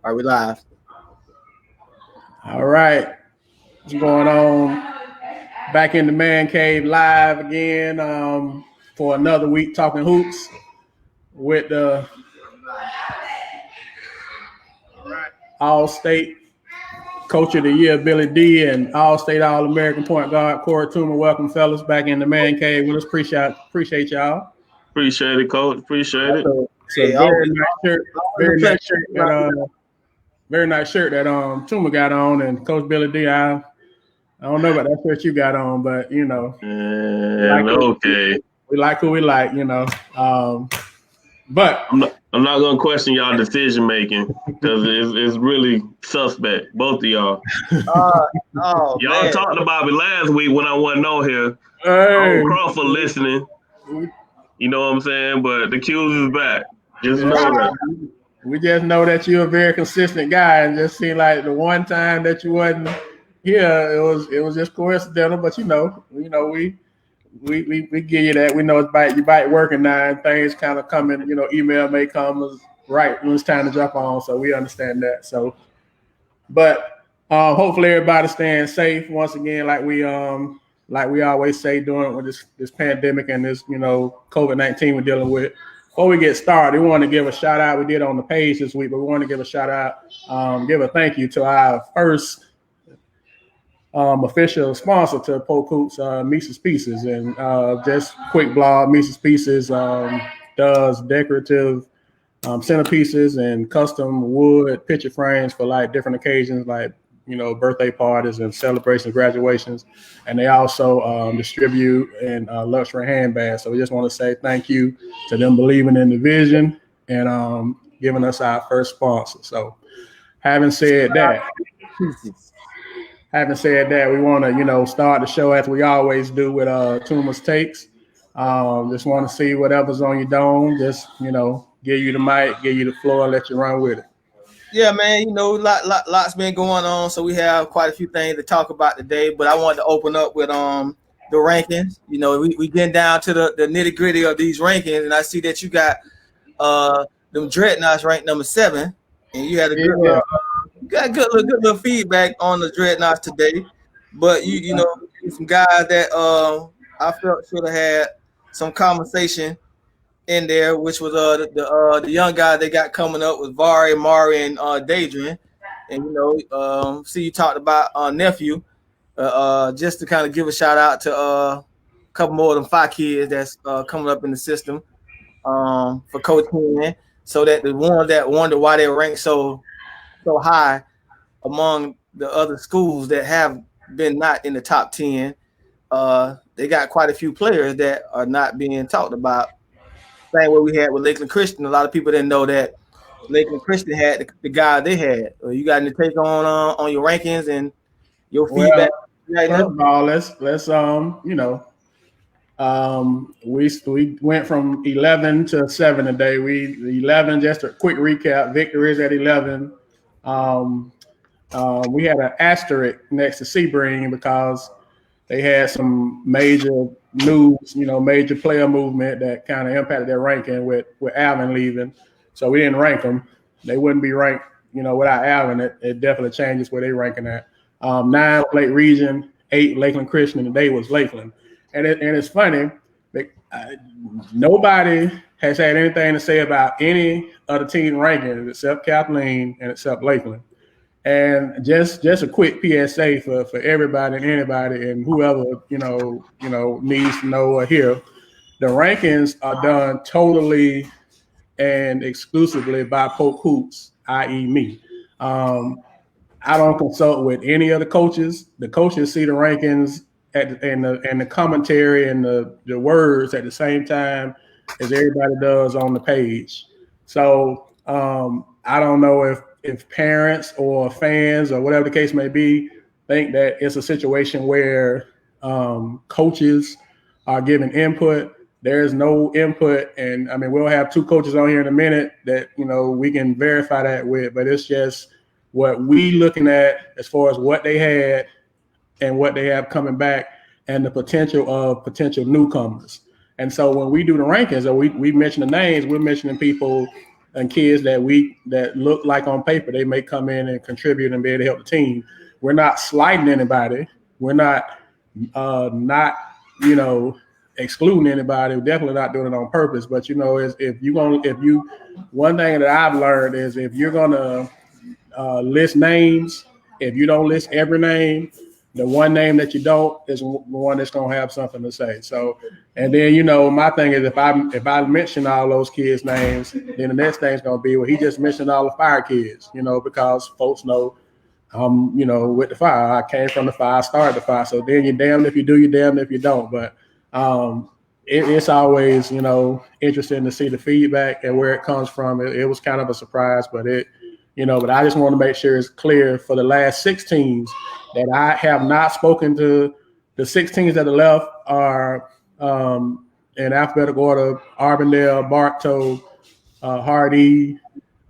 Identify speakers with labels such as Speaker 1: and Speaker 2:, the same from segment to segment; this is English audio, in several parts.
Speaker 1: Are we live?
Speaker 2: All right. What's going on? Back in the man cave live again for another week talking hoops with the All-State Coach of the Year, Billy D, and All-State All-American point guard, Corey Toomer. Welcome, fellas, back in the man cave with us. Appreciate y'all.
Speaker 3: Appreciate it, Coach. Appreciate it.
Speaker 2: So very nice shirt. Very nice shirt that Toomer got on, and Coach Billy D. I don't know about that shirt you got on, but you know,
Speaker 3: okay.
Speaker 2: We like who we like, you know. But
Speaker 3: I'm not gonna question y'all decision making because it's really suspect, both of y'all. Y'all talked about me last week when I wasn't on here.
Speaker 2: Hey.
Speaker 3: Crawford listening. You know what I'm saying? But the Q's is back. Just know that.
Speaker 2: We just know that you're a very consistent guy, and just seemed like the one time that you wasn't here, it was just coincidental. But we give you that. We know you bite working now, and things kind of come in. You know, email may come right when it's time to jump on, so we understand that. So, but hopefully everybody's staying safe once again, like we always say during with this pandemic and this COVID-19 we're dealing with. Before we get started, we want to give a shout out. We did on the page this week, but we want to give a shout out, give a thank you to our first official sponsor to Polk Hoops, Mises Pieces, and just quick blog. Mises Pieces does decorative centerpieces and custom wood picture frames for like different occasions, like birthday parties and celebrations, graduations, and they also distribute and luxury handbags. So we just want to say thank you to them believing in the vision and giving us our first sponsor. So having said that, we want to start the show as we always do with Toomer's takes. Just want to see whatever's on your dome. Just give you the mic, give you the floor, and let you run with it.
Speaker 1: Yeah, man, lots been going on, so we have quite a few things to talk about today. But I wanted to open up with the rankings. We getting down to the nitty gritty of these rankings, and I see that you got them Dreadnoughts ranked number 7, and you had a good little feedback on the Dreadnoughts today. But you some guys that I felt should have had some conversation in there, which was the young guy they got coming up with Vari, Mari, and Dadrian. And see you talked about nephew. Just to kind of give a shout out to a couple more of them 5 kids that's coming up in the system for coaching, so that the ones that wonder why they're ranked so high among the other schools that have been not in the top 10, they got quite a few players that are not being talked about. Same way we had with Lakeland Christian. A lot of people didn't know that Lakeland Christian had the guy they had. You got any take on your rankings and your feedback?
Speaker 2: First of all, let's we went from 11 to 7 today. 11, just a quick recap. Victor is at 11. We had an asterisk next to Sebring because they had some major news, major player movement that kind of impacted their ranking with Alvin leaving. So we didn't rank them. They wouldn't be ranked, without Alvin. It definitely changes where they're ranking at. 9, Lake Region, 8, Lakeland Christian, and today was Lakeland. And it's funny, nobody has had anything to say about any of the team rankings except Kathleen and except Lakeland. And just a quick PSA for everybody and anybody and whoever needs to know or hear. The rankings are done totally and exclusively by Polk Hoops, i.e. me. I don't consult with any of the coaches. The coaches see the rankings and the commentary and the words at the same time as everybody does on the page. So I don't know if parents or fans or whatever the case may be think that it's a situation where coaches are giving input. There's no input. And I mean, we'll have 2 coaches on here in a minute that, we can verify that with, but it's just what we looking at as far as what they had and what they have coming back and the potential of potential newcomers. And so when we do the rankings or we mention the names, we're mentioning people and kids that look like on paper they may come in and contribute and be able to help the team. We're not slighting anybody. We're not excluding anybody. We're definitely not doing it on purpose. But one thing that I've learned is if you're gonna list names, if you don't list every name, the one name that you don't is the one that's gonna have something to say. So, and then my thing is if I mention all those kids' names, then the next thing's gonna be, well, he just mentioned all the fire kids, because folks know with the fire. I came from the fire, I started the fire. So then you're damned if you do, you're damned if you don't. But it's always interesting to see the feedback and where it comes from. It was kind of a surprise, but but I just want to make sure it's clear for the last 6 teams that I have not spoken to. The 6 teams that are left are in alphabetical order: Arbondale, Bartow, Hardy,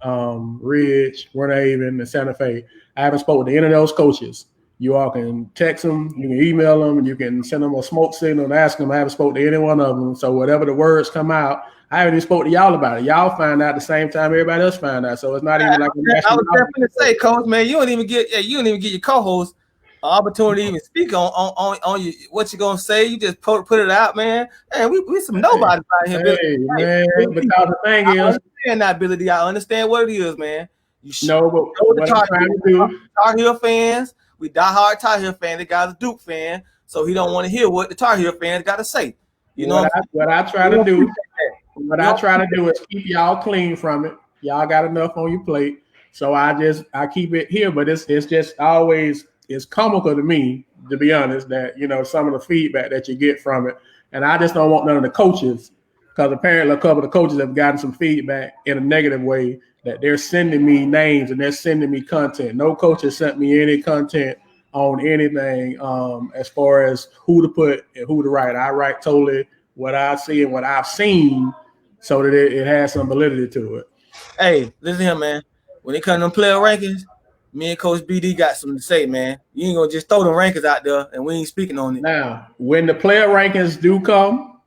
Speaker 2: Ridge, Winter Haven, and Santa Fe. I haven't spoken to any of those coaches. You all can text them, you can email them, and you can send them a smoke signal and ask them. I haven't spoken to any one of them. So whatever the words come out, I haven't even spoken to y'all about it. Y'all find out the same time everybody else find out. So it's not even like
Speaker 1: I was definitely say, Coach, man, you don't even get your co-host an opportunity to even speak on you, what you gonna say. You just put it out, man. And we some nobodies out here.
Speaker 2: Hey, man, because the thing is,
Speaker 1: I understand that ability. I understand what it is, man.
Speaker 2: But what I'm trying to do,
Speaker 1: Tar Heel fans, we diehard Tar Heel fans. The guy's a Duke fan, so he don't want to hear what the Tar Heel fans got to say.
Speaker 2: What I try to do is keep y'all clean from it. Y'all got enough on your plate, so I keep it here. But it's just always it's comical to me, to be honest, that some of the feedback that you get from it, and I just don't want none of the coaches, because apparently a couple of the coaches have gotten some feedback in a negative way that they're sending me names and they're sending me content. No coach has sent me any content on anything as far as who to put and who to write. I write totally what I see and what I've seen, so that it has some validity to it.
Speaker 1: Hey, listen here, man. When it comes to them player rankings, me and Coach BD got something to say, man. You ain't gonna just throw them rankings out there and we ain't speaking on it.
Speaker 2: Now, when the player rankings do come,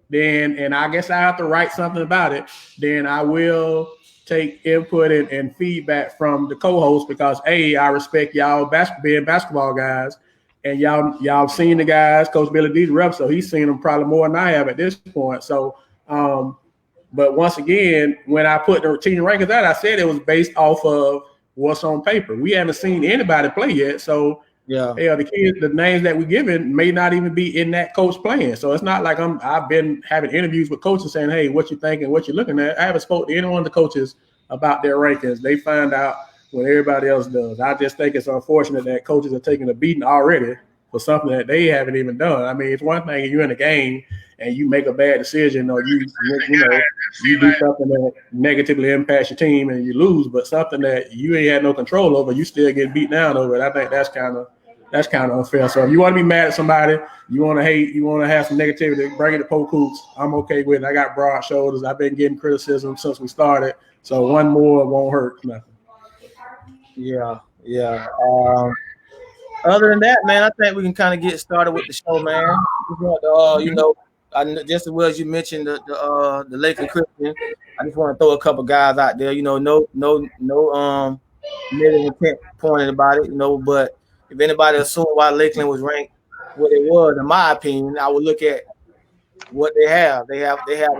Speaker 2: then, and I guess I have to write something about it, then I will take input and feedback from the co-host, because I respect y'all being basketball guys, and y'all seen the guys. Coach Billy D's rep, so he's seen them probably more than I have at this point. So, but once again, when I put the team rankings out, I said it was based off of what's on paper. We haven't seen anybody play yet, so yeah, the kids, the names that we're given may not even be in that coach plan. So it's not like I've been having interviews with coaches saying, hey, what you thinking, what you looking at. I haven't spoken to any one of the coaches about their rankings. They find out when everybody else does. I just think it's unfortunate that coaches are taking a beating already for something that they haven't even done. I mean, it's one thing if you're in a game and you make a bad decision, or you do something that negatively impacts your team and you lose, but something that you ain't had no control over, you still get beat down over it. I think that's kind of unfair. So if you want to be mad at somebody, you want to hate, you want to have some negativity, bring it to Polk Hoops. I'm okay with it. I got broad shoulders. I've been getting criticism since we started. So one more won't hurt nothing.
Speaker 1: Yeah. Other than that, man, I think we can kind of get started with the show, man. Just as well as you mentioned the Lakeland Christian, I just want to throw a couple guys out there. No negative intent pointed about it. But if anybody assumed why Lakeland was ranked what it was, in my opinion, I would look at what they have. They have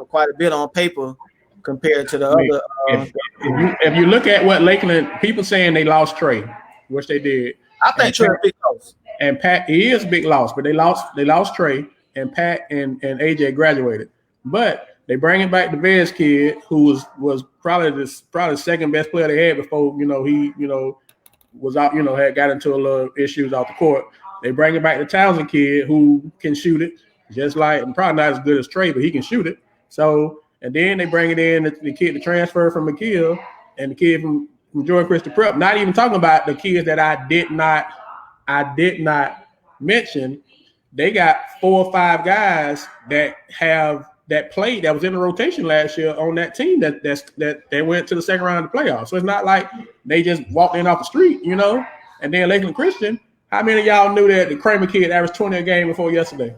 Speaker 1: quite a bit on paper compared to the other.
Speaker 2: If you look at what Lakeland, people saying they lost Trey, which they did.
Speaker 1: I think Trey big loss.
Speaker 2: And Pat, he is a big loss, but they lost Trey, and Pat and AJ graduated. But they bringing back the Vez kid, who was probably the second best player they had before he was out, had got into a little issues off the court. They bringing back the Townsend kid, who can shoot it, just like, and probably not as good as Trey, but he can shoot it. So, and then they bring it in the kid to transfer from McKeel, and the kid from Jordan Christian Prep. Not even talking about the kids that I did not mention. They got 4 or 5 guys that played, that was in the rotation last year on that team that they went to the second round of the playoffs. So it's not like they just walked in off the street, And then Lakeland Christian, how many of y'all knew that the Kramer kid averaged 20 a game before yesterday?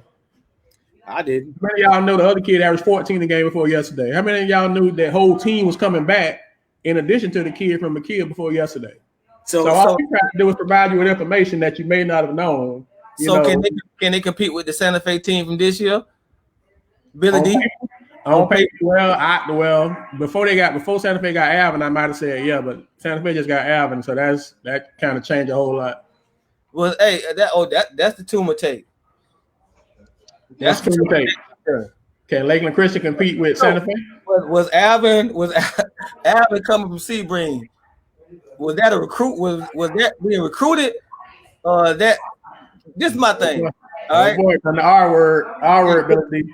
Speaker 1: I didn't.
Speaker 2: How many of y'all know the other kid averaged 14 the game before yesterday? How many of y'all knew that whole team was coming back in addition to the kid from McKill before yesterday? So all we try to do is provide you with information that you may not have known.
Speaker 1: So can they compete with the Santa Fe team from this year? Billy D?
Speaker 2: On paper, before Santa Fe got Alvin, I might have said yeah, but Santa Fe just got Alvin, so that kind of changed a whole lot.
Speaker 1: Well, hey, that's the Tuma take.
Speaker 2: That's the Tuma take. Can Lakeland Christian compete with Santa Fe?
Speaker 1: Was Alvin coming from Sebring? Was that a recruit? Was that being recruited? This is my thing. All right.
Speaker 2: Boy, on the R word, Billy D.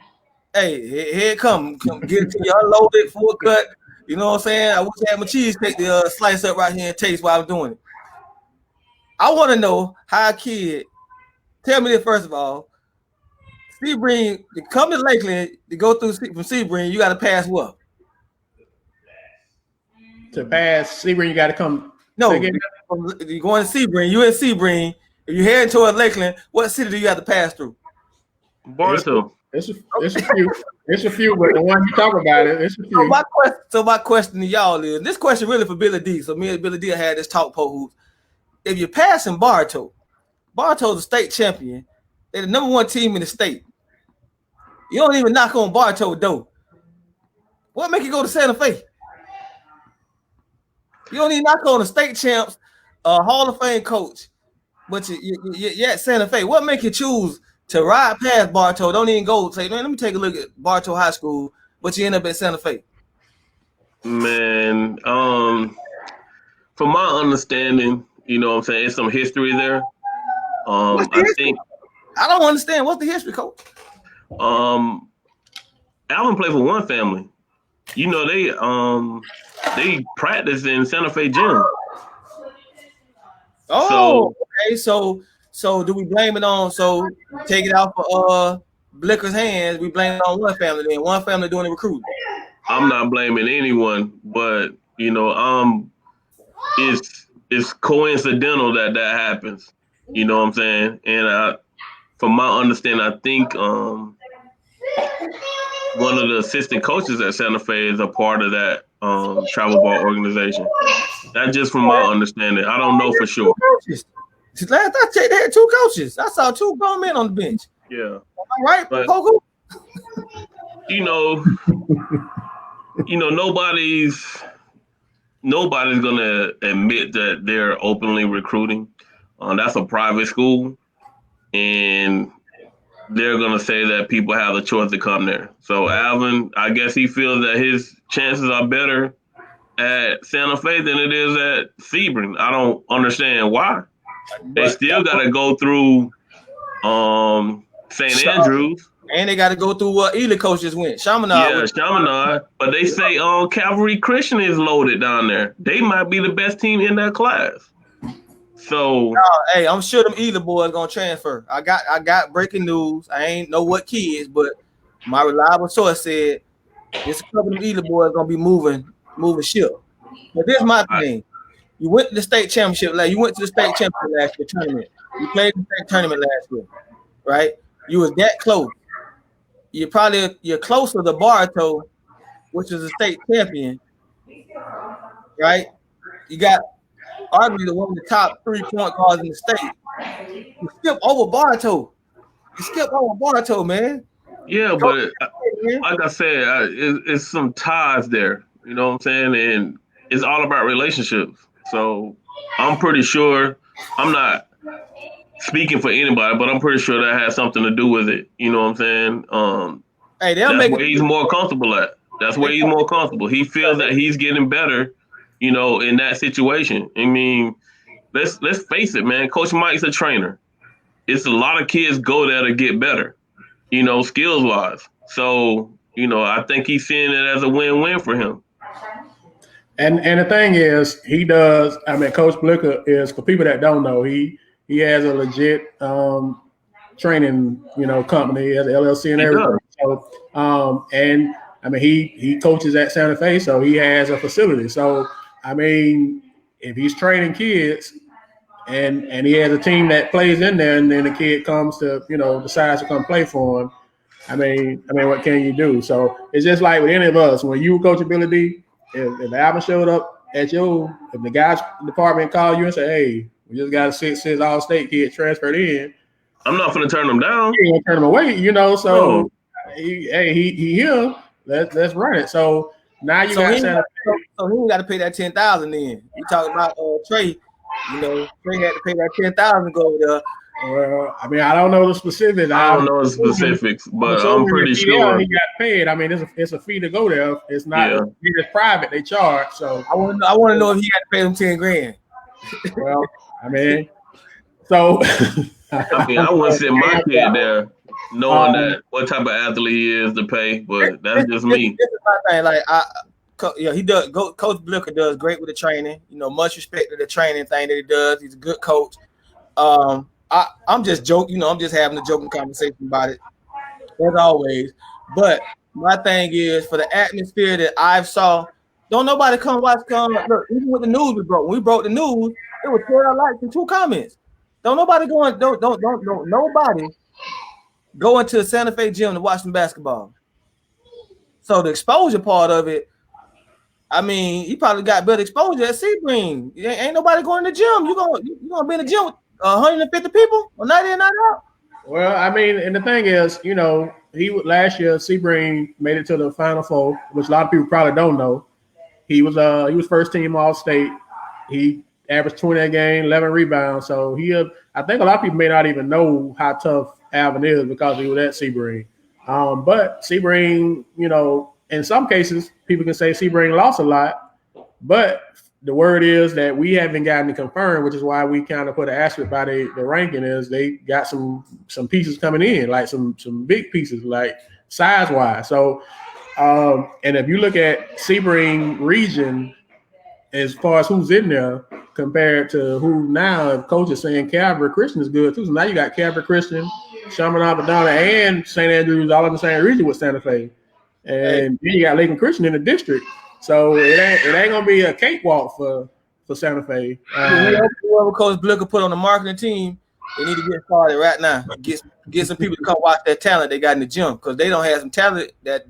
Speaker 1: Hey, here it come get it to you unloaded, full cut. You know what I'm saying? I wish I had my cheesecake to slice up right here and taste while I'm doing it. I want to know how a kid. Tell me this first of all. Sebring, to come to Lakeland, to go through from Sebring, you got to pass what?
Speaker 2: To pass Sebring, you got to come.
Speaker 1: No, you're going to Sebring. You in Sebring. If you're heading toward Lakeland, what city do you have to pass through?
Speaker 3: Bartow.
Speaker 2: It's a few. It's a few, but the one you talk about it's a few.
Speaker 1: So my question to y'all is, this question really for Billy D. So me and Billy D had this talk po. If you're passing Bartow's a state champion. They're the number one team in the state. You don't even knock on Bartow though. What make you go to Santa Fe? You don't even knock on the state champs, Hall of Fame coach, but you're at Santa Fe. What make you choose to ride past Bartow? Don't even go say, man, let me take a look at Bartow High School, but you end up at Santa Fe.
Speaker 3: Man, from my understanding, you know what I'm saying, it's some history there.
Speaker 1: I don't understand. What's the history, coach?
Speaker 3: Alvin played for one family. You know, they practice in Santa Fe gym.
Speaker 1: Oh, okay. So do we blame it on? So take it out for Blicker's hands. We blame it on one family. Then one family doing the recruiting.
Speaker 3: I'm not blaming anyone, but you know, it's coincidental that happens. You know what I'm saying? And from my understanding, I think one of the assistant coaches at Santa Fe is a part of that travel ball organization. That's just from my understanding. I don't know for sure.
Speaker 1: Last I checked, they had two coaches. I saw two grown men on the bench.
Speaker 3: Yeah.
Speaker 1: All right,
Speaker 3: but,
Speaker 1: Coco.
Speaker 3: you know, nobody's gonna admit that they're openly recruiting. That's a private school, and they're gonna say that people have the choice to come there. So Alvin, I guess he feels that his chances are better at Santa Fe than it is at Sebring. I don't understand why. They still got to go through St. Andrews.
Speaker 1: And they got to go through what Ely coach just went.
Speaker 3: Chaminade. But they say Calvary Christian is loaded down there. They might be the best team in that class. So
Speaker 1: hey, I'm sure them Ely boys gonna transfer. I got breaking news. I ain't know what kids, but my reliable source said there's a couple of Ely boys gonna be moving ship. But this is my thing. You went to the state championship. You went to the state championship last year tournament. You played the state tournament last year, right? You was that close. You're closer to Bartow, which is a state champion, right? You got arguably one of the top 3 point guards in the state. You skip over Bartow. Man.
Speaker 3: Yeah, but like I said, it's some ties there. You know what I'm saying? And it's all about relationships. So I'm pretty sure, I'm not speaking for anybody, but I'm pretty sure that has something to do with it. You know what I'm saying? That's where he's more comfortable at. That's where he's more comfortable. He feels that he's getting better, you know, in that situation. I mean, let's face it, man. Coach Mike's a trainer. It's a lot of kids go there to get better, you know, skills-wise. So, you know, I think he's seeing it as a win-win for him.
Speaker 2: And the thing is, he does. I mean, Coach Blicker is, for people that don't know, he has a legit training, you know, company, he has an LLC and everything. So, and I mean, he coaches at Santa Fe, so he has a facility. So, I mean, if he's training kids and he has a team that plays in there, and then the kid comes to, you know, decides to come play for him, I mean, what can you do? So it's just like with any of us. When you coachability, if Alvin showed up at if the guys department called you and say, "Hey, we just got a 6'6" All-State kid transferred in,"
Speaker 3: I'm not gonna turn them down.
Speaker 2: You ain't gonna turn him away, So
Speaker 3: No.
Speaker 2: he here. Let's run it. So now you got Santa Fe.
Speaker 1: So he got to pay that $10,000. Then you talking about Trey. Trey had to pay that $10,000 to go over there.
Speaker 2: Well, I mean, I don't know the specifics.
Speaker 3: I don't know the specifics, but I'm pretty sure
Speaker 2: he got paid. I mean, it's a fee to go there. It's not it's private. They charge. So
Speaker 1: I want to know if he had to pay them $10,000.
Speaker 2: Well, I mean, so
Speaker 3: I wouldn't send my kid there knowing that what type of athlete he is to pay, but that's just me.
Speaker 1: This is my thing. Like he does. Coach Blicker does great with the training. Much respect to the training thing that he does. He's a good coach. I'm just joking. I'm just having a joking conversation about it, as always. But my thing is, for the atmosphere that I've saw, don't nobody come watch. Look, even with the news we broke. When we broke the news, it was 12 likes and 2 comments. Don't nobody nobody go into the Santa Fe gym to watch some basketball. So the exposure part of it, I mean, he probably got better exposure at Sebring. Ain't nobody going to the gym. You gonna be in the gym with 150 people or night in, night out?
Speaker 2: Well, I mean, and the thing is, he last year Sebring made it to the Final Four, which a lot of people probably don't know. He was first team All-State. He averaged 20 a game, 11 rebounds. So I think a lot of people may not even know how tough Alvin is because he was at Sebring. But Sebring, in some cases, people can say Sebring lost a lot, but the word is that we haven't gotten it confirmed, which is why we kind of put an asterisk by the ranking is they got some pieces coming in, like some big pieces, like size-wise. So, and if you look at Sebring region, as far as who's in there compared to who now, coach is saying Calvary Christian is good too. So now you got Calvary Christian, Chaminade, Madonna, and St. Andrews all in the same region with Santa Fe. And then you got Lakeland Christian in the district. So it ain't gonna be a cakewalk for Santa Fe.
Speaker 1: Whoever Coach Blicker put on the marketing team, they need to get started right now. Get some people to come watch that talent they got in the gym because they don't have some talent that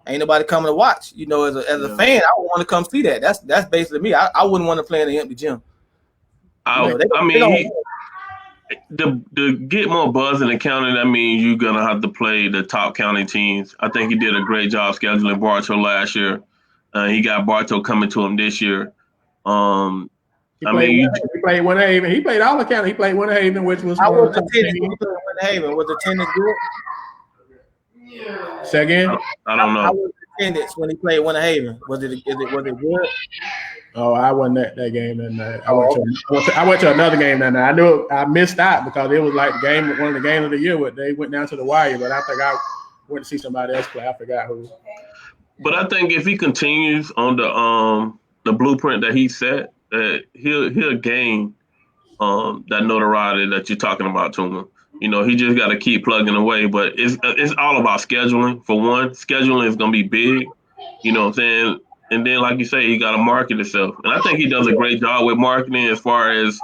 Speaker 1: ain't nobody coming to watch. As a fan, I would want to come see that. That's basically me. I wouldn't want to play in an empty gym.
Speaker 3: To get more buzz in the county, that means you're gonna have to play the top county teams. I think he did a great job scheduling Bartow last year. He got Bartow coming to him this year.
Speaker 2: He played Winter Haven. He played all the county. He played Winter Haven, which was.
Speaker 1: I was attendance when he played Winter Haven. Was attendance good?
Speaker 2: Say again?
Speaker 3: I don't know.
Speaker 1: I was attendance when he played Winter Haven. Was it good?
Speaker 2: Oh, I wasn't at that game that night. I went to another game that night. I knew I missed out because it was like one of the games of the year. They went down to the wire, but I think I went to see somebody else play. I forgot who.
Speaker 3: But I think if he continues on the blueprint that he set, he'll gain that notoriety that you're talking about, Tuma. He just got to keep plugging away. But it's all about scheduling. For one, scheduling is going to be big. You know what I'm saying? And then, like you say, he got to market himself. And I think he does a great job with marketing as far as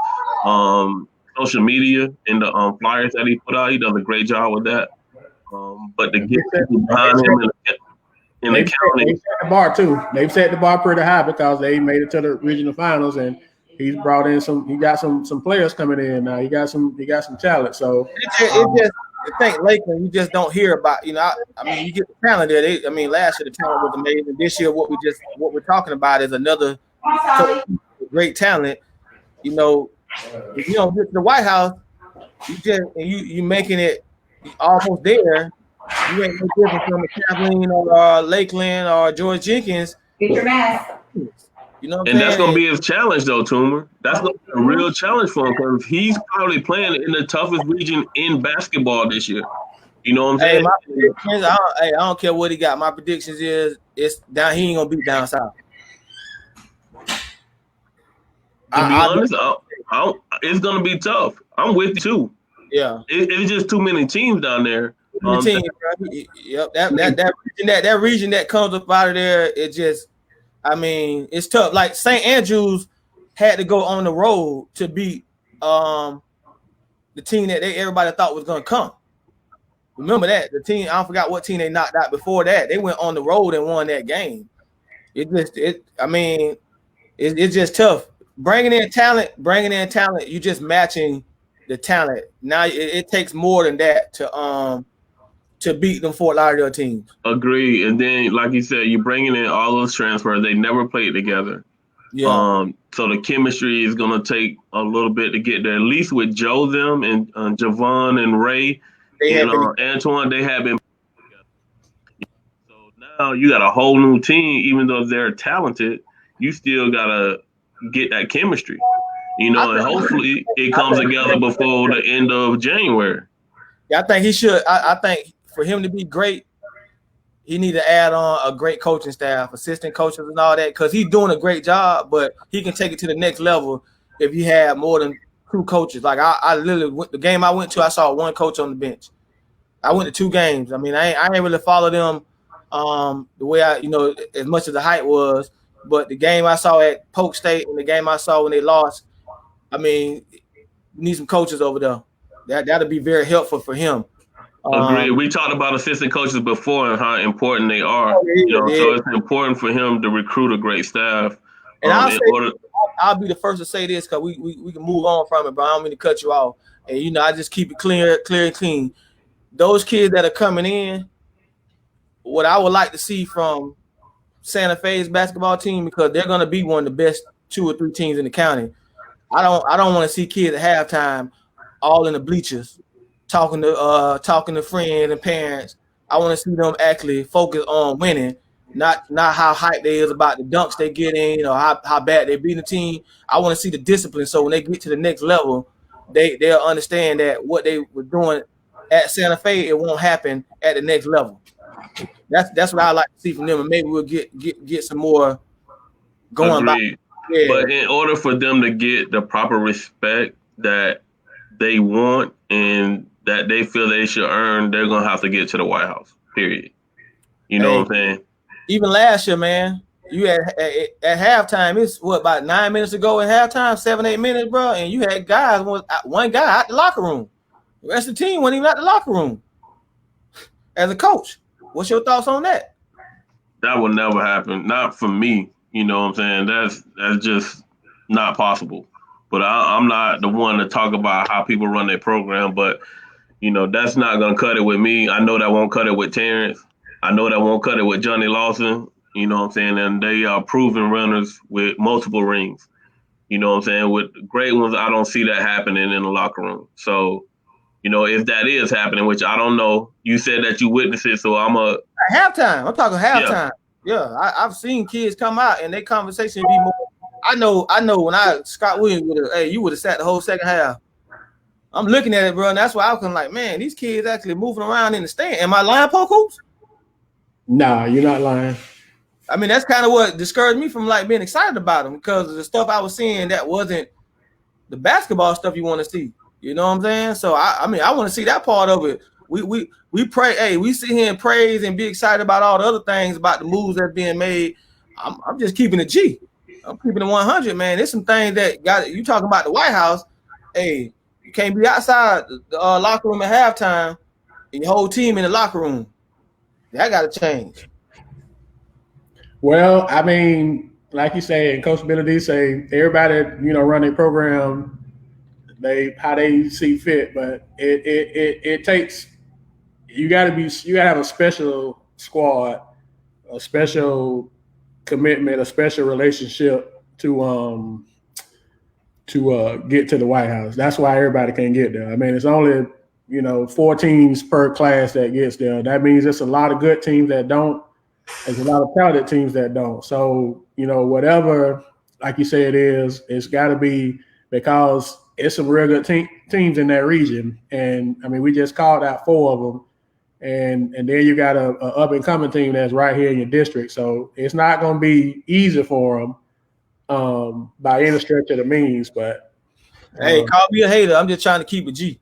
Speaker 3: social media and the flyers that he put out. He does a great job with that. But to get people behind him in the county.
Speaker 2: They set the bar, too. They've set the bar pretty high because they made it to the regional finals. And he's brought in he got some players coming in now. He got some talent. So
Speaker 1: I think Lakeland, you just don't hear about. You get the talent there. Last year the talent was amazing. This year, what we're talking about is another great talent. If you don't get to the White House, you making it almost there. You ain't no different from Kathleen or Lakeland or George Jenkins.
Speaker 4: Get your mask.
Speaker 3: And that's going to be his challenge, though, Toomer. That's going to be a real challenge for him because he's probably playing in the toughest region in basketball this year. You know what I'm saying?
Speaker 1: My predictions, I don't care what he got. My predictions is it's down. He ain't going to beat down south.
Speaker 3: To be honest, it's going to be tough. I'm with you, too.
Speaker 1: Yeah.
Speaker 3: It's just too many teams down there.
Speaker 1: Yep. That region that comes up out of there, it just – it's tough. Like St. Andrews had to go on the road to beat the team that everybody thought was going to come. Remember that the team. I forgot what team they knocked out before that. They went on the road and won that game. It's just tough. Bringing in talent. You just matching the talent. Now it takes more than that to beat them Fort Lauderdale teams.
Speaker 3: Agree. And then, like you said, you're bringing in all those transfers. They never played together.
Speaker 1: Yeah.
Speaker 3: So the chemistry is going to take a little bit to get there. At least with Joe them and Javon and Ray and Antoine, they have been together. So now you got a whole new team. Even though they're talented, you still got to get that chemistry. And hopefully it comes together before the end of January.
Speaker 1: Yeah, I think he should. I think for him to be great, he need to add on a great coaching staff, assistant coaches and all that, because he's doing a great job, but he can take it to the next level if he had more than 2 coaches. Like I literally the game I went to, I saw 1 coach on the bench. I went to 2 games. I mean, I ain't really follow them the way as much as the hype was, but the game I saw at Polk State and the game I saw when they lost, I mean, we need some coaches over there. That'll be very helpful for him.
Speaker 3: Agreed. We talked about assistant coaches before and how important they are. So it's important for him to recruit a great staff.
Speaker 1: And I'll be the first to say this because we can move on from it, but I don't mean to cut you off. And I just keep it clear and clean. Those kids that are coming in, what I would like to see from Santa Fe's basketball team, because they're going to be one of the best 2 or 3 teams in the county. I don't want to see kids at halftime all in the bleachers talking to friends and parents. I want to see them actually focus on winning, not how hyped they is about the dunks they get in, how bad they beat the team. I want to see the discipline, so when they get to the next level, they'll understand that what they were doing at Santa Fe, it won't happen at the next level. That's what I like to see from them, and maybe we'll get some more going by.
Speaker 3: Yeah. But in order for them to get the proper respect that they want and that they feel they should earn, they're going to have to get to the White House, period. You know what I'm saying?
Speaker 1: Even last year, man, you had at halftime, it's about 9 minutes ago at halftime, 7-8 minutes, bro, and you had one guy out the locker room. The rest of the team wasn't even out the locker room. As a coach, what's your thoughts on that?
Speaker 3: That will never happen. Not for me. You know what I'm saying? That's just not possible. But I'm not the one to talk about how people run their program. But, that's not going to cut it with me. I know that won't cut it with Terrence. I know that won't cut it with Johnny Lawson. You know what I'm saying? And they are proven runners with multiple rings. You know what I'm saying? With great ones, I don't see that happening in the locker room. So, if that is happening, which I don't know, you said that you witnessed it, so
Speaker 1: halftime. I'm talking halftime. Yeah, I've seen kids come out and their conversation be more. I know when Scott Williams you would have sat the whole second half. I'm looking at it, bro, and that's why I was like, man, these kids actually moving around in the stand. Am I lying, Polk Hoops?
Speaker 2: Nah, you're not lying.
Speaker 1: I mean, that's kind of what discouraged me from being excited about them, because of the stuff I was seeing that wasn't the basketball stuff you want to see. You know what I'm saying? So I want to see that part of it. We pray. Hey, we sit here and praise and be excited about all the other things about the moves that's being made. I'm just keeping it G. I'm keeping it 100, man. There's some things that got you talking about the White House. Hey, you can't be outside the locker room at halftime and your whole team in the locker room. That got to change.
Speaker 2: Well, I mean, like you say, and Coach Benedict say, everybody, run their program how they see fit, but it takes you gotta have a special squad, a special commitment, a special relationship to get to the White House. That's why everybody can't get there. I mean, it's only 4 teams per class that gets there. That means it's a lot of good teams that don't. There's a lot of talented teams that don't. So whatever, like you say, it's got to be, because it's some real good teams in that region. And I mean, we just called out 4 of them. And then you got a up and coming team that's right here in your district. So it's not going to be easy for them by any stretch of the means. But
Speaker 1: hey, call me a hater. I'm just trying to keep it G.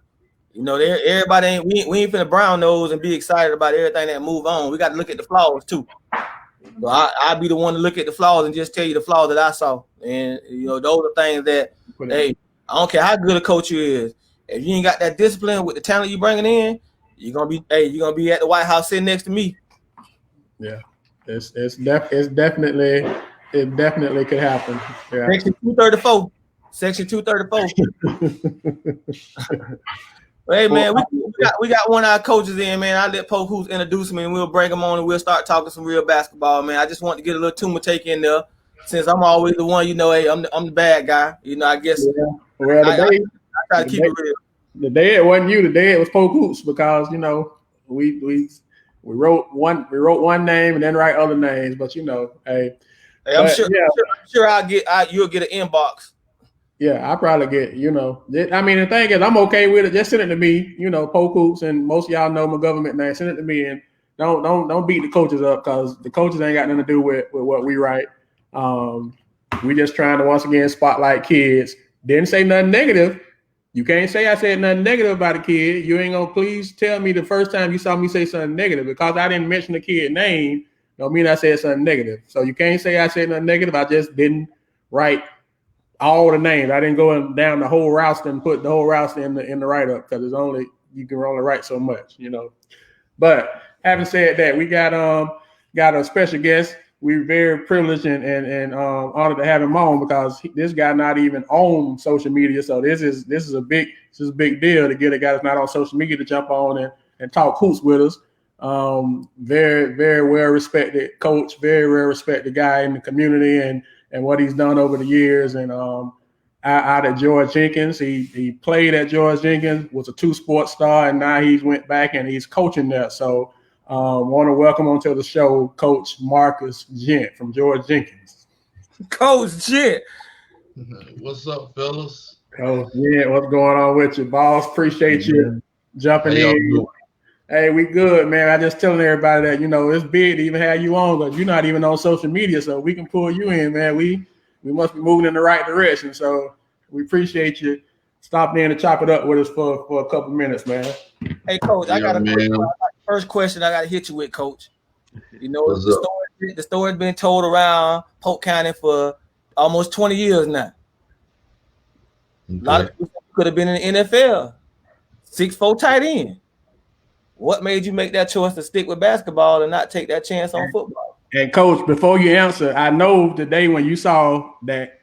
Speaker 1: Everybody ain't we ain't finna brown nose and be excited about everything that move on. We got to look at the flaws too. So I'll be the one to look at the flaws and just tell you the flaws that I saw. And those are things that hey, I don't care how good a coach you is. If you ain't got that discipline with the talent you bringing in, you're gonna be at the White House sitting next to me.
Speaker 2: Yeah, it definitely could happen. Yeah.
Speaker 1: Section 234. Section 234. Hey man, we got one of our coaches in, man. I let Polk Hoops introduce me, and we'll bring him on, and we'll start talking some real basketball, man. I just want to get a little tumor take in there, since I'm always the one, hey, I'm the bad guy, I guess.
Speaker 2: Yeah. Well,
Speaker 1: I try to keep it real.
Speaker 2: The day it wasn't you. The day it was Polk Hoops, because we wrote one name and then write other names, but hey,
Speaker 1: I'm sure you'll get an inbox.
Speaker 2: Yeah, I probably get, I mean, the thing is, I'm okay with it. Just send it to me, Polk Hoops, and most of y'all know my government name. Send it to me, and don't beat the coaches up, because the coaches ain't got nothing to do with what we write. We just trying to, once again, spotlight kids. Didn't say nothing negative. You can't say I said nothing negative about a kid. You ain't gonna please tell me the first time you saw me say something negative, because I didn't mention the kid name. Don't mean I said something negative. So you can't say I said nothing negative. I just didn't write all the names. I didn't go down the whole roster and put the whole roster in the write-up, because you can only write so much, But having said that, we got a special guest. We're very privileged and honored to have him on, because this guy not even on social media. So this is a big deal to get a guy that's not on social media to jump on and talk hoops with us. Very, very well respected coach, very well respected guy in the community, and what he's done over the years. And out at George Jenkins, he played at George Jenkins, was a 2-sport star, and now he's went back and he's coaching there. So want to welcome onto the show Coach Marcus Ghent from George Jenkins.
Speaker 1: Coach Ghent.
Speaker 4: What's up, fellas?
Speaker 2: Coach Ghent, what's going on with you, boss? Appreciate you jumping in. Hey, we good, man. I just telling everybody that, it's big to even have you on, but you're not even on social media, so we can pull you in, man. We must be moving in the right direction. So we appreciate you stopping in and chop it up with us for a couple minutes, man.
Speaker 1: Hey, Coach, I got first question I got to hit you with, Coach. The story's been told around Polk County for almost 20 years now. Okay. A lot of people could have been in the NFL. 6'4" tight end. What made you make that choice to stick with basketball and not take that chance on football?
Speaker 2: And Coach, before you answer, I know the day when you saw that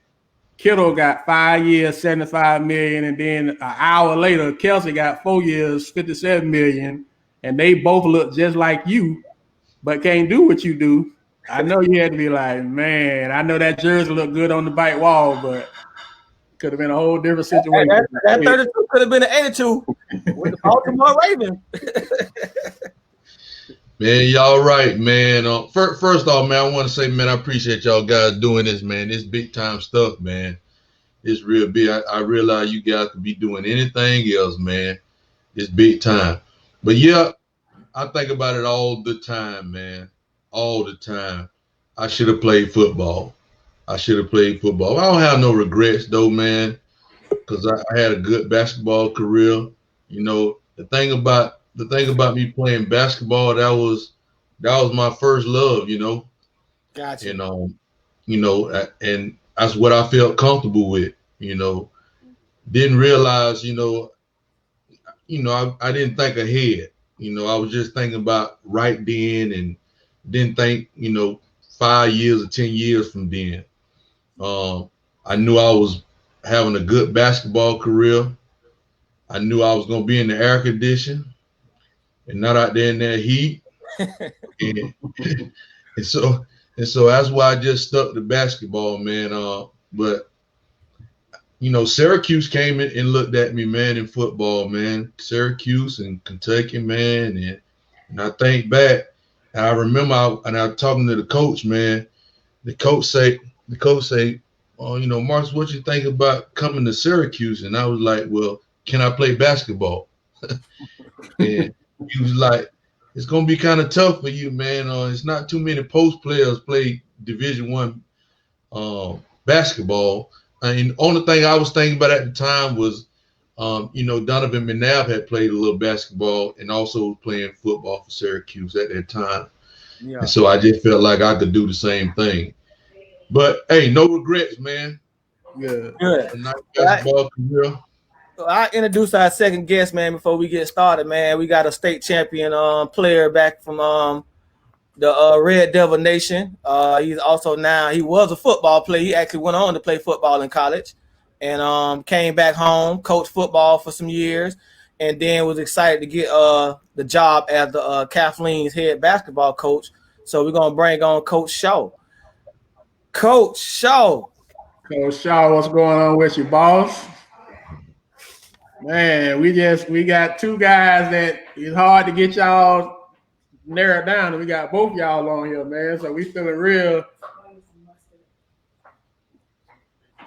Speaker 2: Kittle got 5 years, $75 million, and then an hour later, Kelsey got 4 years, $57 million, and they both look just like you, but can't do what you do. I know you had to be like, man, I know that jersey looked good on the bike wall, but could have been a whole different situation.
Speaker 1: That 32 could have been an 82 with the Baltimore Ravens.
Speaker 4: Man, y'all right, man. First off, man, I want to say, man, I appreciate y'all guys doing this, man. This big time stuff, man. It's real big. I realize you guys could be doing anything else, man. It's big time. But yeah, I think about it all the time, man. All the time. I should have played football. I don't have no regrets though, man, because I had a good basketball career. The thing about me playing basketball, that was my first love,
Speaker 1: Gotcha.
Speaker 4: And that's what I felt comfortable with, Didn't realize, I didn't think ahead. I was just thinking about right then, and didn't think, 5 years or 10 years from then. I knew I was having a good basketball career. I knew I was going to be in the air condition and not out there in that heat. and so that's why I just stuck to basketball, man. But Syracuse came in and looked at me, man, in football, man. Syracuse and Kentucky, man. And I think back, and I remember I was talking to the coach, man. The coach say, Marcus, what you think about coming to Syracuse? And I was like, well, can I play basketball? And he was like, it's going to be kind of tough for you, man. It's not too many post players play Division I basketball. And the only thing I was thinking about at the time was, Donovan McNabb had played a little basketball and also was playing football for Syracuse at that time. Yeah. And so I just felt like I could do the same thing. But hey, no regrets, man.
Speaker 1: Good.
Speaker 4: A nice basketball career.
Speaker 1: I introduce our second guest, man. Before we get started, man, we got a state champion player back from the Red Devil Nation. He's also now he was a football player. He actually went on to play football in college, and came back home, coached football for some years, and then was excited to get the job as the Kathleen's head basketball coach. So we're gonna bring on Coach Shaw. Coach Shaw.
Speaker 2: Coach Shaw, what's going on with you, boss? Man, we got two guys that it's hard to get y'all narrowed down, and we got both y'all on here, man. So we feel real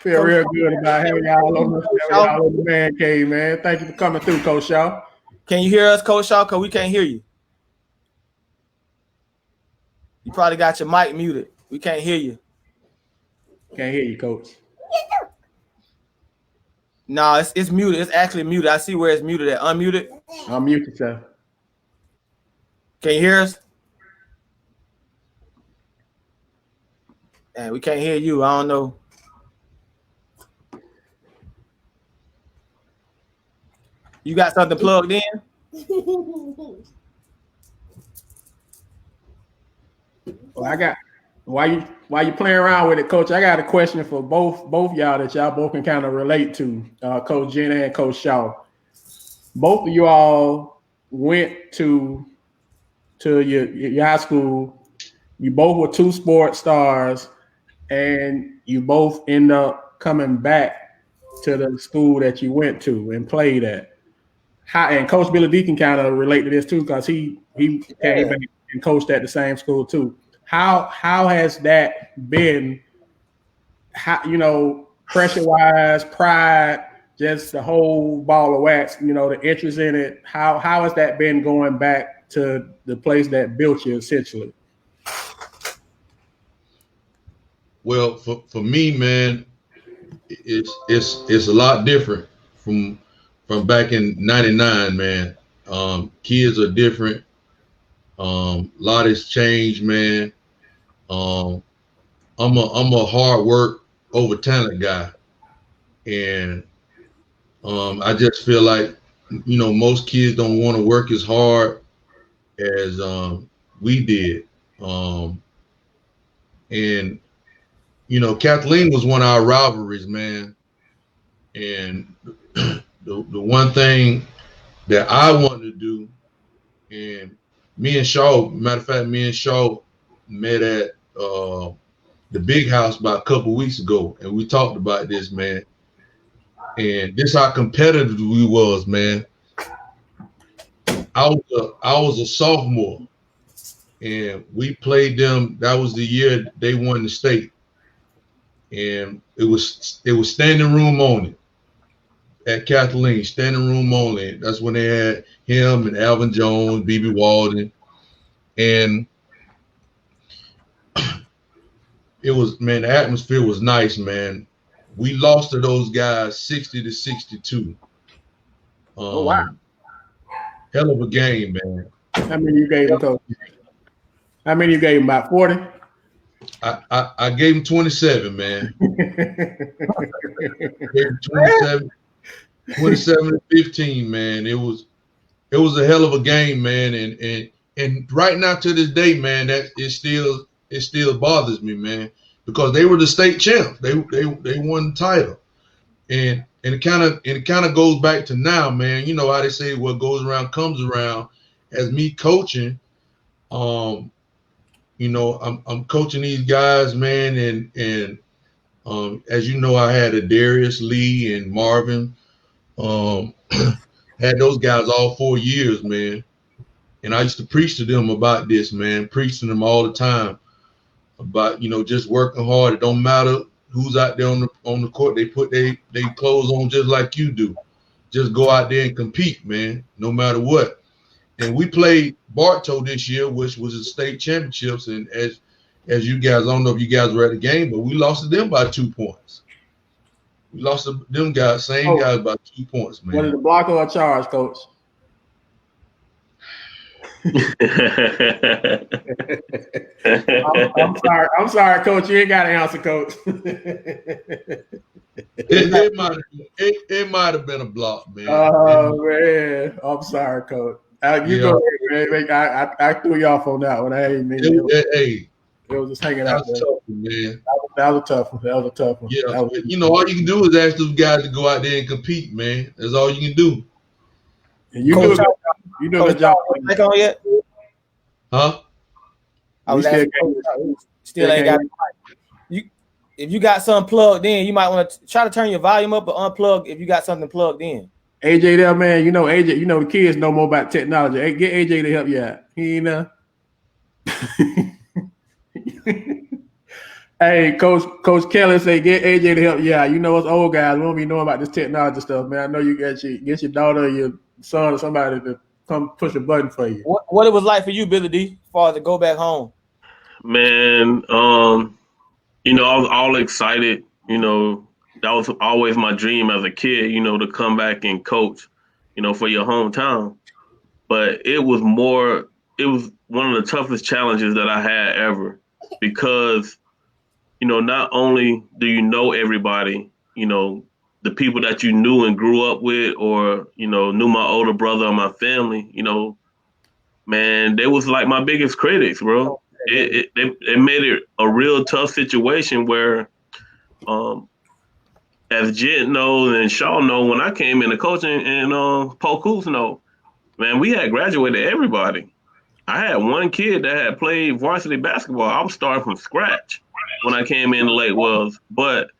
Speaker 2: good about having y'all on the man cave, man. Thank you for coming through, Coach Shaw.
Speaker 1: Can you hear us, Coach Shaw? Because we can't hear you. You probably got your mic muted. We can't hear you.
Speaker 2: Can't hear you, Coach.
Speaker 1: No, it's muted. It's actually muted. I see where it's muted at. Unmuted.
Speaker 2: Unmute yourself.
Speaker 1: Can you hear us? Man, we can't hear you. I don't know. You got something plugged in?
Speaker 2: Well, I got while you playing around with it, Coach. I got a question for both y'all that y'all both can kind of relate to, Coach Jen and Coach Shaw. Both of you all went to your high school. You both were two sports stars, and you both end up coming back to the school that you went to and played at. And Coach Billy Deacon kind of relate to this too, because he came back and coached at the same school too. How has that been? How, pressure wise, pride, just the whole ball of wax. The interest in it. How has that been going back to the place that built you essentially?
Speaker 4: Well, for me, man, it's a lot different from back in '99, man. Kids are different. A lot has changed, man. I'm a hard work over talent guy, and I just feel like most kids don't want to work as hard as we did. And Kathleen was one of our rivalries, man. And the one thing that I wanted to do, and me and Shaw met at the big house about a couple weeks ago, and we talked about this, man. And this how competitive we was, man. I was a sophomore, and we played them. That was the year they won the state, and it was standing room only at Kathleen, standing room only. That's when they had him and Alvin Jones, BB Walden, and it was, man, the atmosphere was nice, man. We lost to those guys 60-62.
Speaker 2: Oh wow!
Speaker 4: Hell of a game, man.
Speaker 2: How many you gave him, Coach? How many you gave him? About 40?
Speaker 4: I gave him 27, man. Gave him 27-15, man. It was a hell of a game, man. And right now to this day, man, that it still bothers me, man, because they were the state champs. They won the title, and it kind of goes back to now, man. You know how they say what goes around comes around. As me coaching, I'm coaching these guys, man, and as you know, I had a Darius, Lee, and Marvin. Had those guys all 4 years, man, and I used to preach to them about this, man. Preach to them all the time about just working hard. It don't matter who's out there on the court. They put they clothes on just like you do. Just go out there and compete, man, no matter what. And we played Bartow this year, which was the state championships. And as you guys, I don't know if you guys were at the game, but we lost to them by 2 points. We lost to them guys, guys by 2 points, man.
Speaker 2: Was it a block or a charge, Coach? I'm sorry, Coach. You ain't got to answer, Coach.
Speaker 4: It might have been a block, man.
Speaker 2: Oh man, I'm sorry, Coach. You go ahead, man. I threw you off on that one. I ain't mean
Speaker 4: it
Speaker 2: was just hanging out there.
Speaker 4: Tough, man.
Speaker 2: That was a tough one.
Speaker 4: Yeah, all you can do is ask those guys to go out there and compete, man. That's all you can do.
Speaker 2: And you do a good job.
Speaker 1: Back on yet?
Speaker 4: Huh?
Speaker 1: I was asking, still ain't got you. If you got something plugged in, you might want to try to turn your volume up, but unplug if you got something plugged in.
Speaker 2: AJ there, man. AJ. The kids know more about technology. Hey, get AJ to help you out. He ain't know. Hey, Coach Kelly say get AJ to help you out. Us old guys, we don't be knowing about this technology stuff, man. I know you get your daughter or your son or somebody to come push a button for you.
Speaker 1: What it was like for you, Billy D, as far as to go back home?
Speaker 3: Man, I was all excited. That was always my dream as a kid, to come back and coach, for your hometown. But it was one of the toughest challenges that I had ever, because, not only do you know everybody, the people that you knew and grew up with, or, knew my older brother or my family, man, they was like my biggest critics, bro. It made it a real tough situation where, as Jet knows and Shaw know, when I came into coaching, and Polk know, man, we had graduated everybody. I had one kid that had played varsity basketball. I was starting from scratch when I came into Lake Wells. But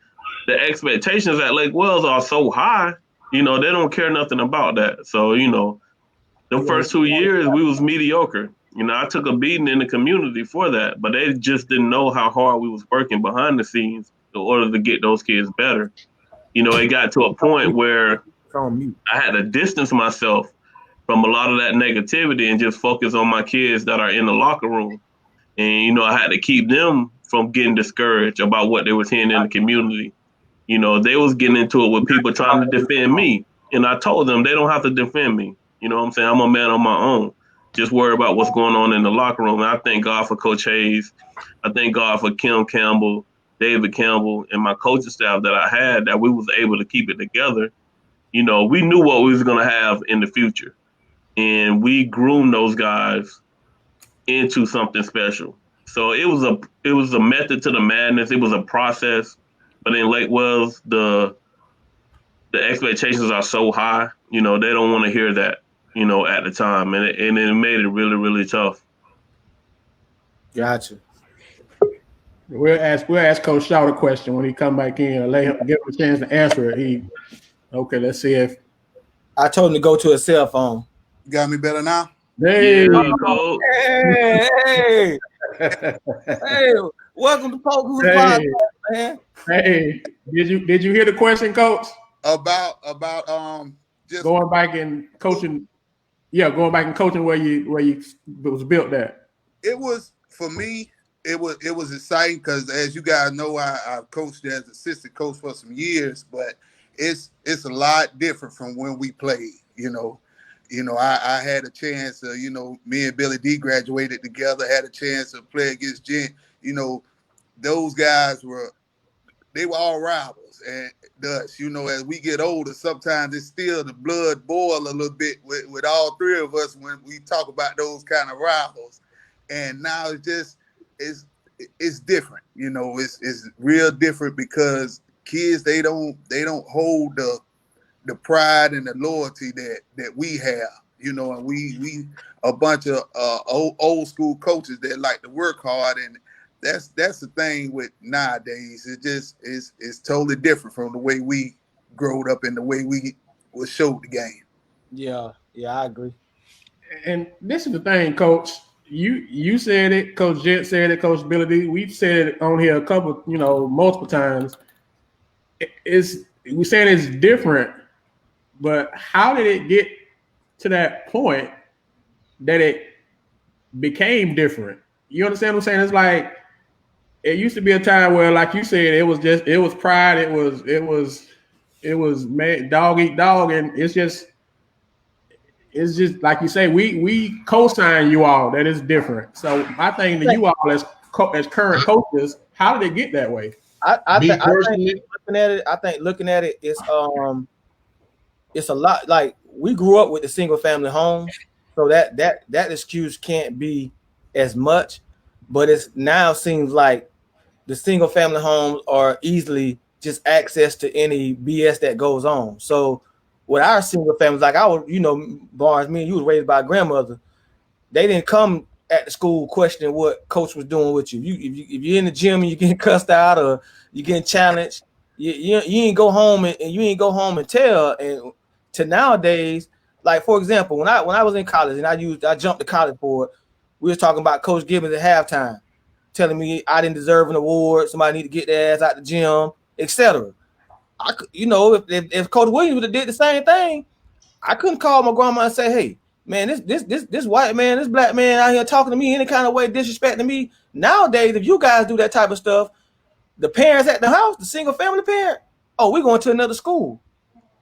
Speaker 3: the expectations at Lake Wells are so high, they don't care nothing about that. So, the first 2 years, we was mediocre. I took a beating in the community for that, but they just didn't know how hard we was working behind the scenes in order to get those kids better. It got to a point where I had to distance myself from a lot of that negativity and just focus on my kids that are in the locker room. And, I had to keep them from getting discouraged about what they were hearing in the community. They was getting into it with people trying to defend me. And I told them they don't have to defend me. You know what I'm saying? I'm a man on my own. Just worry about what's going on in the locker room. And I thank God for Coach Hayes. I thank God for Kim Campbell, David Campbell, and my coaching staff that I had, that we was able to keep it together. We knew what we was going to have in the future. And we groomed those guys into something special. So it was a method to the madness. It was a process. But in Lake Wells, the expectations are so high, they don't want to hear that, at the time. And it made it really, really tough.
Speaker 1: Gotcha.
Speaker 2: We'll ask Coach Shaw a question when he come back in, and give him a chance to answer it. Let's see if
Speaker 1: I told him to go to his cell phone.
Speaker 5: You got me better now?
Speaker 2: Hey,
Speaker 1: hey, hey, welcome to Polk Podcast, man.
Speaker 2: Hey, did you hear the question, Coach?
Speaker 5: About just
Speaker 2: going back and coaching. Yeah, going back and coaching where you was built at.
Speaker 5: It was, for me, it was exciting because, as you guys know, I coached as assistant coach for some years, but it's a lot different from when we played. I had a chance to, me and Billy D graduated together, had a chance to play against Ghent. Those guys were all rivals. And thus, as we get older, sometimes it's still the blood boil a little bit with all three of us when we talk about those kind of rivals. And now it's different. It's real different because kids, they don't hold the pride and the loyalty that we have, and we a bunch of old school coaches that like to work hard, and that's the thing with nowadays. It just it's totally different from the way we growed up and the way we was showed the game.
Speaker 1: Yeah, I agree.
Speaker 2: And this is the thing, Coach. You said it, Coach Jet said it, Coach Billy D. We've said it on here a couple, multiple times. We saying it's different. But how did it get to that point that it became different? You understand what I'm saying? It's like it used to be a time where, like you said, it was pride, it was dog eat dog, and it's just it's just like you say, we co-sign you all. That is different. So my thing to you all as current coaches, how did it get that way?
Speaker 1: I think looking at it, it's a lot. Like, we grew up with the single family homes, so that excuse can't be as much. But it's now seems like the single family homes are easily just access to any BS that goes on. So with our single families, like Barnes, me and you was raised by a grandmother. They didn't come at the school questioning what coach was doing with you. If you're in the gym and you're getting cussed out or you're getting challenged, you ain't go home and you ain't go home and tell. And to nowadays, like, for example, when I was in college and I jumped to college for it, we was talking about Coach Gibbons at halftime, telling me I didn't deserve an award, somebody need to get their ass out the gym, etc. If Coach Williams would have did the same thing, I couldn't call my grandma and say, hey, man, this white man, this black man out here talking to me any kind of way, disrespecting me. Nowadays, if you guys do that type of stuff, the parents at the house, the single family parent, oh, we're going to another school.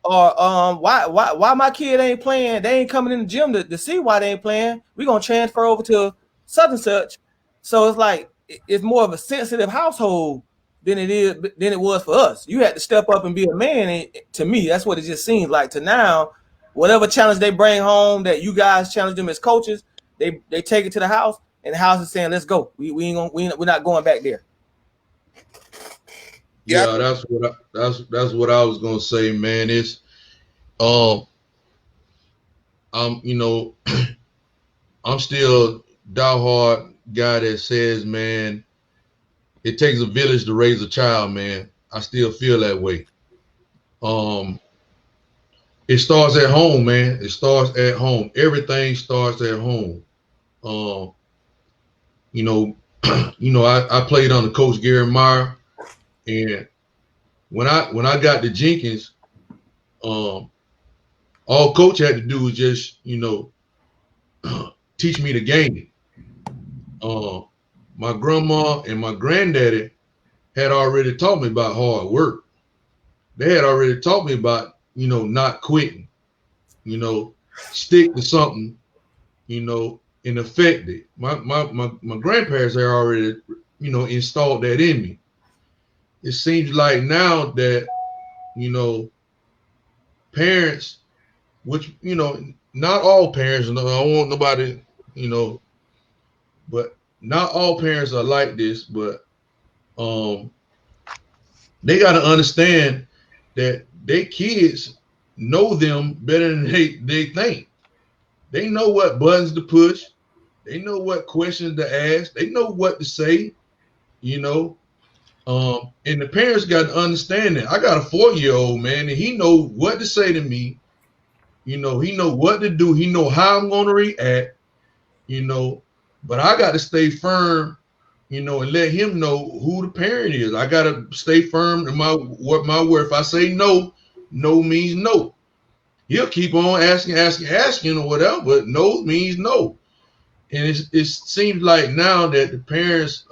Speaker 1: Or why my kid ain't playing, they ain't coming in the gym to see why they ain't playing. We're going to transfer over to such and such. So it's like, it's more of a sensitive household than it was for us. You had to step up and be a man. And to me, that's what it just seems like. To now, whatever challenge they bring home that you guys challenge them as coaches, they take it to the house, and the house is saying, let's go. We're not going back there.
Speaker 4: Yeah, that's what I was gonna say, man. It's I'm I'm still diehard guy that says, man, it takes a village to raise a child, man. I still feel that way. It starts at home, man. It starts at home. Everything starts at home. I played under Coach Gary Meyer. And when I got to Jenkins, all coach had to do was just, teach me the game. My grandma and my granddaddy had already taught me about hard work. They had already taught me about, not quitting, stick to something, and affect it. My grandparents had already, installed that in me. It seems like now that, parents, which, not all parents, I don't want nobody, but not all parents are like this, but they got to understand that their kids know them better than they think. They know what buttons to push. They know what questions to ask. They know what to say, and the parents got to understand that. I got a 4-year-old, man, and he know what to say to me. He know what to do. He know how I'm going to react, but I got to stay firm, and let him know who the parent is. I got to stay firm in my word. If I say no, no means no. He'll keep on asking or whatever, but no means no. And it seems like now that the parents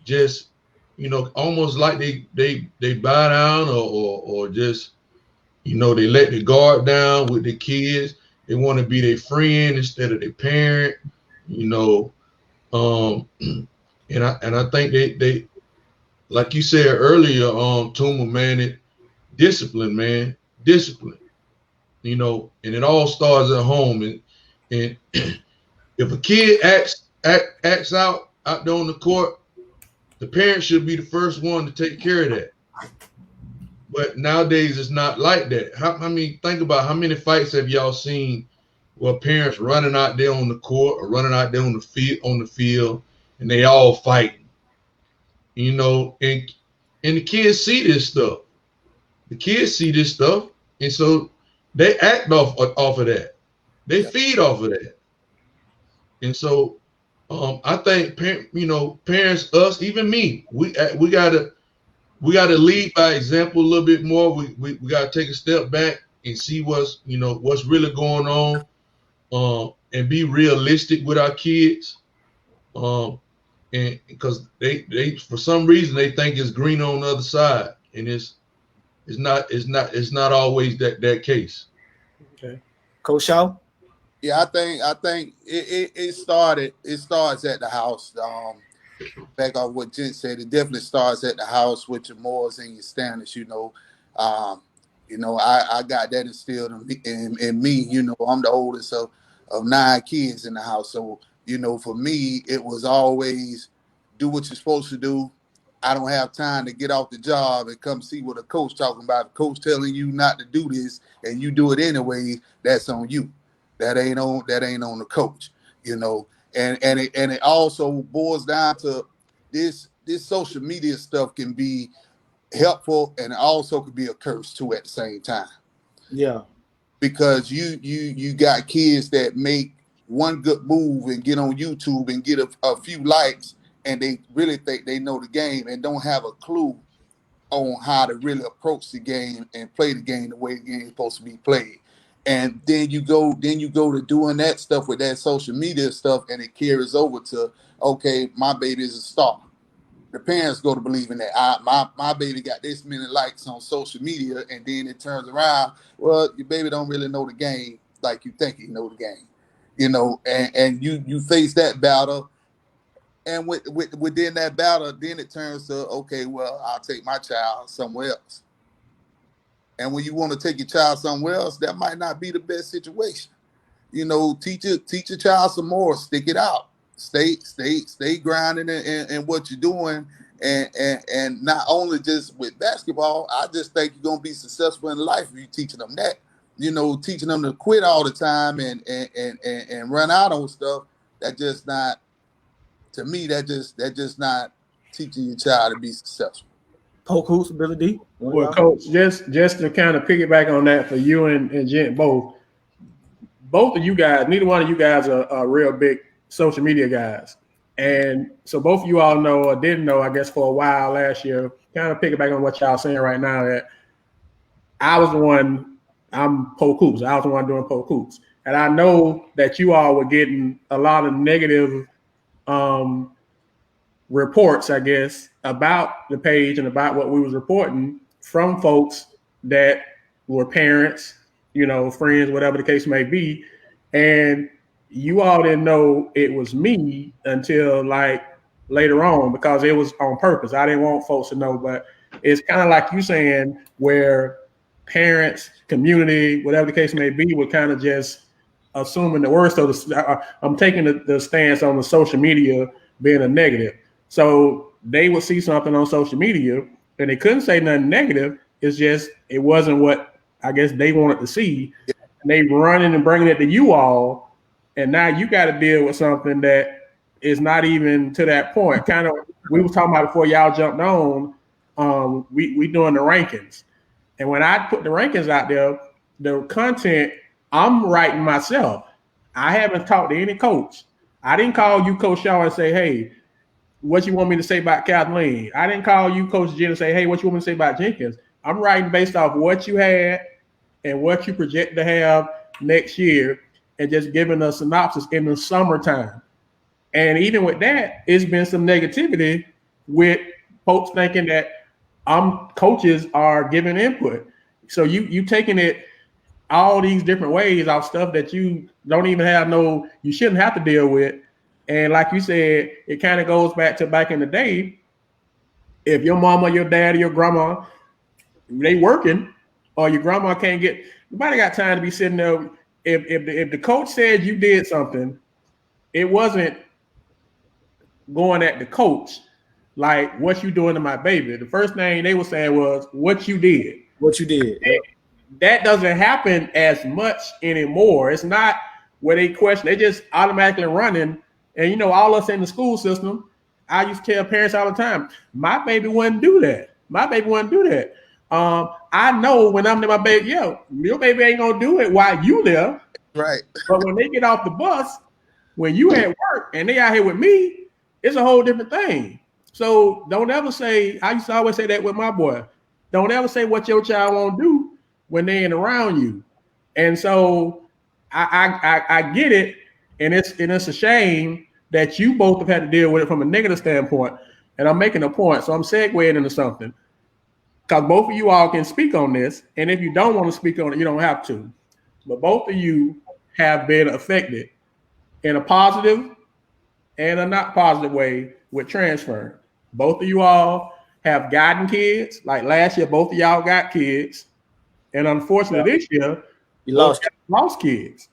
Speaker 4: just, almost like they bow down or just, they let the guard down with the kids. They want to be their friend instead of their parent, and I think they like you said earlier, Tuma, man, discipline, man, discipline, and it all starts at home. And if a kid acts out there on the court, the parents should be the first one to take care of that. But nowadays it's not like that. Think about how many fights have y'all seen where parents running out there on the court or running out there on the field, and they all fighting. And the kids see this stuff. The kids see this stuff, and so they act off of that. They feed off of that. And so I think parents, us, even me, we gotta lead by example a little bit more. We gotta take a step back and see what's really going on, and be realistic with our kids, and because they for some reason they think it's green on the other side, and it's not always that case.
Speaker 2: Okay.
Speaker 1: Coach Shaw?
Speaker 5: Yeah, I think it starts at the house. Back off what Jen said, it definitely starts at the house with your morals and your standards. I got that instilled in me. I'm the oldest of 9 kids in the house, so for me, it was always do what you're supposed to do. I don't have time to get off the job and come see what a coach talking about. The coach telling you not to do this and you do it anyway. That's on you. That ain't on the coach. And it also boils down to this social media stuff can be helpful and it also could be a curse too at the same time.
Speaker 1: Yeah.
Speaker 5: Because you got kids that make one good move and get on YouTube and get a few likes and they really think they know the game and don't have a clue on how to really approach the game and play the game the way the game is supposed to be played. And then you go to doing that stuff with that social media stuff and it carries over to, okay, my baby is a star. The parents go to believe in that. My baby got this many likes on social media, and then it turns around. Well, your baby don't really know the game like you think he know the game, and you face that battle, and within that battle, then it turns to, okay, well, I'll take my child somewhere else. And when you want to take your child somewhere else, that might not be the best situation. Teach your child some more, stick it out. Stay grinding in what you're doing, and not only just with basketball. I just think you're gonna be successful in life if you're teaching them that. Teaching them to quit all the time and run out on stuff. That just not, to me. That just not teaching your child to be successful.
Speaker 1: Polk Hoops, Billy D.
Speaker 2: Well, Coach, just to kind of piggyback on that for you and Jen both of you guys, neither one of you guys are real big social media guys. And so both of you all know or didn't know, I guess, for a while last year, kind of piggyback on what y'all saying right now, that I was the one, I'm Polk Hoops. I was the one doing Polk Hoops. And I know that you all were getting a lot of negative reports, I guess, about the page and about what we was reporting from folks that were parents, friends, whatever the case may be. And you all didn't know it was me until like later on, because it was on purpose. I didn't want folks to know, but it's kind of like you saying, where parents, community, whatever the case may be, would kind of just assuming the worst. So I'm taking the stance on the social media being a negative. So they would see something on social media and they couldn't say nothing negative. It's just, it wasn't what I guess they wanted to see. And they running and bringing it to you all. And now you got to deal with something that is not even to that point. Kind of, we were talking about before y'all jumped on, we doing the rankings. And when I put the rankings out there, the content I'm writing myself. I haven't talked to any coach. I didn't call you, Coach Shaw, and say, hey, what you want me to say about Kathleen? I didn't call you, Coach Jen, and say, hey, what you want me to say about Jenkins? I'm writing based off what you had and what you project to have next year, and just giving a synopsis in the summertime. And even with that, it's been some negativity with folks thinking that coaches are giving input. So you taking it all these different ways off stuff that you don't even have you shouldn't have to deal with. And like you said, it kind of goes back to back in the day. If your mama, your dad, or your grandma, they working, or your grandma can't get, nobody got time to be sitting there. If the coach said you did something, it wasn't going at the coach like, what you doing to my baby. The first thing they were saying was, what you did.
Speaker 1: What you did.
Speaker 2: Yep. That doesn't happen as much anymore. It's not where they question, they just automatically running. And all us in the school system, I used to tell parents all the time, my baby wouldn't do that. My baby wouldn't do that. I know when I'm to my baby, your baby ain't gonna do it while you there.
Speaker 5: Right.
Speaker 2: But when they get off the bus, when you at work and they out here with me, it's a whole different thing. So don't ever say, I used to always say that with my boy, don't ever say what your child won't do when they ain't around you. And so I get it, and it's a shame that you both have had to deal with it from a negative standpoint. And I'm making a point, so I'm segueing into something, because both of you all can speak on this. And if you don't want to speak on it, you don't have to. but both of you have been affected in a positive and a not positive way with transfer. Both of you all have gotten kids. Like last year, both of y'all got kids. And unfortunately, this year,
Speaker 1: You lost.
Speaker 2: Lost kids.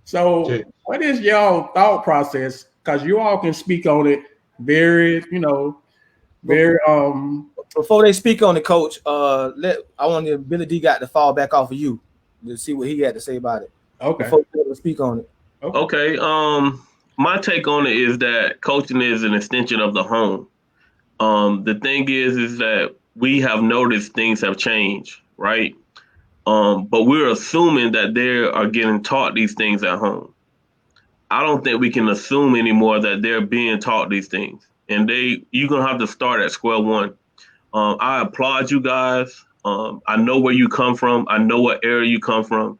Speaker 2: So what is y'all thought process? Because you all can speak on it very, very
Speaker 1: Before they speak on it, Coach, I want Billy D got to fall back off of you to see what he had to say about it.
Speaker 2: Okay.
Speaker 1: Before they speak on it.
Speaker 3: Okay. My take on it is that coaching is an extension of the home. The thing is that we have noticed things have changed, right? But we're assuming that they are getting taught these things at home. I don't think we can assume anymore that they're being taught these things. And you're going to have to start at square one. I applaud you guys. I know where you come from. I know what area you come from.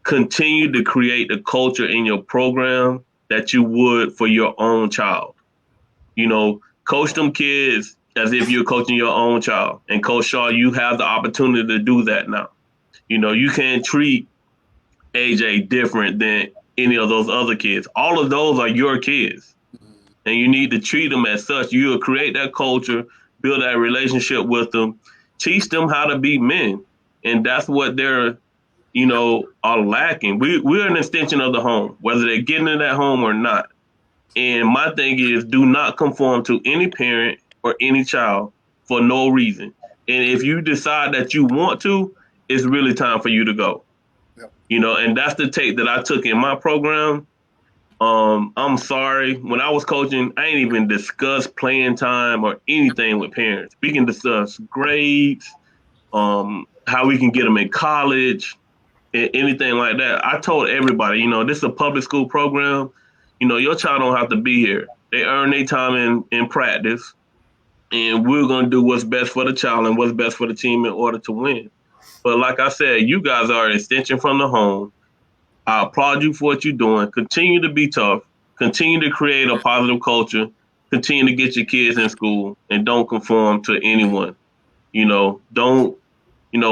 Speaker 3: Continue to create the culture in your program that you would for your own child. Coach them kids as if you're coaching your own child. And Coach Shaw, you have the opportunity to do that now. You can't treat AJ different than any of those other kids. All of those are your kids. And you need to treat them as such. You'll create that culture, build that relationship with them, teach them how to be men. And that's what they're, are lacking. We're an extension of the home, whether they're getting in that home or not. And my thing is, do not conform to any parent or any child for no reason. And if you decide that you want to, it's really time for you to go. Yep. And that's the take that I took in my program. I'm sorry. When I was coaching, I ain't even discuss playing time or anything with parents. We can discuss grades, how we can get them in college, anything like that. I told everybody, this is a public school program. Your child don't have to be here. They earn their time in practice, and we're going to do what's best for the child and what's best for the team in order to win. But like I said, you guys are an extension from the home. I applaud you for what you're doing. Continue to be tough. Continue to create a positive culture. Continue to get your kids in school, and don't conform to anyone. Don't,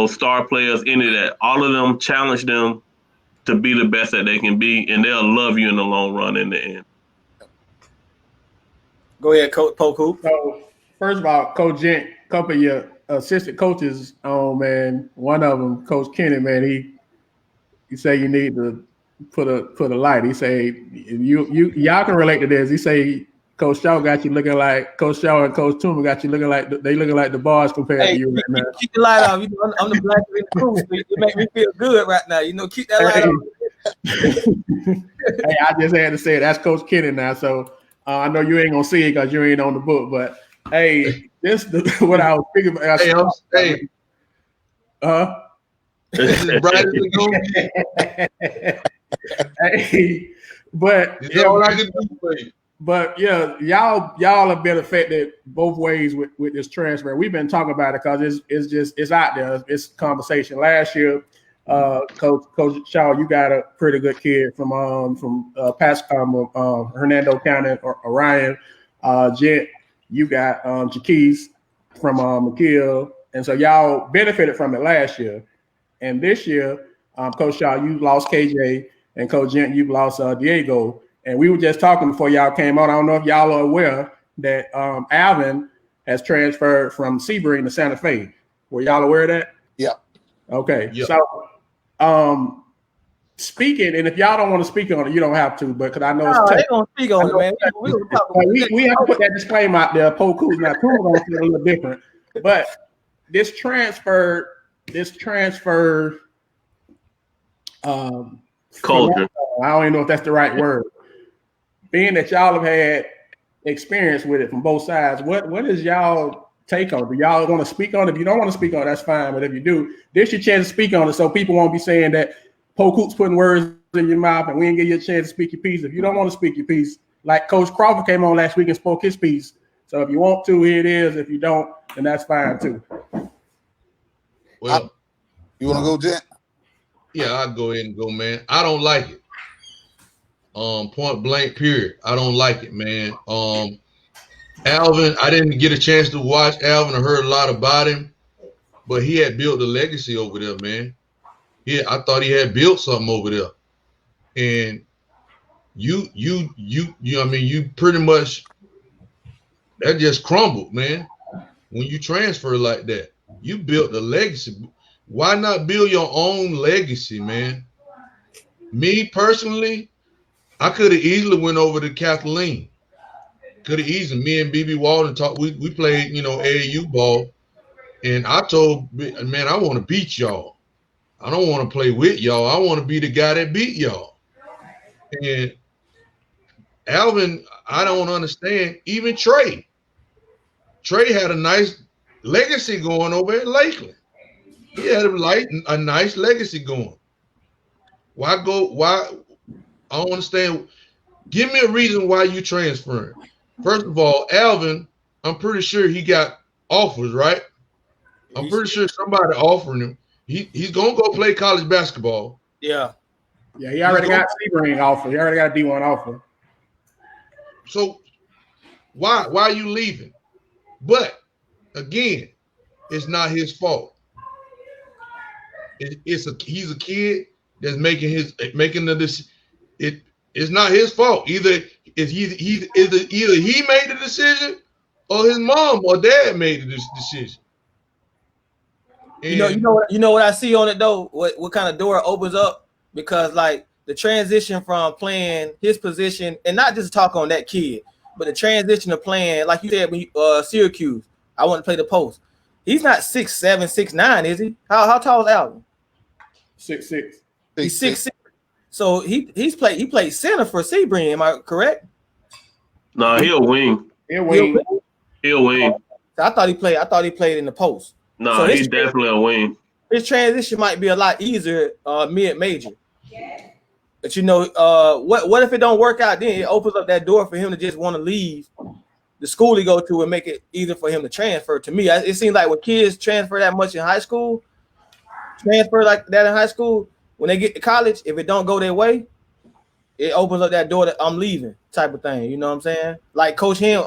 Speaker 3: star players, any of that. All of them, challenge them to be the best that they can be, and they'll love you in the long run in the end.
Speaker 1: Go ahead, Coach Polk.
Speaker 2: So, first of all, Coach Gent, a couple of your assistant coaches, man, one of them, Coach Kenny, man, he say you need to put a light. He say y'all can relate to this. He say Coach Shaw got you looking like Coach Shaw and Coach Toomer got you looking like the bars compared to you right now.
Speaker 1: Keep the light on. I'm the black in the room. So you make me feel good right now. Keep that light on.
Speaker 2: Hey, I just had to say it. That's Coach Kenny now. So I know you ain't gonna see it because you ain't on the book. But hey, what I was thinking about.
Speaker 4: This is bright as the
Speaker 2: Hey, but
Speaker 4: it's all I can do for you.
Speaker 2: But yeah, y'all have been affected both ways with this transfer. We've been talking about it because it's out there. It's conversation. Last year, Coach Shaw, you got a pretty good kid from Pascom, Hernando County, Orion. Gent, you got Jenkins from McKeel, and so y'all benefited from it last year. And this year, Coach Shaw, you lost KJ, and Coach Gent, you've lost Diego. And we were just talking before y'all came on. I don't know if y'all are aware that Alvin has transferred from Sebring to Santa Fe. Were y'all aware of that?
Speaker 5: Yeah.
Speaker 2: Okay.
Speaker 4: Yep.
Speaker 2: So, speaking, and if y'all don't want to speak on it, you don't have to. But because I know
Speaker 1: they don't speak on it, man.
Speaker 2: We have to put that disclaimer out there. Polk who's not cool going to feel a little different. But this transfer.
Speaker 3: Culture.
Speaker 2: I don't even know if that's the right word. Being that y'all have had experience with it from both sides, what is y'all take on it? Do y'all want to speak on it? If you don't want to speak on it, that's fine. But if you do, this your chance to speak on it, so people won't be saying that Polk Hoop's putting words in your mouth and we didn't give you a chance to speak your piece. If you don't want to speak your piece, like Coach Crawford came on last week and spoke his piece. So if you want to, here it is. If you don't, then that's fine too.
Speaker 4: Well,
Speaker 5: you want to go, Jen?
Speaker 4: Yeah, I'll go ahead and go, man. I don't like it. Point blank, period. I don't like it, man. Alvin, I didn't get a chance to watch Alvin. I heard a lot about him, but he had built a legacy over there, man. I thought he had built something over there. And you I mean, you pretty much, that just crumbled, man. When you transfer like that, you built a legacy. Why not build your own legacy, man? Me personally, I could have easily went over to Kathleen. Could have easily. Me and BB Walden talked. We played, AAU ball, and I told, man, I want to beat y'all. I don't want to play with y'all. I want to be the guy that beat y'all. And Alvin, I don't understand. Even Trey had a nice legacy going over at Lakeland. He had a nice legacy going. Why? I don't understand. Give me a reason why you transferring. First of all, Alvin, I'm pretty sure he got offers, right? I'm pretty sure somebody offering him. He's gonna go play college basketball.
Speaker 1: Yeah.
Speaker 2: Yeah, he already got Sebring offer. He already got a D1 offer.
Speaker 4: So why are you leaving? But again, it's not his fault. He's a kid that's making the decision. It's not his fault. Either he made the decision, or his mom or dad made this decision. And
Speaker 1: you know what I see on it though. What kind of door it opens up, because like the transition from playing his position, and not just talk on that kid, but the transition of playing, like you said, when Syracuse, I want to play the post. He's not 6'7", 6'9", is he? How tall is Alvin?
Speaker 2: 6'6".
Speaker 1: He's 6'6". So he played center for Sebring. Am I correct?
Speaker 3: No, he'll wing.
Speaker 2: He'll wing.
Speaker 3: He'll wing.
Speaker 1: I thought he played in the post.
Speaker 3: No,
Speaker 1: so
Speaker 3: he's definitely a wing.
Speaker 1: His transition might be a lot easier mid-major. But what if it don't work out? Then it opens up that door for him to just want to leave the school he go to and make it easier for him to transfer. To me, it seems like when kids transfer that much in high school, when they get to college, if it don't go their way, it opens up that door that I'm leaving type of thing. You know what I'm saying? Like Coach Ham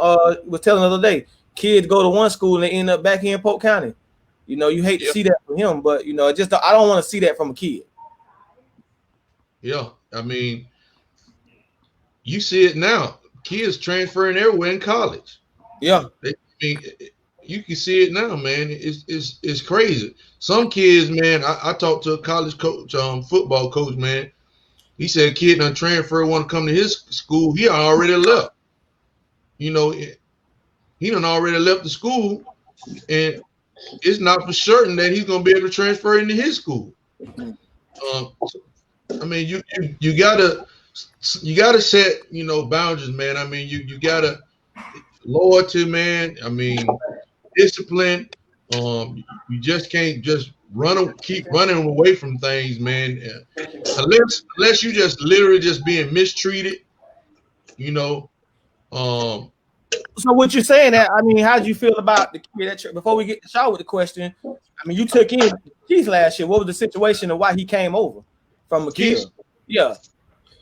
Speaker 1: was telling the other day, kids go to one school and they end up back here in Polk County. You hate to see that from him, but I don't want to see that from a kid.
Speaker 4: Yeah, I mean, you see it now. Kids transferring everywhere in college.
Speaker 1: Yeah,
Speaker 4: you can see it now, man. It's crazy. Some kids, man. I talked to a college coach, football coach, man. He said a kid done transfer, want to come to his school. He already left. He done already left the school, and it's not for certain that he's gonna be able to transfer into his school. I mean, you gotta set boundaries, man. I mean, you gotta loyalty, man. I mean, discipline. You just can't just keep running away from things, man. Unless you just literally just being mistreated,
Speaker 1: So what you're saying that, I mean, how did you feel about the kid that before we get to Shaw with the question? I mean, you took in Keith last year. What was the situation and why he came over from McKeel? Yeah.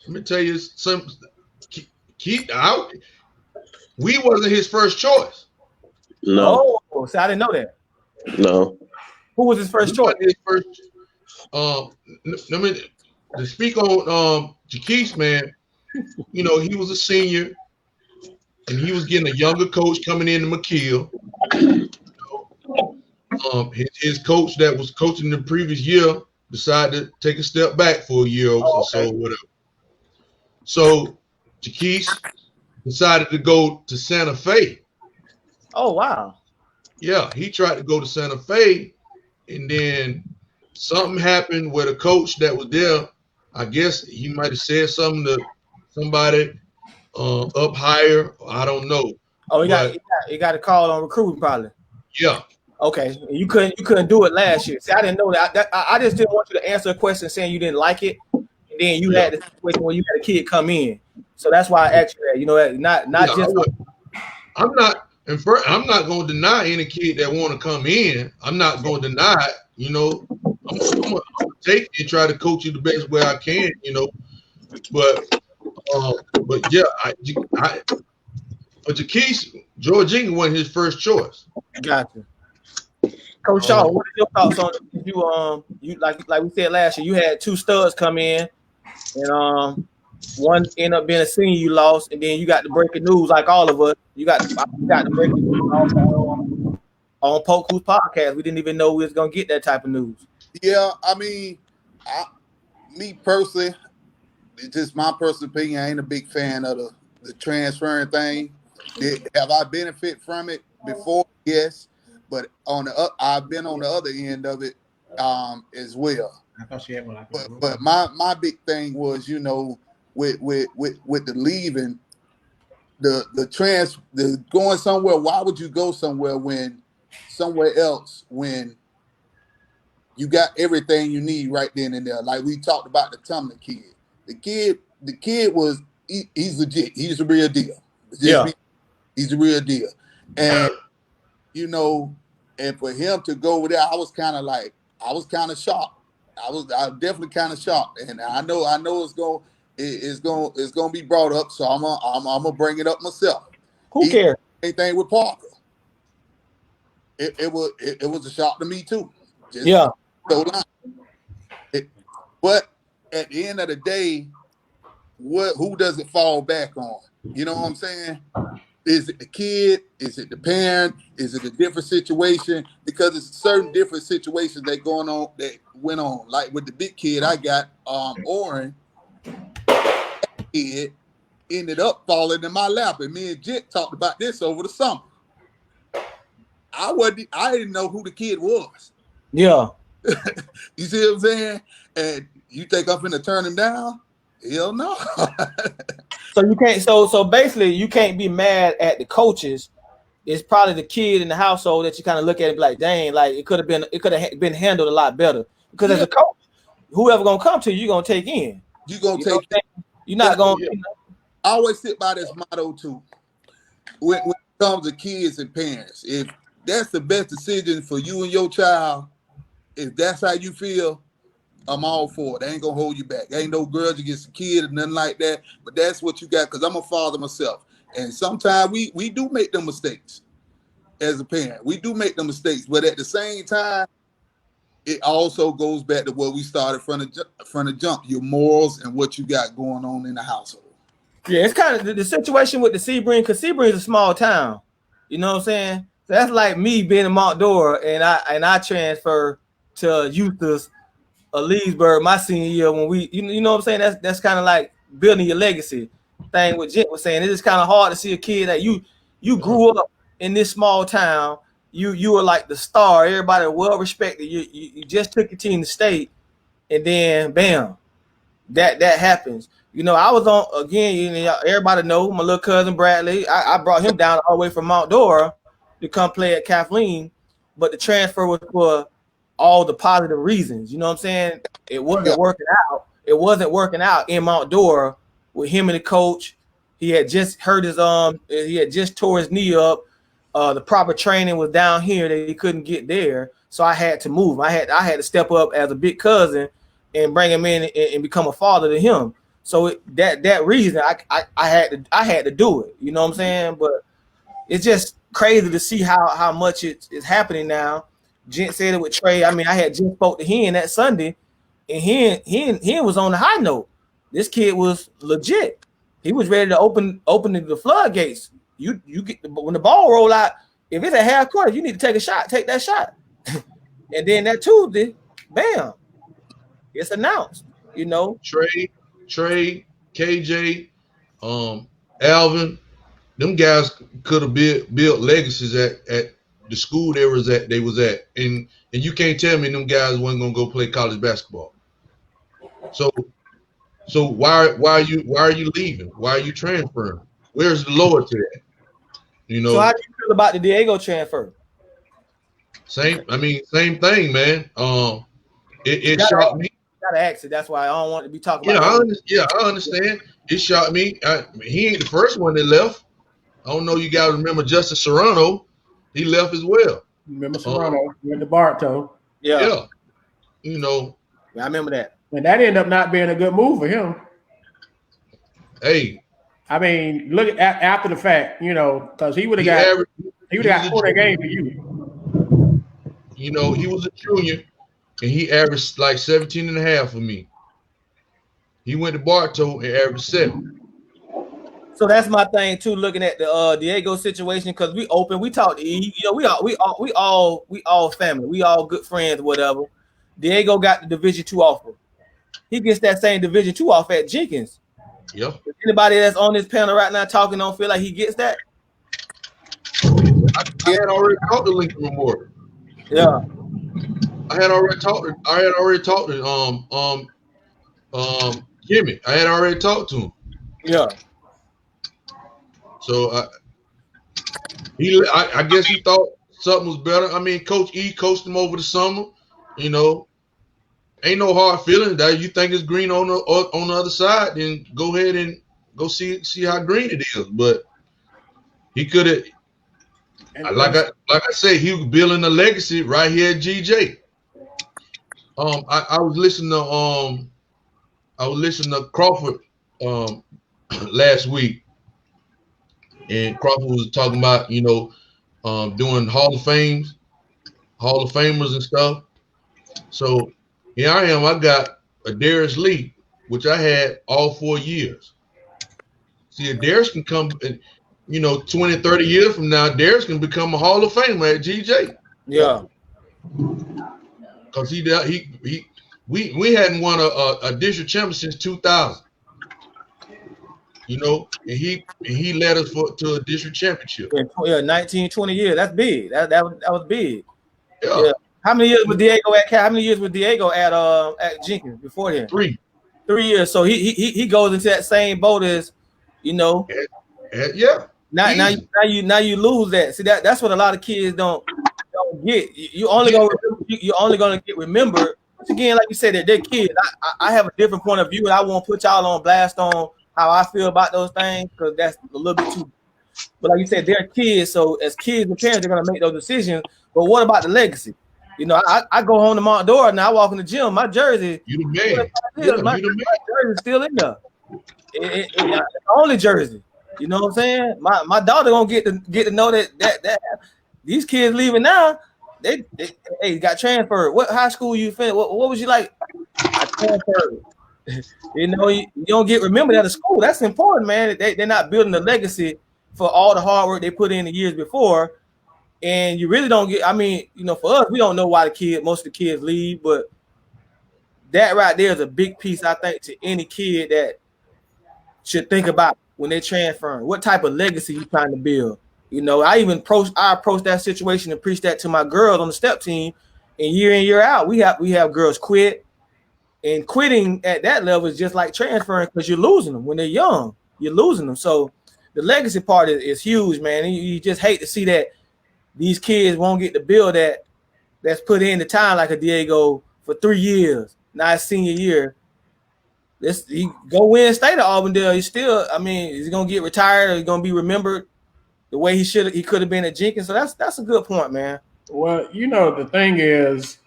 Speaker 4: Let me tell you something. Keith out. We wasn't his first choice.
Speaker 3: No.
Speaker 1: Oh, so I didn't know that.
Speaker 3: No.
Speaker 1: Who was his first choice?
Speaker 4: His first. Let me to speak on Jenkins, man. He was a senior. And he was getting a younger coach coming into McKeel. His coach that was coaching the previous year decided to take a step back for a year or so, whatever. So Jenkins decided to go to Santa Fe.
Speaker 1: Oh, wow.
Speaker 4: Yeah, he tried to go to Santa Fe, and then something happened where the coach that was there, I guess he might have said something to somebody up higher. I don't know.
Speaker 1: Oh, he got a call on recruiting probably.
Speaker 4: Yeah.
Speaker 1: Okay. You couldn't do it last year. See, I didn't know that. I just didn't want you to answer a question saying you didn't like it, and then you had the situation where you had a kid come in. So that's why I asked you that. Not just.
Speaker 4: I'm not going to deny any kid that want to come in. I'm not going to deny it. I'm going to take it and try to coach you the best way I can. But yeah, but Jenkins, George Jenkins wasn't his first choice.
Speaker 1: Gotcha. Coach Shaw, what are your thoughts on you like we said last year? You had 2 studs come in, and one ended up being a senior you lost, and then you got the breaking news like all of us. You got the breaking news on Polk Who's podcast. We didn't even know we was gonna get that type of news.
Speaker 5: Yeah, I mean, me personally, it's just my personal opinion. I ain't a big fan of the transferring thing. Have I benefit from it before? Yes, but I've been on the other end of it as well.
Speaker 2: I thought she had one.
Speaker 5: But my big thing was, with the leaving, the going somewhere. Why would you go somewhere else when you got everything you need right then and there? Like we talked about the Tumlin kid. The kid was he's legit. He's the real deal. He's the real deal. And and for him to go over there, I was kind of shocked. I was definitely kind of shocked. And I know it's gonna be brought up, so I'm gonna bring it up myself.
Speaker 1: Who cares?
Speaker 5: Anything with Parker. It was a shock to me too. But at the end of the day, who does it fall back on? You know what I'm saying? Is it the kid? Is it the parent? Is it a different situation? Because it's certain different situations that went on. Like with the big kid, I got Oren. Kid ended up falling in my lap, and me and Jet talked about this over the summer. I didn't know who the kid was.
Speaker 1: Yeah.
Speaker 5: You see what I'm saying? And you think I'm finna turn him down? Hell no.
Speaker 1: So you can't. So basically, you can't be mad at the coaches. It's probably the kid in the household that you kind of look at and be like, dang, like it could have been handled a lot better. Because as a coach, whoever gonna come to you, you're gonna take in. You're not gonna.
Speaker 5: I always sit by this motto too. When it comes to kids and parents, if that's the best decision for you and your child, if that's how you feel, I'm all for it. I ain't gonna hold you back. Ain't no grudge against the kid or nothing like that. But that's what you got, because I'm a father myself. And sometimes we do make them mistakes as a parent. We do make them mistakes. But at the same time, it also goes back to what we started from the jump, your morals and what you got going on in the household.
Speaker 1: Yeah, it's kind of the situation with the Sebring, because Sebring is a small town. You know what I'm saying? So that's like me being in Mount Dora and I transfer to Eustis or Leesburg my senior year when you know what I'm saying? That's kind of like building your legacy thing. What Jet was saying, it is kind of hard to see a kid that you grew up in this small town. You were like the star. Everybody well respected. You just took your team to state, and then bam, that happens. I was on again. Everybody know my little cousin Bradley. I brought him down all the way from Mount Dora to come play at Kathleen, but the transfer was for all the positive reasons. You know what I'm saying? It wasn't working out. It wasn't working out in Mount Dora with him and the coach. He had just hurt his he had just tore his knee up. The proper training was down here that he couldn't get there. So I had to move. I had to step up as a big cousin and bring him in and become a father to him. So that reason I had to do it. You know what I'm saying? But it's just crazy to see how much it's happening now. Jen said it with Trey. I mean, I had just spoke to him that Sunday, and he was on the high note. This kid was legit. He was ready to open the floodgates. You get when the ball roll out. If it's a half court, you need to take a shot. Take that shot. And then that Tuesday, bam, it's announced.
Speaker 4: Trey, KJ, Alvin, them guys could have built legacies at the school they was at, and you can't tell me them guys wasn't gonna go play college basketball. So why are you leaving? Why are you transferring? Where's the loyalty at?
Speaker 1: So how do you feel about the Diego transfer?
Speaker 4: Same thing, man. It shocked me.
Speaker 1: Gotta ask it. That's why I don't want to be talking about.
Speaker 4: I understand. It shocked me. He ain't the first one that left. I don't know. You guys remember Justin Serrano? He left as well.
Speaker 2: Remember Serrano went to Bartow.
Speaker 1: Yeah.
Speaker 2: I
Speaker 1: remember that.
Speaker 2: And that ended up not being a good move for him.
Speaker 4: Hey,
Speaker 2: I mean, look at after the fact, because he would have got 40 games for you.
Speaker 4: you know, he was a junior and he averaged like 17 and a half for me. He went to Bartow and averaged 7.
Speaker 1: So that's my thing too. Looking at the Diego situation, because we open, we talk to E. You know, we all family, we all good friends, whatever. Diego got the Division II offer. He gets that same Division II offer at Jenkins.
Speaker 4: Yeah.
Speaker 1: If anybody that's on this panel right now talking don't feel like he gets that.
Speaker 4: I had already talked to Lincoln Memorial.
Speaker 1: Yeah.
Speaker 4: I had already talked to Jimmy. I had already talked to him.
Speaker 1: Yeah.
Speaker 4: So I guess he thought something was better. I mean, Coach E coached him over the summer. You know, ain't no hard feelings. That you think it's green on the other side, then go ahead and go see how green it is. But he could have, like I said, he was building a legacy right here at GJ. I was listening to Crawford last week, and Crawford was talking about, you know, doing Hall of Famers and stuff. So here I am. I got a Darius Lee, which I had all 4 years. See, if Darius can come, you know, 20, 30 years from now, Darius can become a Hall of Famer at GJ.
Speaker 1: Yeah.
Speaker 4: Because we hadn't won a district championship since 2000. You know, and he led us to a district championship.
Speaker 1: Yeah, 19, 20 years. That's big. That was big.
Speaker 4: Yeah.
Speaker 1: How many years was Diego at Cal? How many years was Diego at Jenkins before then?
Speaker 4: 3.
Speaker 1: 3 years. So he goes into that same boat as, you know.
Speaker 4: Yeah.
Speaker 1: Now you lose that. See, that's what a lot of kids don't get. You're only gonna get remembered. Once again, like you said, they're kids. I have a different point of view, and I won't put y'all on blast on how I feel about those things, because that's a little bit too. But like you said, they're kids. So as kids and parents, they're gonna make those decisions. But what about the legacy? You know, I go home to Mount Dora now. I walk in the gym. My jersey,
Speaker 4: you the man.
Speaker 1: My jersey's still in there. It's the only jersey. You know what I'm saying? My daughter gonna get to know that these kids leaving now, they got transferred. What high school you finished? What was you like? I transferred. You know, you don't get remembered at a school. That's important, man. They're not building a legacy for all the hard work they put in the years before. And you really don't get, I mean, you know, for us, we don't know why most of the kids leave, but that right there is a big piece, I think, to any kid that should think about when they're transferring. What type of legacy you trying to build? You know, I approach that situation and preach that to my girls on the step team, and year in, year out, we have girls quit. And quitting at that level is just like transferring, because you're losing them when they're young. You're losing them. So the legacy part is huge, man. And you just hate to see that these kids won't get to build that's put in the time, like a Diego, for 3 years. Now his senior year. He go win state of Auburndale. He's still, I mean, is he gonna get retired, or he's gonna be remembered the way he could have been at Jenkins? So that's a good point, man.
Speaker 2: Well, you know, the thing is,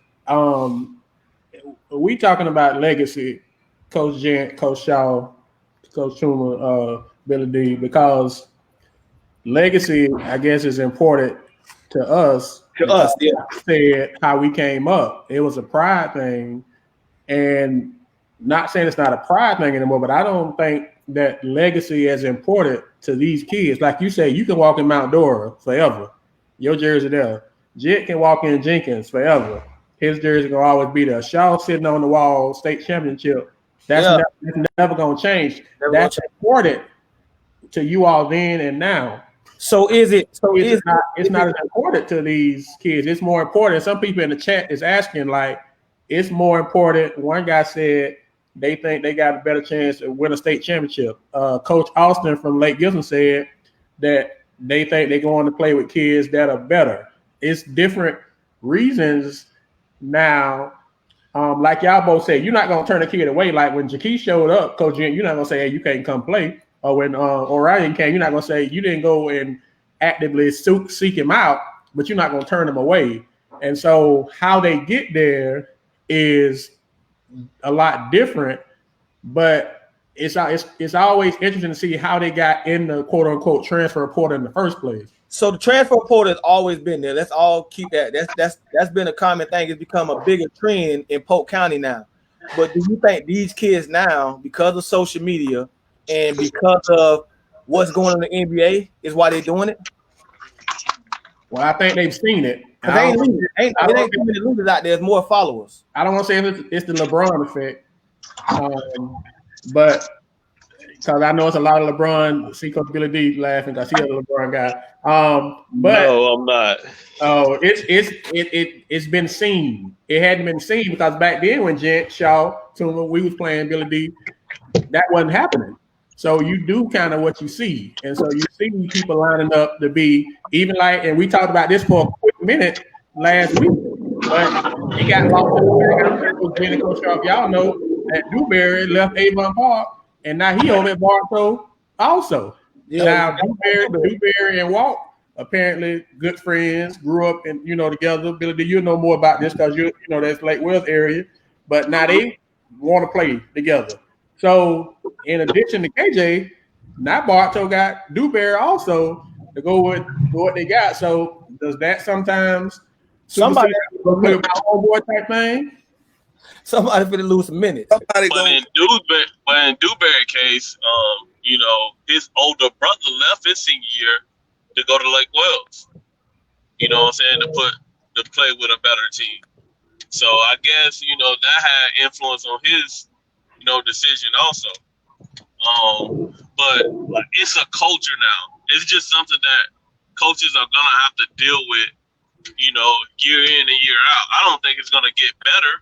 Speaker 2: we talking about legacy, Coach Gent, Coach Shaw, Coach Schumer, Billy D, because legacy, I guess, is important to us.
Speaker 1: Yeah.
Speaker 2: Said how we came up. It was a pride thing, and not saying it's not a pride thing anymore, but I don't think that legacy is important to these kids. Like you say, you can walk in Mount Dora forever. Your jersey there. Jet can walk in Jenkins forever. His jersey gonna always be there. Shaw sitting on the wall, state championship. That's never gonna change. That's important to you all then and now.
Speaker 1: So it's
Speaker 2: not as important to these kids. It's more important. Some people in the chat is asking, like, it's more important. One guy said they think they got a better chance to win a state championship. Coach Austin from Lake Gibson said that they think they're going to play with kids that are better. It's different reasons now. Like y'all both said, you're not going to turn a kid away. Like when Jaquez showed up, Coach Gent, you're not going to say, hey, you can't come play. Or when Orion came, you're not going to say you didn't go and actively seek him out, but you're not going to turn him away. And so how they get there is a lot different. But it's always interesting to see how they got in the quote unquote transfer portal in the first place.
Speaker 1: So the transfer portal has always been there. Let's all keep that. That's been a common thing. It's become a bigger trend in Polk County now. But do you think these kids now, because of social media and because of what's going on in the NBA, is why they're doing it?
Speaker 2: Well, I think they've seen it.
Speaker 1: It ain't too many losers out there. There's more followers.
Speaker 2: I don't want to say it's the LeBron effect, but because I know it's a lot of LeBron. See Coach Billy D laughing because he's a LeBron guy. But
Speaker 3: no, I'm not.
Speaker 2: Oh, it's been seen. It hadn't been seen because back then when Ghent, Shaw, when we was playing Billy D, that wasn't happening. So you do kind of what you see, and so you see people lining up to be even like. And we talked about this for a quick minute last week, but he got lost in the back. Coach Sharp, y'all know that Dewberry left Avon Park, and now he over at Bartow also. Yeah, now Dewberry and Walt apparently good friends, grew up and together. Billy D, you know more about this because you know that's Lake Wells area, but now they want to play together. So in addition to KJ, now Bartow got Dewberry also to go with what they got. So does that sometimes
Speaker 1: somebody
Speaker 2: play with my homeboy type thing?
Speaker 1: Somebody finna lose some minutes.
Speaker 3: But in Dewberry case, his older brother left his senior year to go to Lake Wells. You know what I'm saying? To play with a better team. So I guess that had influence on his decision also. But it's a culture now. It's just something that coaches are gonna have to deal with, year in and year out. I don't think it's gonna get better.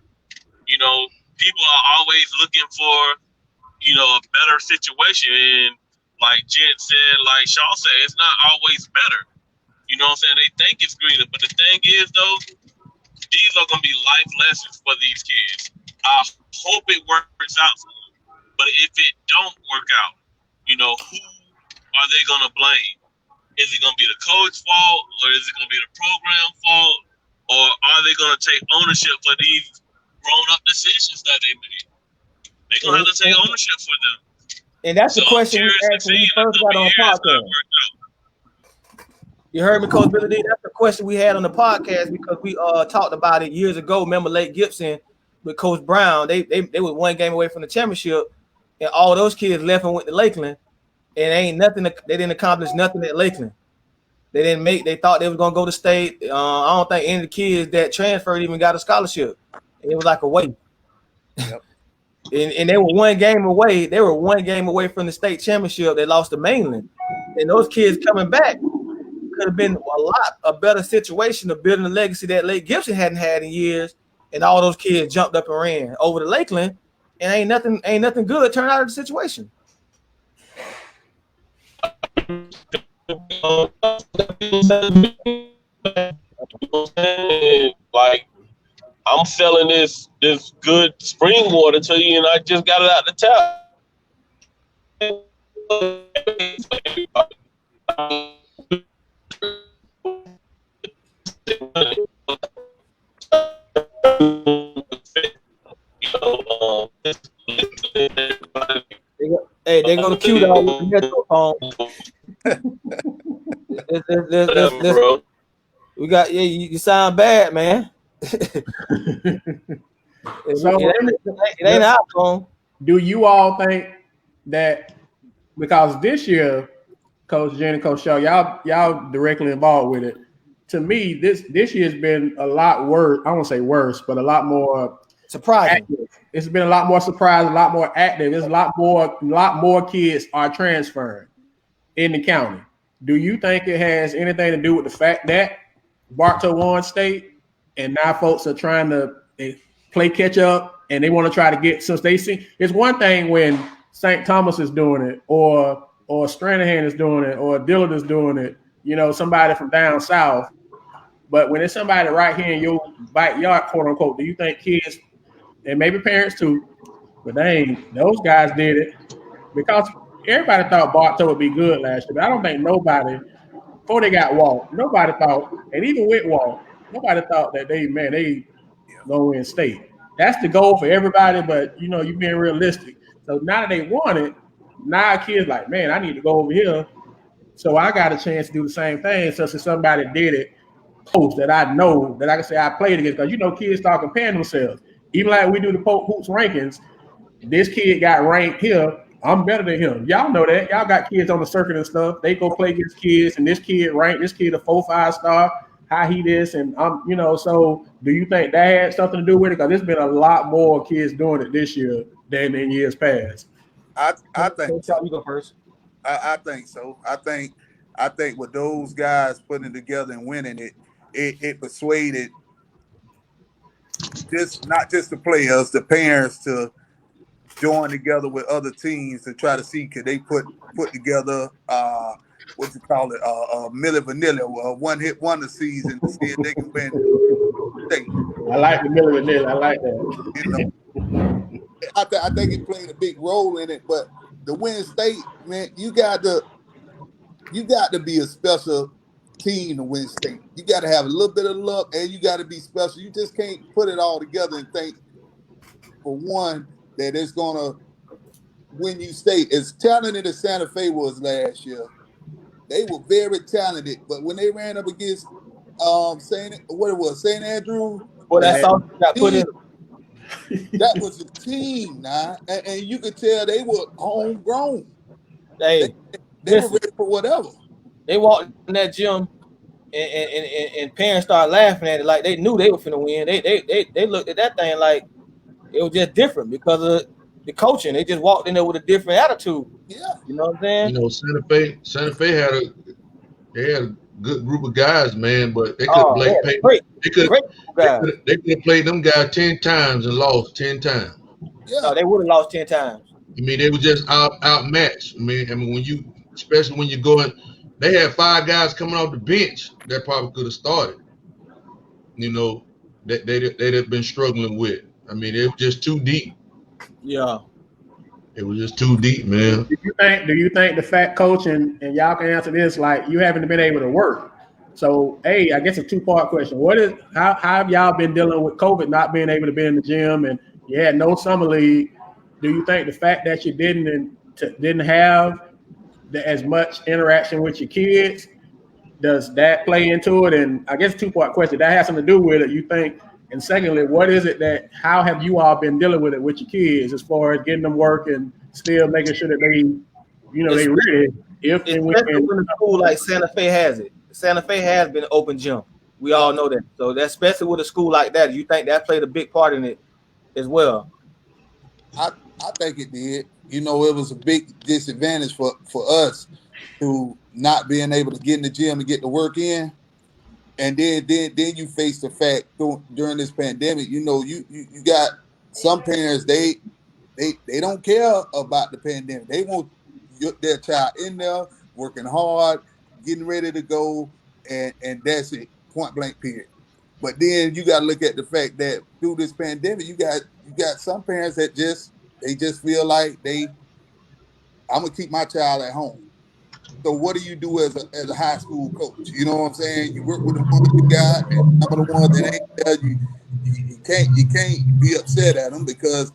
Speaker 3: People are always looking for, a better situation. And like Jen said, like Shaw said, it's not always better. You know what I'm saying? They think it's greener, but the thing is though, these are gonna be life lessons for these kids. I hope it works out for them. But if it don't work out, who are they going to blame? Is it going to be the coach's fault, or is it going to be the program fault, or are they going to take ownership for these grown-up decisions that they made? They're going to have to take ownership for them.
Speaker 1: And that's the question we asked when we first got on the podcast. You heard me, Coach Billy D? That's the question we had on the podcast because we talked about it years ago. Remember Lake Gibson with Coach Brown? They were one game away from the championship, and all those kids left and went to Lakeland, and ain't nothing. They didn't accomplish nothing at Lakeland. They didn't make. They thought they was gonna go to state. I don't think any of the kids that transferred even got a scholarship. It was like a waste. Yep. and they were one game away. They were one game away from the state championship. They lost to Mainland, and those kids coming back could have been a better situation of building a legacy that Lake Gibson hadn't had in years. And all those kids jumped up and ran over to Lakeland, and ain't nothing good turned out of the situation.
Speaker 3: Like, I'm selling this good spring water to you, and I just got it out the tap.
Speaker 1: Hey, they're gonna cue that with the phone. We got you sound bad, man. it ain't our phone.
Speaker 2: Do you all think that because this year, Coach Jen and Coach Shaw, y'all directly involved with it? To me, this year's been a lot worse. I won't say worse, but a lot more
Speaker 1: surprising.
Speaker 2: Active. It's been a lot more surprise, a lot more active. There's a lot more kids are transferring in the county. Do you think it has anything to do with the fact that Bartow won state and now folks are trying to play catch up and they want to try to get, since they see, it's one thing when St. Thomas is doing it or Stranahan is doing it or Dillard is doing it, somebody from down south. But when it's somebody right here in your backyard, quote unquote, do you think kids, and maybe parents too, but those guys did it because everybody thought Bartow would be good last year. But I don't think nobody, before they got Walt, nobody thought, and even with Walt, nobody thought that they go in state. That's the goal for everybody, but you being realistic. So now that they want it, now kids like, man, I need to go over here. So I got a chance to do the same thing. So since somebody did it close that I know that I can say I played against, because kids start comparing themselves. Even like we do the Polk Hoops rankings, this kid got ranked here. I'm better than him. Y'all know that. Y'all got kids on the circuit and stuff. They go play against kids, and this kid ranked this kid a 4-5 star. How he this, and So do you think that had something to do with it? Because there's been a lot more kids doing it this year than in years past.
Speaker 5: I think
Speaker 1: so. You go first.
Speaker 5: I think so. I think with those guys putting it together and winning it persuaded not just the players, the parents to join together with other teams to try to see could they put together what you call it Milli Vanilli, one-hit wonder season to see if they can win.
Speaker 2: I like the Milli Vanilli. I like that.
Speaker 5: I think it played a big role in it, but the Win State, man, you got to be a special team to win state. You got to have a little bit of luck, and you got to be special. You just can't put it all together and think, for one, that it's gonna win you state. As talented as Santa Fe was last year, they were very talented. But when they ran up against St. Andrew,
Speaker 1: well, that's all got put in.
Speaker 5: That was a team now, and you could tell they were homegrown.
Speaker 1: They
Speaker 5: were ready for whatever.
Speaker 1: They walked in that gym, and parents started laughing at it like they knew they were finna win. They looked at that thing like it was just different because of the coaching. They just walked in there with a different attitude.
Speaker 5: Yeah,
Speaker 1: you know what I'm saying.
Speaker 4: Santa Fe had a good group of guys, man, but they could they could have played them guys 10 times and lost 10 times.
Speaker 1: Yeah, no, they would have lost 10 times.
Speaker 4: I mean, they were just outmatched. I mean, especially when you're going, they had 5 guys coming off the bench that probably could have started. That they'd have been struggling with. I mean, it was just too deep.
Speaker 1: Yeah.
Speaker 4: It was just too deep, man.
Speaker 2: Do you think the fact, coach, and y'all can answer this, like you haven't been able to work? So, I guess a 2-part question. How have y'all been dealing with COVID not being able to be in the gym and you had no summer league? Do you think the fact that you didn't have as much interaction with your kids, does that play into it? And I guess 2-part question, that has something to do with it, you think? And secondly, how have you all been dealing with it with your kids as far as getting them work and still making sure that they ready if and when
Speaker 1: a school like Santa Fe has it. Santa Fe has been an open gym. We all know that. So that's especially with a school like that. You think that played a big part in it as well?
Speaker 5: I think it did. It was a big disadvantage for us to not being able to get in the gym and get the work in. And then you face the fact during this pandemic, you got some parents, they don't care about the pandemic. They want their child in there, working hard, getting ready to go, and that's it, point blank period. But then you got to look at the fact that through this pandemic, you got some parents that just feel like I'm gonna keep my child at home. So what do you do as a high school coach? You know what I'm saying? You work with the ones you got, and some of the ones that ain't there, you can't be upset at them because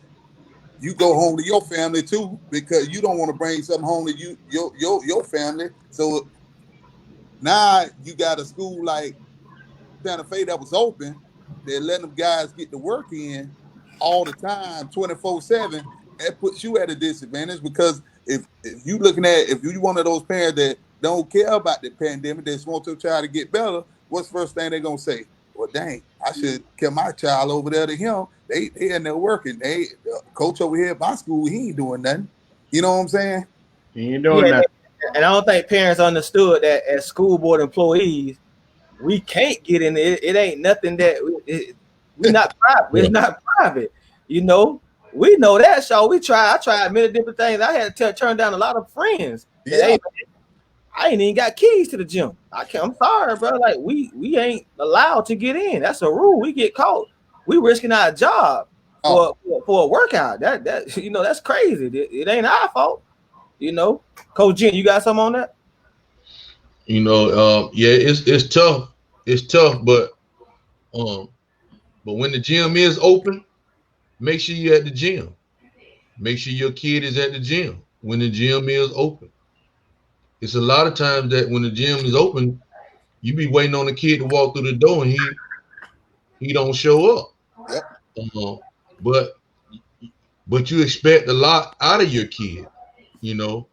Speaker 5: you go home to your family too, because you don't want to bring something home to your family. So now you got a school like Santa Fe that was open. They're letting them guys get the work in all the time, 24/7. That puts you at a disadvantage because if you're one of those parents that don't care about the pandemic, that just want your child to get better, what's the first thing they're gonna say? Well, dang, I should care my child over there to him. They in there working. The coach over here at my school, he ain't doing nothing. You know what I'm saying?
Speaker 2: He ain't doing nothing.
Speaker 1: And I don't think parents understood that as school board employees, we can't get in it. It ain't nothing that we're not private. It's not private. We know that, so I tried many different things. I had to turn down a lot of friends.
Speaker 5: Yeah.
Speaker 1: Hey, I ain't even got keys to the gym. I'm sorry, bro. Like we ain't allowed to get in. That's a rule. We get caught. We risking our job for a workout. That's crazy. It ain't our fault. Coach Jen, you got something on that?
Speaker 4: It's tough. It's tough, but when the gym is open, make sure you're at the gym. Make sure your kid is at the gym when the gym is open. It's a lot of times that when the gym is open, you be waiting on the kid to walk through the door and he don't show up.
Speaker 5: Yep.
Speaker 4: But you expect a lot out of your kid. You know,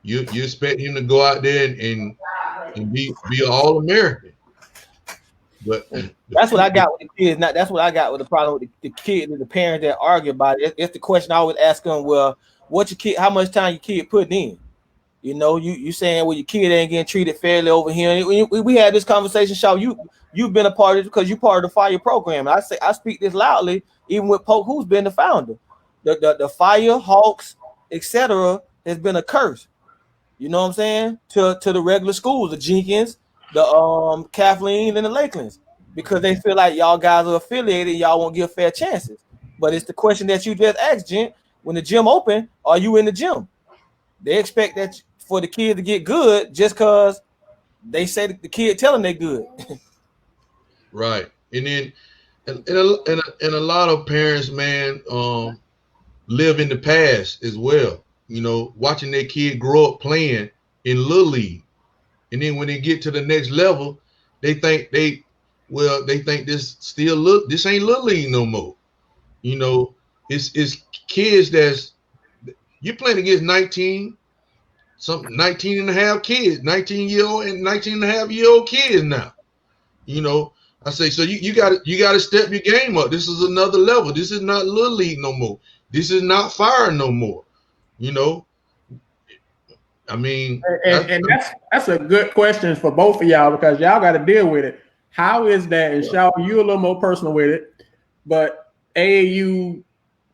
Speaker 4: you expect him to go out there and be an All-American. But
Speaker 1: that's what I got with the kids. That's what I got with the problem with the kids and the parents that argue about it. It's the question I always ask them. Well, what your kid? How much time your kid putting in? You know, you saying, well, your kid ain't getting treated fairly over here. We had this conversation, Shaw. You've been a part of it because you part of the fire program. And I speak this loudly, even with Polk, who's been the founder. The fire, Hawks, etc. has been a curse. You know what I'm saying? To the regular schools, the Jenkins, the Kathleen, and the Lakelands, because they feel like y'all guys are affiliated, y'all won't give fair chances. But it's the question that you just asked, Jen. When the gym open, are you in the gym? They expect that for the kid to get good just because they say the kid telling they good.
Speaker 4: Right. And then and a lot of parents, man, live in the past as well. You know, watching their kid grow up playing in Little League. And then when they get to the next level, they think this ain't Little League no more. You know, it's kids that's you're playing against 19 and a half kids, 19-year-old and 19 and a half year old kids now. You know, I say, so you gotta step your game up. This is another level. This is not Little League no more. This is not fire no more. You know, I mean,
Speaker 2: and that's a good question for both of y'all because y'all got to deal with it. How is that? And Shaw, you a little more personal with it, but AAU,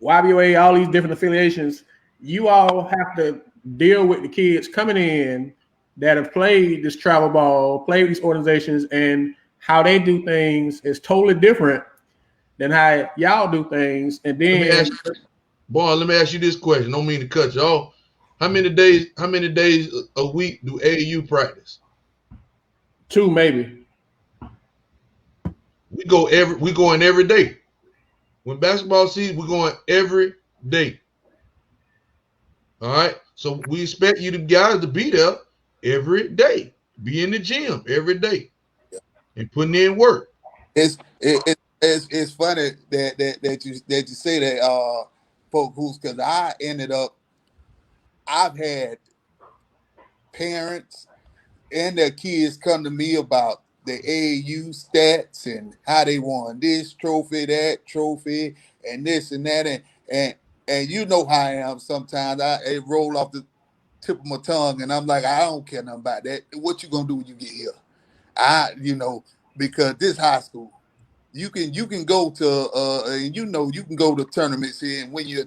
Speaker 2: YBOA, all these different affiliations, you all have to deal with the kids coming in that have played this travel ball, played these organizations, and how they do things is totally different than how y'all do things. And then,
Speaker 4: let me ask you this question. Don't mean to cut you off. How many days a week do AAU practice?
Speaker 2: 2, maybe.
Speaker 4: We going every day. When basketball season, we're going every day. All right. So we expect you guys to be there every day. Be in the gym every day and putting in work.
Speaker 5: It's funny that you say that, Polk, because I've had parents and their kids come to me about the AAU stats and how they won this trophy, that trophy, and this and that, and you know how I am. Sometimes it roll off the tip of my tongue, and I'm like, I don't care nothing about that. What you gonna do when you get here? Because this high school, you can go to and you can go to tournaments here and win your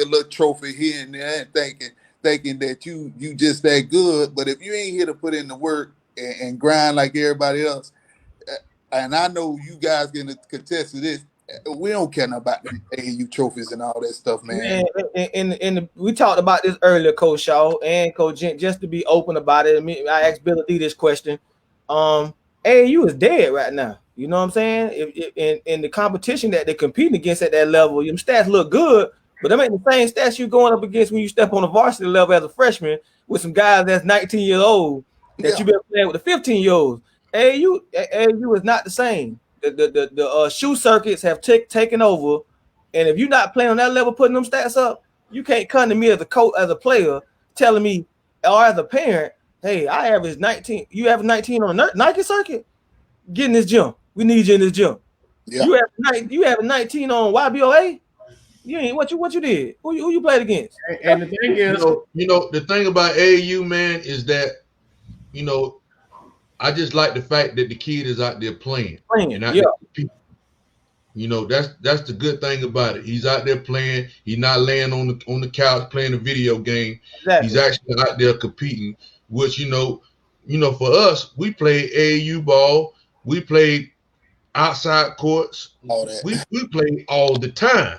Speaker 5: little trophy here and there, and thinking that you just that good. But if you ain't here to put in the work and grind like everybody else, and I know you guys can contest to this, we don't care about the AAU trophies and all that stuff, man.
Speaker 1: And we talked about this earlier, Coach Shaw and Coach Gent, just to be open about it. I asked Billy D this question. AAU is dead right now. You know what I'm saying? In the competition that they're competing against at that level, your stats look good, but them ain't the same stats you're going up against when you step on the varsity level as a freshman with some guys that's 19 years old that you've been playing with the 15-year-olds. AAU is not the same. The shoe circuits have taken over, and if you're not playing on that level, putting them stats up, you can't come to me as a coach, as a player, telling me, or as a parent, hey, I average 19. You average 19 on a Nike circuit? Get in this gym. We need you in this gym. Yeah. You have 19 on YBOA? You ain't what you did. Who you played against?
Speaker 2: And the thing is,
Speaker 4: the thing about AAU, man, is that I just like the fact that the kid is out there playing and out there competing. That's the good thing about it. He's out there playing. He's not laying on the couch playing a video game. Exactly. He's actually out there competing. Which for us, we played AAU ball. We played outside courts. All that. We played all the time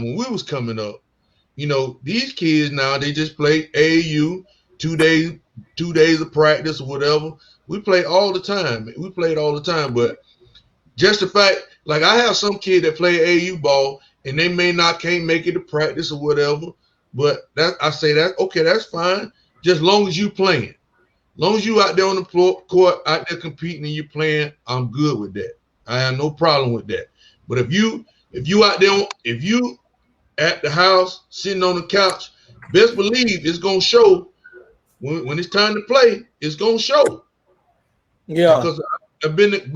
Speaker 4: when we was coming up. These kids now, they just play AAU 2 days of practice or whatever. We play all the time. But just the fact, like I have some kid that play AAU ball and they can't make it to practice or whatever. But I say that okay, that's fine. Just long as you playing, long as you out there on the court, out there competing and you playing, I'm good with that. I have no problem with that. But if you out there, if you at the house sitting on the couch, best believe it's gonna show when it's time to play. It's gonna show.
Speaker 1: Yeah,
Speaker 4: because I've been,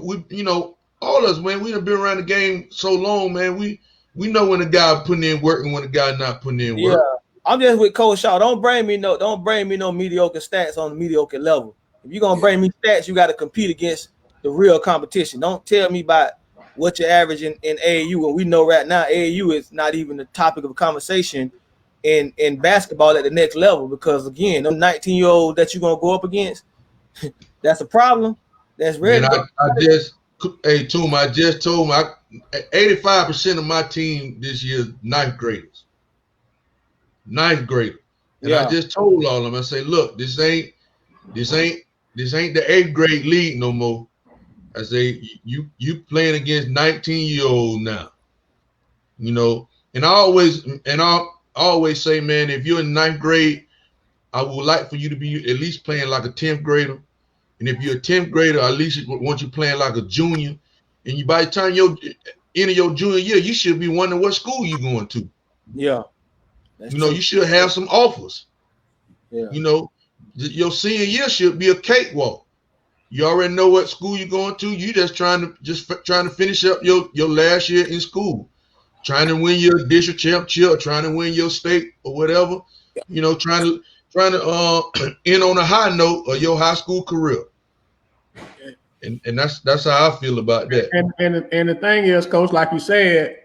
Speaker 4: all of us, man. We have been around the game so long, man. We know when the guy putting in work and when the guy not putting in work.
Speaker 1: Yeah, I'm just with Coach Shaw. Don't bring me no mediocre stats on the mediocre level. If you're gonna bring me stats, you got to compete against the real competition. Don't tell me about what you're averaging in AAU, and we know right now AAU is not even the topic of conversation in basketball at the next level, because again, them 19-year-olds that you're gonna go up against, that's a problem. That's real.
Speaker 4: I just told my 85% of my team this year is ninth graders. And I just told all of them, I say, look, this ain't the 8th grade league no more. I say, you playing against 19-year-olds now. And I always say, man, if you're in 9th grade, I would like for you to be at least playing like a 10th grader. And if you're a 10th grader, at least want you playing like a junior. And by the time you're into your junior year, you should be wondering what school you're going to.
Speaker 1: Yeah.
Speaker 4: You should have some offers.
Speaker 1: Yeah.
Speaker 4: Your senior year should be a cakewalk. You already know what school you're going to. You just trying to finish up your last year in school, trying to win your district championship, trying to win your state or whatever. Trying to end on a high note of your high school career. And that's how I feel about that.
Speaker 2: And the thing is, Coach, like you said,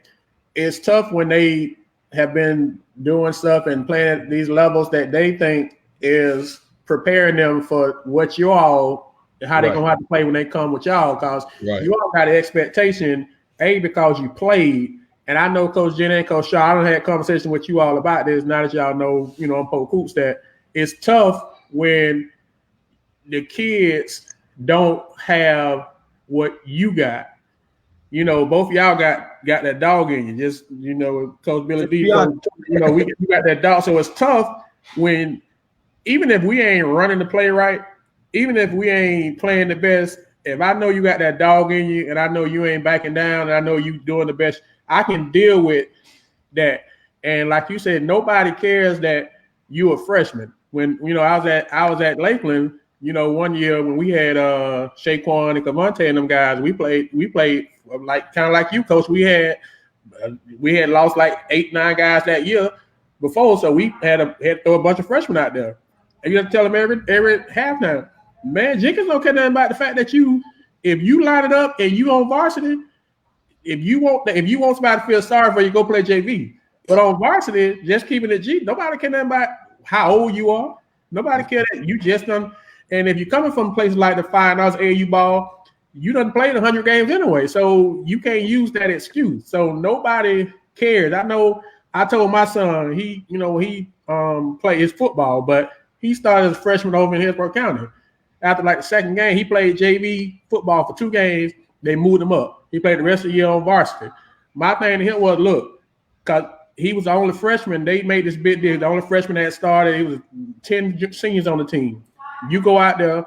Speaker 2: it's tough when they have been doing stuff and playing at these levels that they think is preparing them for what you all, how they're gonna have to play when they come with y'all, because you all got an expectation, because you played. And I know Coach Jen and Coach Shaw, I done had a conversation with you all about this. Now that y'all know, on Polk Hoops, that it's tough when the kids don't have what you got. Both of y'all got that dog in you. Just, Coach Billy D, we got that dog. So it's tough when, even if we ain't running the play right, even if we ain't playing the best, if I know you got that dog in you and I know you ain't backing down and I know you doing the best, I can deal with that. And like you said, nobody cares that you a freshman. When I was at Lakeland, one year when we had Shaquan and Cavante and them guys, we played like kind of like you, Coach. We had lost like 8-9 guys that year before, so we had to throw a bunch of freshmen out there. And you have to tell them every half now, man, Jenkins don't care nothing about the fact that if you line it up and you on varsity, if you want somebody to feel sorry for you, go play JV. But on varsity, just keeping it G, nobody care nothing about how old you are. Nobody care that you just done. And if you're coming from places like the Fine Arts AAU ball, you done played 100 games anyway, so you can't use that excuse. So nobody cares. I know. I told my son he played his football, but he started as a freshman over in Hillsborough County. After like the second game, he played JV football for 2 games. They moved him up. He played the rest of the year on varsity. My thing to him was, look, because he was the only freshman. They made this big deal. The only freshman that started. It was 10 seniors on the team. You go out there,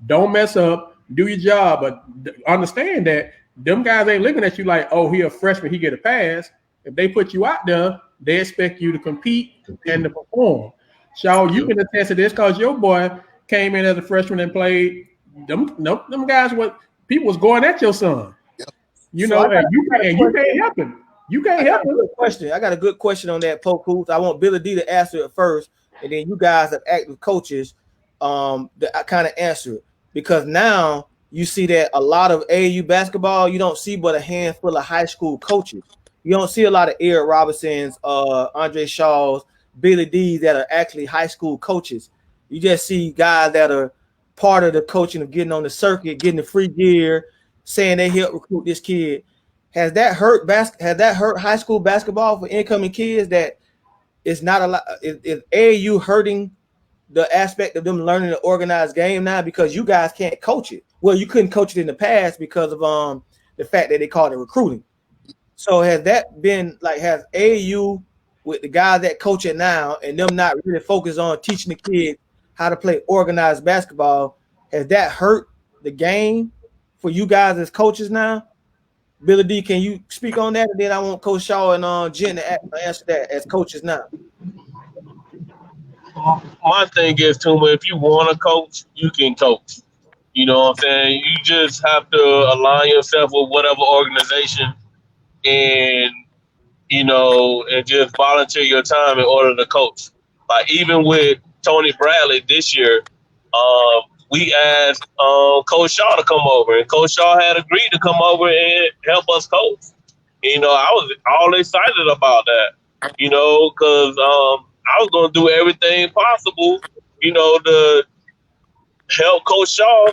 Speaker 2: don't mess up, do your job, but understand that them guys ain't looking at you like, oh, he a freshman, he get a pass. If they put you out there, they expect you to compete and to perform. Shaw, you can attest to this because your boy came in as a freshman and played. Them guys, people was going at your son. You can't help him. You can't help him.
Speaker 1: I got a good question on that, Polk Hoops. I want Billy D to answer it first, and then you guys as active coaches, I kind of answer it, because now you see that a lot of AAU basketball, you don't see but a handful of high school coaches. You don't see a lot of Eric Robinsons, Andrae Shaws, Billy D's that are actually high school coaches. You just see guys that are part of the coaching of getting on the circuit, getting the free gear, saying they help recruit this kid. Has that hurt high school basketball for incoming kids? That it's not a lot. Is AAU hurting the aspect of them learning the organized game now because you guys can't coach it? Well, you couldn't coach it in the past because of the fact that they called it recruiting. So has that been like, has AAU with the guys that coach it now and them not really focused on teaching the kids how to play organized basketball, has that hurt the game for you guys as coaches now? Billy D, can you speak on that? And then I want Coach Shaw and Jen to answer that as coaches now.
Speaker 3: My thing is, Tuma, if you want to coach, you can coach. You know what I'm saying? You just have to align yourself with whatever organization and, and just volunteer your time in order to coach. Like, even with Tony Bradley this year, we asked Coach Shaw to come over, and Coach Shaw had agreed to come over and help us coach. I was all excited about that, because I was going to do everything possible, to help Coach Shaw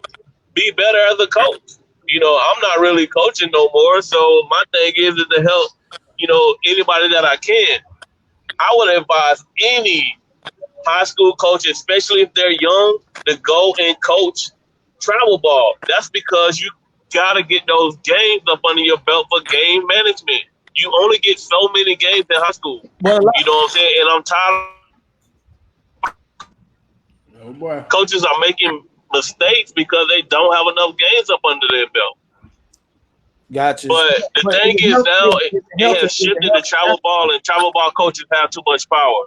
Speaker 3: be better as a coach. I'm not really coaching no more, so my thing is to help, anybody that I can. I would advise any high school coach, especially if they're young, to go and coach travel ball. That's because you got to get those games up under your belt for game management. You only get so many games in high school.
Speaker 1: Well,
Speaker 3: you know what I'm saying? And I'm tired.
Speaker 2: Oh boy.
Speaker 3: Coaches are making mistakes because they don't have enough games up under their belt.
Speaker 1: Gotcha.
Speaker 3: But the thing is now it has shifted to travel ball, and travel ball coaches have too much power.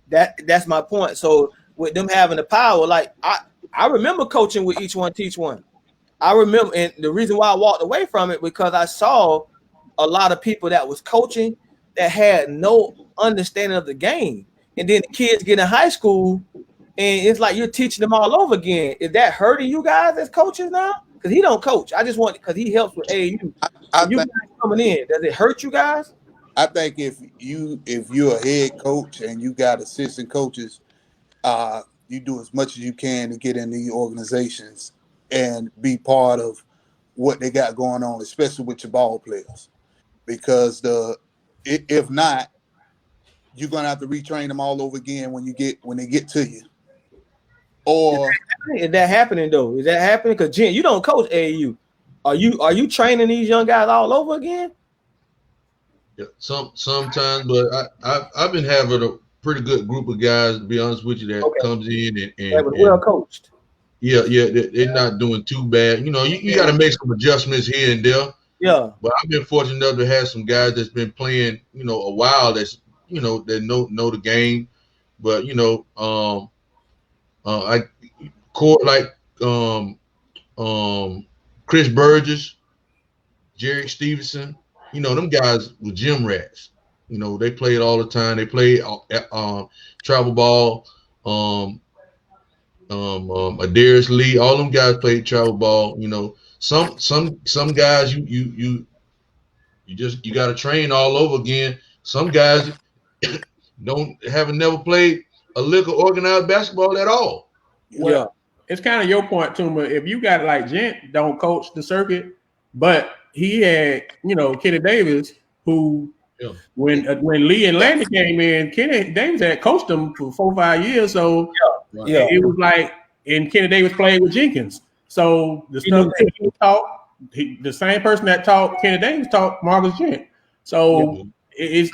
Speaker 1: That's my point. So with them having the power, like I remember coaching with Each One Teach One. I remember, and the reason why I walked away from it because I saw a lot of people that was coaching that had no understanding of the game, and then the kids get in high school, and it's like you're teaching them all over again. Is that hurting you guys as coaches now? Because he don't coach. I just want because he helps with AAU. You guys coming in, does it hurt you guys?
Speaker 5: I think if you're a head coach and you got assistant coaches, you do as much as you can to get in the organizations and be part of what they got going on, especially with your ball players. Because if not, you're gonna have to retrain them all over again when they get to you. Or
Speaker 1: is that happening though? Is that happening? Because Jen, you don't coach AAU. Are you training these young guys all over again?
Speaker 4: Yeah, sometimes, but I've been having a pretty good group of guys, to be honest with you, that comes in and
Speaker 1: well coached.
Speaker 4: Yeah, they're not doing too bad. You got to make some adjustments here and there.
Speaker 1: Yeah.
Speaker 4: But I've been fortunate enough to have some guys that's been playing, a while. That's that know the game. But I court like Chris Burgess, Jerry Stevenson. Them guys were gym rats. They played all the time. They played travel ball. Adarius Lee, all them guys played travel ball. Some guys you got to train all over again. Some guys haven't never played a lick of organized basketball at all.
Speaker 2: Well, yeah. It's kind of your point, Tuma. If you got like Ghent don't coach the circuit, but he had Kenny Davis, who when Lee and Landy came in, Kenny Davis had coached them for 4 or 5 years. So it was like, and Kenny Davis played with Jenkins. So the stuff that he taught, the same person that taught Kenny Davis taught Marcus Ghent. So it's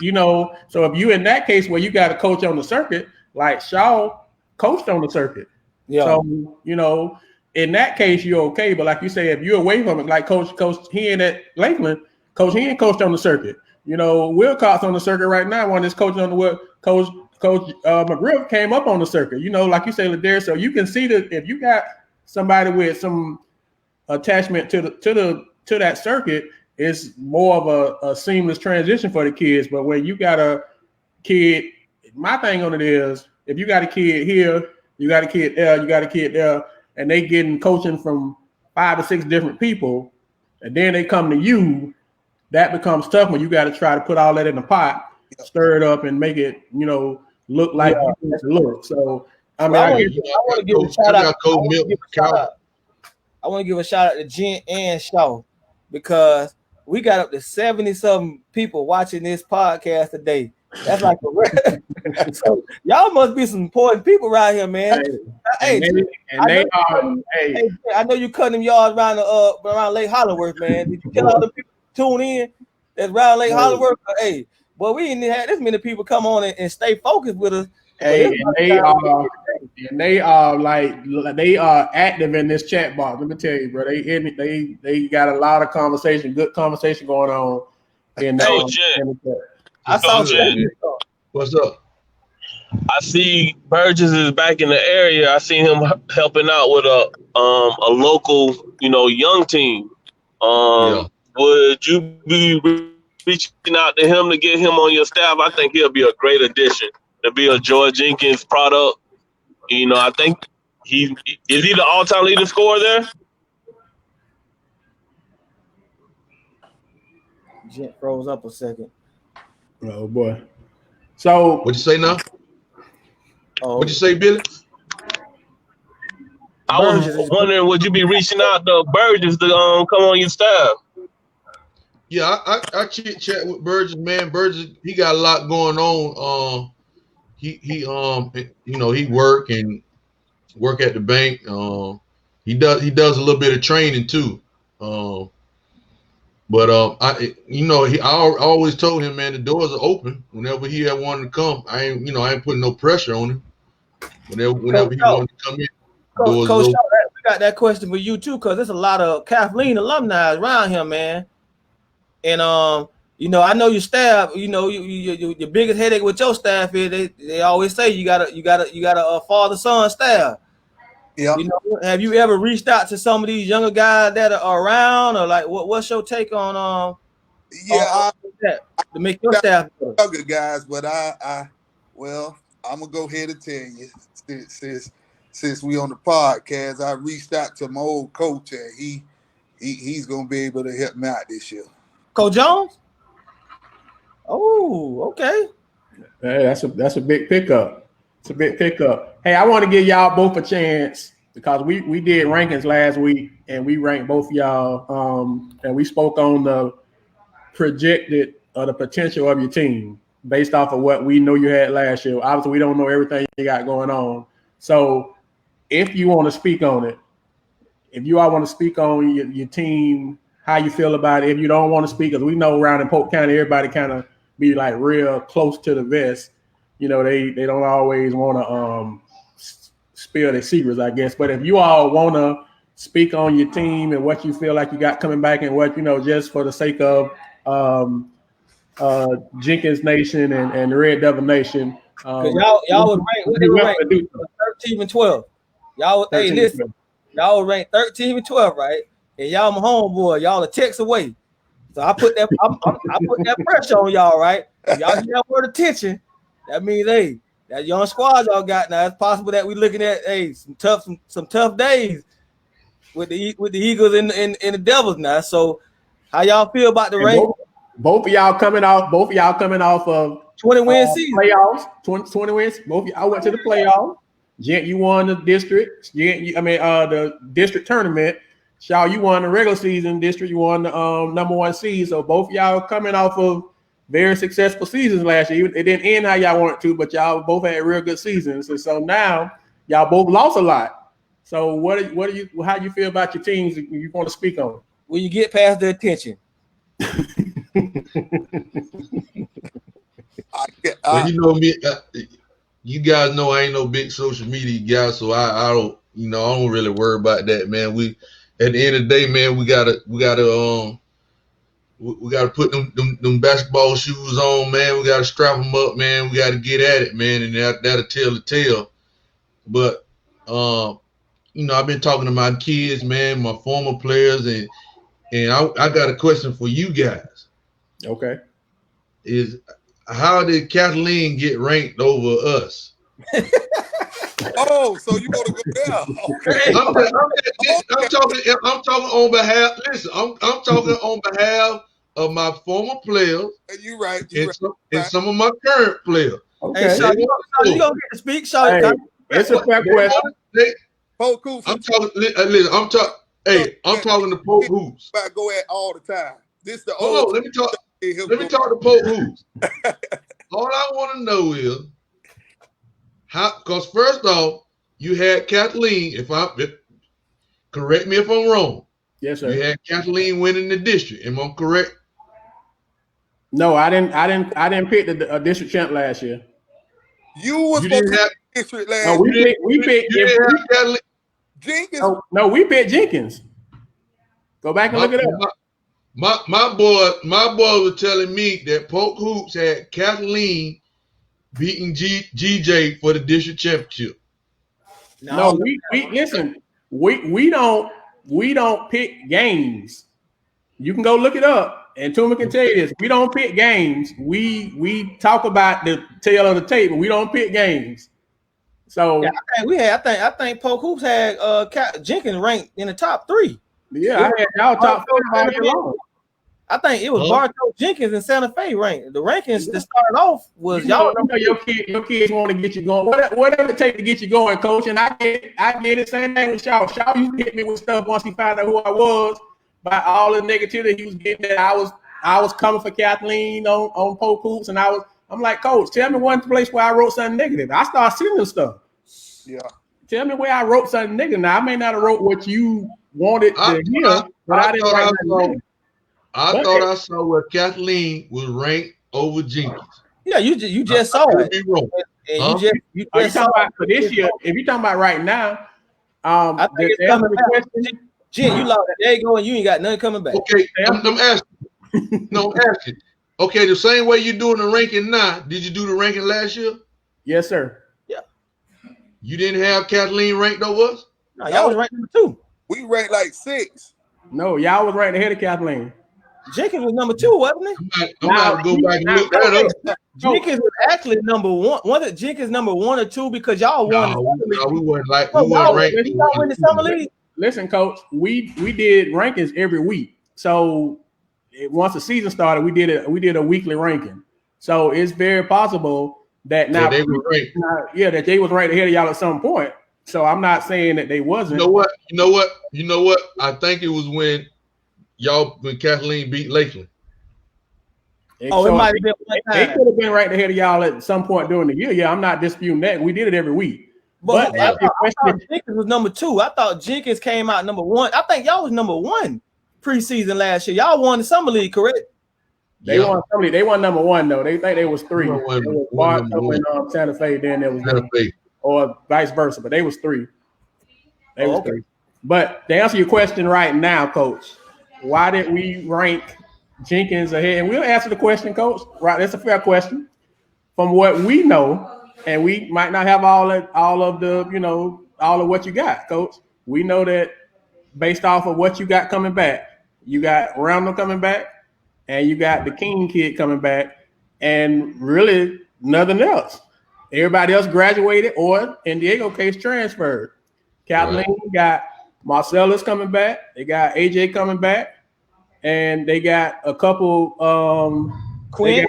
Speaker 2: so if you in that case where you got a coach on the circuit, like Shaw coached on the circuit. Yeah. So, in that case, you're okay. But like you say, if you're away from it, like Coach Hen at Lakeland, Coach Hen coached on the circuit. Wilcox on the circuit right now. One is coaching on the work. Coach McGriff came up on the circuit. Like you say, Ladarius. So you can see that if you got somebody with some attachment to that circuit, it's more of a seamless transition for the kids. But when you got a kid, my thing on it is if you got a kid here, you got a kid there, you got a kid there, and they getting coaching from 5 or 6 different people, and then they come to you, that becomes tough when you got to try to put all that in the pot, stir it up, and make it, look like you want it to look. So, I want
Speaker 1: to give a shout out. I want to give a shout out to Jen and Shaw because we got up to 70-something people watching this podcast today. That's like a so y'all must be some important people around here, man. I know you cutting them yards around Lake Hollowworth, man. Did you get all the people tune in? That's Round Lake
Speaker 2: Hey.
Speaker 1: Hollywood. Hey, boy, we ain't had this many people come on and stay focused with us.
Speaker 2: Hey, and they are like they are active in this chat box. Let me tell you, bro. They got a lot of conversation, good conversation going on in the, in the chat.
Speaker 1: I saw
Speaker 3: What's up? I see Burgess is back in the area. I see him helping out with a local, young team. Would you be reaching out to him to get him on your staff? I think he'll be a great addition to be a George Jenkins product. I think is he the all-time leading scorer there?
Speaker 1: Jet froze up a second.
Speaker 2: Oh boy. So
Speaker 4: what'd you say now? What'd you say, Billy?
Speaker 3: I was wondering, would you be reaching out to Burgess to come on your staff?
Speaker 4: Yeah, I chit chat with Burgess, man. Burgess, he got a lot going on. He work at the bank. He does a little bit of training too. I always told him, man, the doors are open whenever he had wanted to come. I ain't putting no pressure on him. Whenever he wanted to come in, doors
Speaker 1: Coach,
Speaker 4: open.
Speaker 1: we got that question for you too, because there's a lot of Kathleen alumni around here, man. And I know your staff. Your biggest headache with your staff is they always say you got a father-son staff.
Speaker 5: Yeah.
Speaker 1: Have you ever reached out to some of these younger guys that are around, or like what's your take on
Speaker 5: Yeah,
Speaker 1: that to make your staff better?
Speaker 5: Younger guys, but I'm gonna go ahead and tell you, since we on the podcast, I reached out to my old coach, and he's gonna be able to help me out this year.
Speaker 1: Coach Jones? Oh, okay.
Speaker 2: Hey, that's a big pickup. It's a big pickup. Hey, I want to give y'all both a chance because we did rankings last week and we ranked both of y'all. And we spoke on the projected or the potential of your team based off of what we know you had last year. Obviously, we don't know everything you got going on. So if you want to speak on it, if you all want to speak on your team, how you feel about it. If you don't want to speak, because we know around in Polk County, everybody kind of be like real close to the vest. They don't always want to spill their secrets, I guess. But if you all want to speak on your team and what you feel like you got coming back and what, just for the sake of Jenkins Nation and the Red Devil Nation.
Speaker 1: Because y'all was ranked, what they were ranked? 13 and 12. Y'all, hey, listen, y'all were ranked 13 and 12, right? And y'all my homeboy, y'all a text away. So I put that I put that pressure on y'all, right? If y'all get that word attention, that means that young squad y'all got now. It's possible that we looking at some tough days with the Eagles and the Devils now. So how y'all feel about the rank?
Speaker 2: Both of y'all coming off of
Speaker 1: 20-win season.
Speaker 2: Playoffs, 20 wins. Both of y'all went to the playoffs. Gent, you won the district. The district tournament. Shaw, you won the regular season district. You won the number one seed. So both of y'all coming off of very successful seasons last year. It didn't end how y'all wanted to, but y'all both had real good seasons. And so now y'all both lost a lot. So how do you feel about your teams you want to speak on?
Speaker 1: When you get past the attention.
Speaker 4: Me, you guys know I ain't no big social media guy, so I don't really worry about that, man. We at the end of the day, man, we gotta put them basketball shoes on, man. We gotta strap them up, man. We gotta get at it, man, and that'll tell the tale. But I've been talking to my kids, man, my former players, and I got a question for you guys.
Speaker 2: Okay.
Speaker 4: Is how did Kathleen get ranked over us?
Speaker 5: Oh, so you want to go there? Okay.
Speaker 4: I'm talking on behalf. Listen, I'm talking on behalf of my former players.
Speaker 5: You're right.
Speaker 4: And some of my current players.
Speaker 1: Okay. Hey, Shaw, you gonna get to speak, Shaw?
Speaker 2: Hey, it's a fair question.
Speaker 5: Polk Hoops.
Speaker 4: I'm talking. Listen, I'm talking to Polk Hoops.
Speaker 5: I go at all the time. This the
Speaker 4: hold on. Let me talk. Let me talk to Polk Hoops. All I want to know is how. Because first off, you had Kathleen. Correct me if I'm wrong.
Speaker 2: Yes, sir.
Speaker 4: You had Kathleen winning the district. Am I correct?
Speaker 2: No, I didn't pick the district champ last year.
Speaker 5: You was
Speaker 4: You
Speaker 5: supposed
Speaker 4: didn't
Speaker 5: to
Speaker 4: have.
Speaker 5: pick district
Speaker 2: No,
Speaker 5: last.
Speaker 2: we picked.
Speaker 4: You didn't have Kathleen.
Speaker 5: Jenkins.
Speaker 2: No, we picked Jenkins. Go back and look it up.
Speaker 4: My boy was telling me that Polk Hoops had Kathleen beating GJ for the district championship.
Speaker 2: No, we listen. We don't pick games. You can go look it up, and Tuma can tell you this. We don't pick games. We talk about the tail of the tape, but we don't pick games. So
Speaker 1: yeah, I think Polk Hoops had Jenkins ranked in the top 3.
Speaker 2: Yeah, I had y'all top 5 all year long.
Speaker 1: I think it was Bartow, Jenkins, and Santa Fe ranked. The rankings to start off was y'all.
Speaker 2: Your kids want to get you going. Whatever it takes to get you going, coach. And I get it. Same thing with Shaw. Shaw used to hit me with stuff once he found out who I was by all the negativity he was getting. That I was coming for Kathleen on Polk Hoops, and I'm like, coach, tell me one place where I wrote something negative. I started seeing this stuff.
Speaker 5: Yeah.
Speaker 2: Tell me where I wrote something negative. Now I may not have wrote what you wanted to hear, but I didn't write nothing.
Speaker 4: I thought I saw where Kathleen was ranked over Jenkins.
Speaker 1: Yeah, you just saw it.
Speaker 4: Be wrong.
Speaker 1: And you just
Speaker 2: saw it for this year. If you're talking about right now,
Speaker 1: I think it's coming back. Jen, you lost. There you go, and you ain't got nothing coming back.
Speaker 4: Okay, I'm asking. No, I'm asking. Okay, the same way you're doing the ranking now, did you do the ranking last year?
Speaker 2: Yes, sir.
Speaker 1: Yeah.
Speaker 4: You didn't have Kathleen ranked over us?
Speaker 1: No, y'all was ranked number 2.
Speaker 5: We ranked like 6.
Speaker 2: No, y'all was ranked ahead of Kathleen.
Speaker 1: Jenkins was number 2, wasn't he?
Speaker 4: I'm about to go back and look that up.
Speaker 1: Jenkins was actually number 1. Was it Jenkins number 1 or 2? Because y'all won.
Speaker 4: No, we weren't ranked.
Speaker 1: Y'all win the summer league.
Speaker 2: Listen, coach, we did rankings every week. So once the season started, we did a weekly ranking. So it's very possible that now
Speaker 4: they were ranked.
Speaker 2: That they was right ahead of y'all at some point. So I'm not saying that they wasn't.
Speaker 4: You know what? I think it was when Kathleen beat Lakeland.
Speaker 1: It might have been one time.
Speaker 2: They could have been right ahead of y'all at some point during the year. Yeah, I'm not disputing that. We did it every week.
Speaker 1: But I thought Jenkins was number 2. I thought Jenkins came out number 1. I think y'all was number 1 preseason last year. Y'all won the summer league, correct?
Speaker 2: They won summer league. They won number 1 though. They think they was 3. It was Bartow and Santa Fe. Then there was
Speaker 4: Santa Fe,
Speaker 2: or vice versa. But they was 3. They was 3. But to answer your question right now, coach, why did we rank Jenkins ahead? And we'll answer the question, coach. Right, that's a fair question. From what we know. And we might not have all of what you got, coach. We know that based off of what you got coming back, you got Randall coming back, and you got the King kid coming back, and really nothing else. Everybody else graduated or in Diego case transferred. Kathleen got Marcellus coming back. They got AJ coming back, and they got a couple.
Speaker 1: Quinn.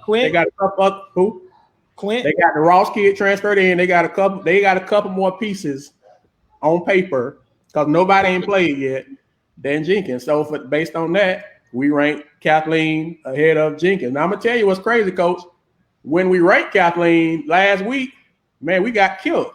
Speaker 2: They got a couple. Who?
Speaker 1: Quint.
Speaker 2: They got the Ross kid transferred in. They got a couple more pieces on paper because nobody ain't played yet than Jenkins. So based on that, we ranked Kathleen ahead of Jenkins. Now I'm gonna tell you what's crazy, coach. When we ranked Kathleen last week, man, we got killed.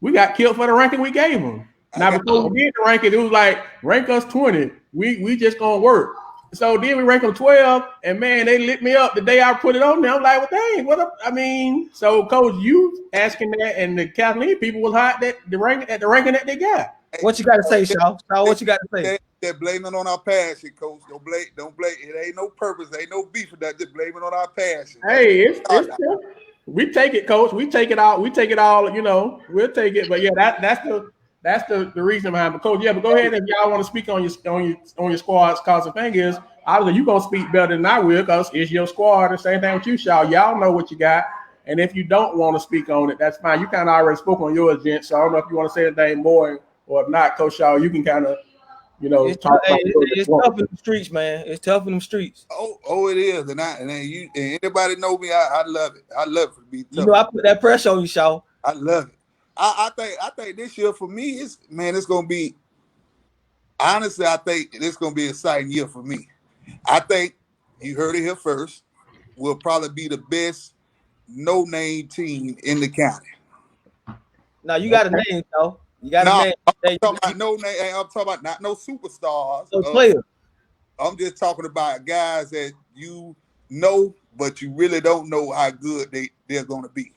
Speaker 2: We got killed for the ranking we gave them. Now before we did the ranking, it was like rank us 20. We just gonna work. So then we ranked them 12, and man, they lit me up the day I put it on there. I'm like, well, dang, what up? I mean, so coach, you asking that, and the Kathleen people was hot that the ranking that they got.
Speaker 1: What you got to say, Shaw? What you got to say?
Speaker 5: They're blaming on our passion, coach. Don't blame. It ain't no purpose. Ain't no beef with that. Just blaming on our passion.
Speaker 2: Hey, it's we take it, coach. We take it all. We'll take it. But yeah, that's the reason behind it, coach. Yeah, but go ahead if y'all want to speak on your squads. Cause the thing is, obviously you gonna speak better than I will, because it's your squad. The same thing with you, Shaw. Y'all know what you got, and if you don't want to speak on it, that's fine. You kind of already spoke on yours, Gent. So I don't know if you want to say anything more, or if not, Coach Shaw, you can kind of, talk about
Speaker 1: it's tough in the streets, man. It's tough in the streets.
Speaker 5: Oh, it is, and anybody know me, I love it. I love it to be tough.
Speaker 1: I put that pressure on you, Shaw.
Speaker 5: I love it. I think this year for me it's gonna be, honestly, I think it's gonna be an exciting year for me. I think you heard it here first. We'll probably be the best no-name team in the county.
Speaker 1: Now you got a name, though. You got a name.
Speaker 5: I'm talking about no name. I'm talking about not no superstars.
Speaker 1: No players.
Speaker 5: I'm just talking about guys that you know, but you really don't know how good they're going to be.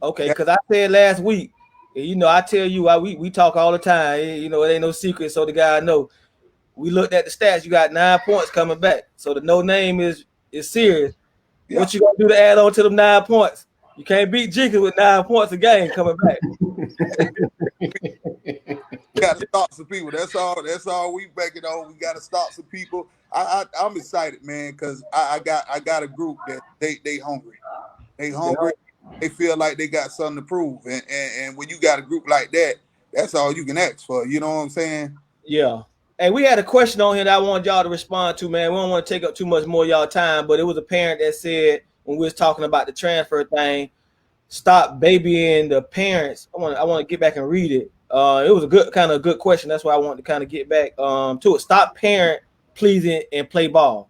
Speaker 1: Okay, because I said last week, I tell you why we talk all the time. It ain't no secret. So the guy know. We looked at the stats. You got 9 points coming back. So the no name is serious. Yeah. What you gonna do to add on to them 9 points? You can't beat Jenkins with 9 points a game coming back.
Speaker 5: Got to stop some people. That's all we backing on. We got to stop some people. I'm excited, man, because I got a group that they hungry. They hungry. They feel like they got something to prove. And when you got a group like that, that's all you can ask for. You know what I'm saying?
Speaker 1: Yeah. And we had a question on here that I wanted y'all to respond to, man. We don't want to take up too much more of y'all time, but it was a parent that said when we was talking about the transfer thing, stop babying the parents. I want to get back and read it. It was a good question. That's why I wanted to kind of get back to it. Stop parent pleasing and play ball.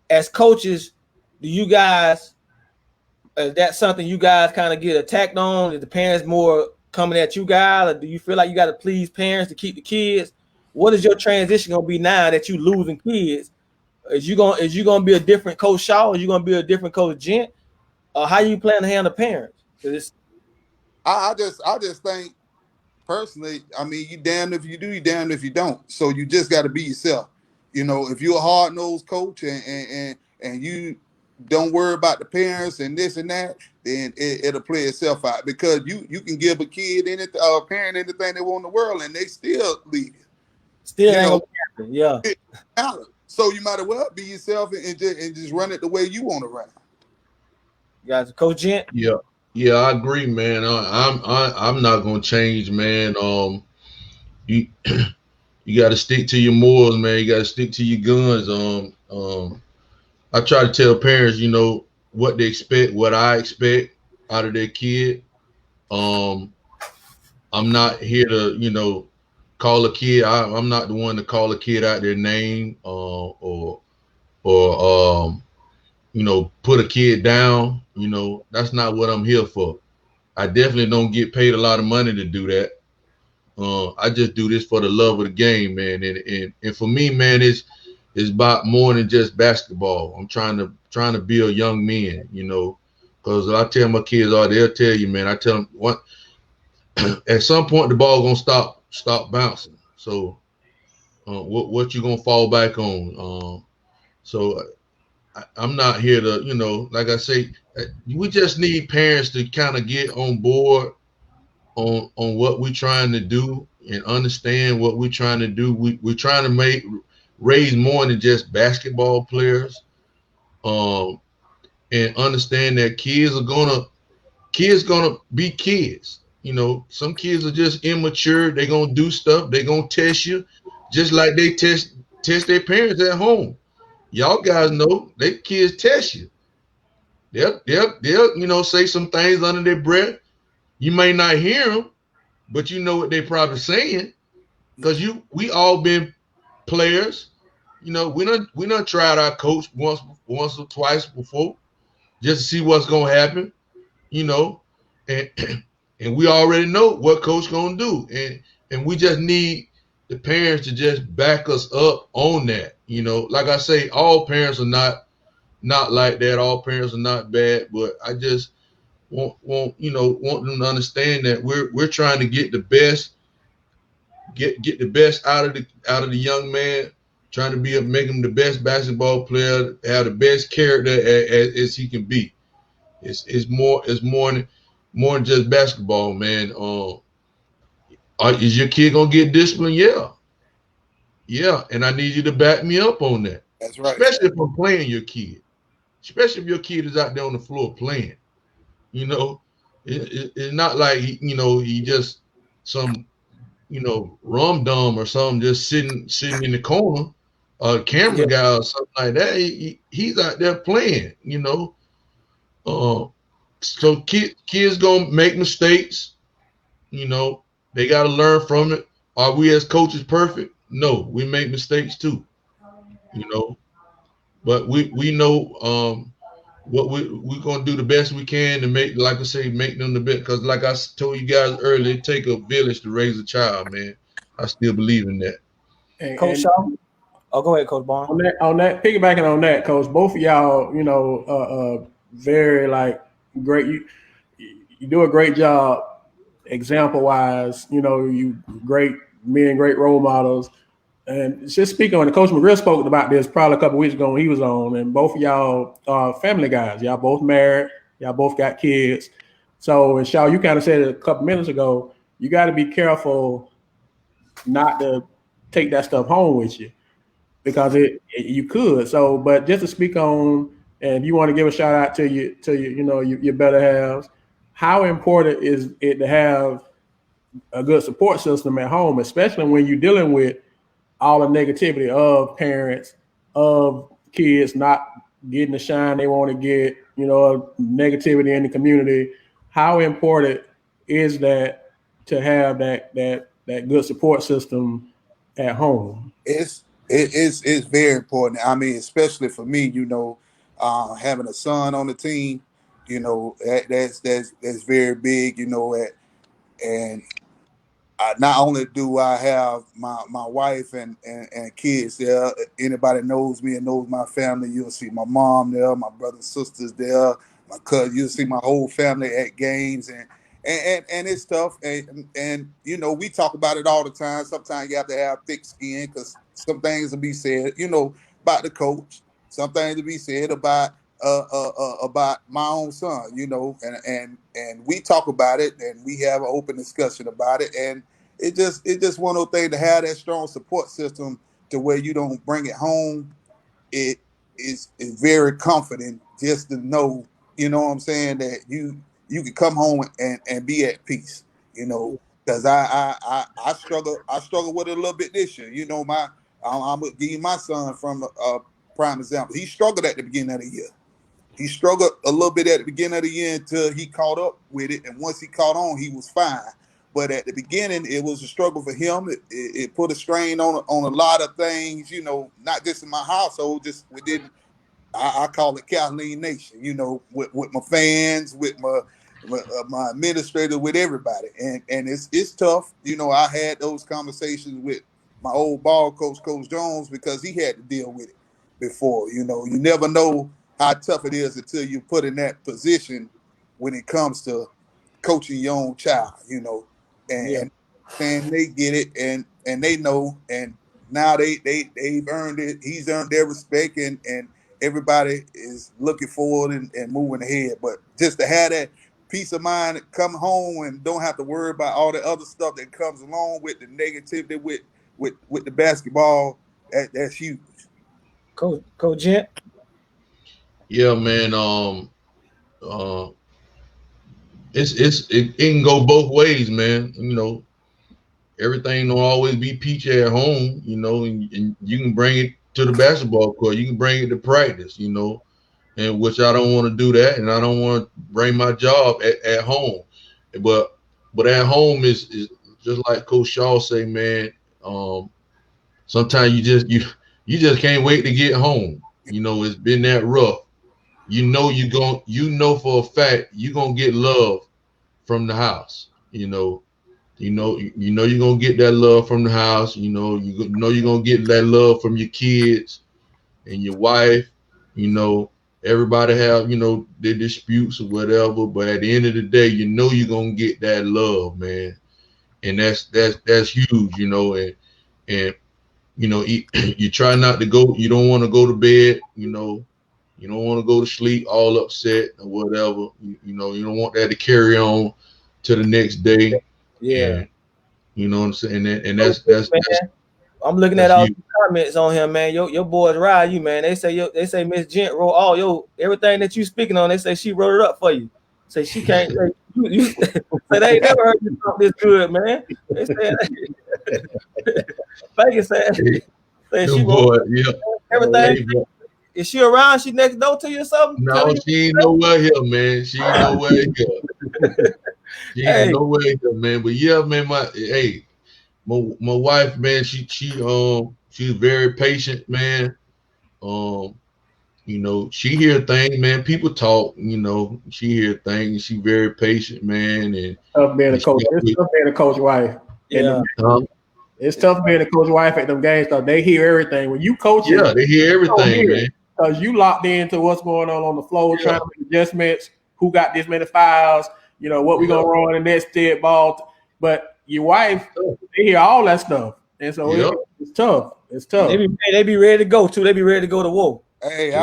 Speaker 1: As coaches, do you guys, is that something you guys kind of get attacked on? Is the parents more coming at you guys, or do you feel like you got to please parents to keep the kids? What is your transition gonna be now that you losing kids? Is you gonna be a different Coach Shaw? Or you gonna be a different Coach Gent? How you plan to handle parents?
Speaker 5: I just think personally, I mean, you damned if you do, you damned if you don't. So you just got to be yourself. If you're a hard-nosed coach and you don't worry about the parents and this and that, then it'll play itself out, because you can give a kid anything, a parent anything they want in the world, and they still leave you.
Speaker 1: Still ain't gonna happen. Yeah.
Speaker 5: So you might as well be yourself and just run it the way you want to run.
Speaker 1: You guys, Coach Gent?
Speaker 4: Yeah, I agree, man. I'm not gonna change, man. You you got to stick to your morals, man. You got to stick to your guns. I try to tell parents, what they expect, what I expect out of their kid. I'm not here to, call a kid. I'm not the one to call a kid out their name or put a kid down. That's not what I'm here for. I definitely don't get paid a lot of money to do that. I just do this for the love of the game, man. And for me, man, it's about more than just basketball. I'm trying to build young men, because I tell my kids, they'll tell you, man. I tell them what. At some point the ball gonna stop bouncing. So what you gonna fall back on? So I'm not here to, like I say, we just need parents to kind of get on board on what we're trying to do and understand what we're trying to do. We're trying to raise more than just basketball players, and understand that kids gonna be kids. Some kids are just immature. They're going to do stuff. They're going to test you just like they test their parents at home. Y'all guys know they kids test you. They'll say some things under their breath. You may not hear them, but you know what they're probably saying, because we all been players. We done tried our coach once or twice before just to see what's going to happen, and we already know what coach gonna do, and we just need the parents to just back us up on that. Like I say, all parents are not like that. All parents are not bad, but I just want them to understand that we're trying to get the best, get the best out of the young man, trying to make him the best basketball player, have the best character as he can be. It's more than just basketball, man. Is your kid gonna get disciplined? Yeah, and I need you to back me up on that.
Speaker 5: That's right.
Speaker 4: Especially if I'm playing your kid. Especially if your kid is out there on the floor playing. It's not like he just some rum dum or something just sitting in the corner, camera guy or something like that. He's out there playing. So kids gonna make mistakes. They gotta learn from it. Are we as coaches perfect? No, we make mistakes too. But we know what we're gonna do the best we can to make, like I say, make them the best. Because like I told you guys earlier, it take a village to raise a child, man. I still believe in that.
Speaker 1: Coach Shaw? Oh, go ahead, Coach Barnes.
Speaker 2: On that, piggybacking on that, Coach, both of y'all, you know, very like great. You do a great job, example wise. You know, you great men, great role models. And just speaking on it, Coach McGrill spoke about this probably a couple of weeks ago when he was on, and both of y'all are family guys. Y'all both married. Y'all both got kids. So, and Shaw, you kind of said it a couple minutes ago, you got to be careful not to take that stuff home with you because you could. So, but just to speak on, and if you want to give a shout out to your better halves, how important is it to have a good support system at home, especially when you're dealing with all the negativity of parents, of kids not getting the shine they want to get, you know, negativity in the community. How important is that to have that good support system at home?
Speaker 5: It's very important. I mean, especially for me, you know, having a son on the team, you know, that's very big, you know, and not only do I have my wife and kids there, anybody knows me and knows my family, you'll see my mom there, my brothers and sisters there, my cousin, you'll see my whole family at games and it's tough. And you know, we talk about it all the time. Sometimes you have to have thick skin because some things will be said, you know, about the coach, some things to be said about my own son, you know, and we talk about it and we have an open discussion about it, and it just one of those things to have that strong support system to where you don't bring it home. It is very comforting just to know, you know what I'm saying, that you can come home and be at peace, you know, because I struggle with it a little bit this year, you know. I'm gonna give you my son from a prime example. He struggled at the beginning of the year. He struggled a little bit at the beginning of the year until he caught up with it. And once he caught on, he was fine. But at the beginning, it was a struggle for him. It put a strain on a lot of things, you know, not just in my household, just within, I call it Kathleen Nation, you know, with my fans, with my administrator, with everybody. And it's tough. You know, I had those conversations with my old ball coach, Coach Jones, because he had to deal with it before. You know, you never know how tough it is until you put in that position when it comes to coaching your own child, you know, and they get it and they know, and now they've earned it. He's earned their respect, and everybody is looking forward and moving ahead. But just to have that peace of mind, come home and don't have to worry about all the other stuff that comes along with the negativity with the basketball, that's huge.
Speaker 1: Coach Gent.
Speaker 4: Yeah, man. It can go both ways, man. You know, everything don't always be peachy at home, you know, and you can bring it to the basketball court, you can bring it to practice, you know, and which I don't want to do that, and I don't want to bring my job at home. But at home is just like Coach Shaw say, man. Sometimes you just can't wait to get home. You know, it's been that rough. You know for a fact you're gonna get love from the house. You know you're gonna get that love from the house. You know you're gonna get that love from your kids and your wife. You know, everybody have, you know, their disputes or whatever, but at the end of the day, you know you're gonna get that love, man. And that's huge, you know, and you know, you try not to go, you don't want to go to bed, you know, you don't want to go to sleep all upset or whatever. You know, you don't want that to carry on to the next day.
Speaker 1: Yeah.
Speaker 4: And, you know what I'm saying? And
Speaker 1: that's I'm looking at all the comments on him, man. Your boys ride you, man. They say Miss Gent wrote all everything that you speaking on. They say she wrote it up for you. Say she can't. you say they ain't never heard you talk this good, man. They said Vegas said she wrote everything. Is she around? She next door to you or something?
Speaker 4: No, she ain't nowhere here, man. She ain't nowhere here. She ain't nowhere here, man. But yeah, man, my wife, man, she's very patient, man. You know, she hear things, man. People talk, you know, she hear things. She very patient, man. And
Speaker 2: being a coach wife.
Speaker 1: Yeah.
Speaker 2: It's tough being a coach wife at them games because they hear everything. When you coaching,
Speaker 4: Yeah, they hear everything, man.
Speaker 2: Because you locked into what's going on the floor, trying to make adjustments. Who got this many fouls? You know what we gonna run in the next dead ball. But your wife, they hear all that stuff, and so it's tough. It's tough.
Speaker 1: They be ready to go too. They be ready to go to war.
Speaker 5: Hey,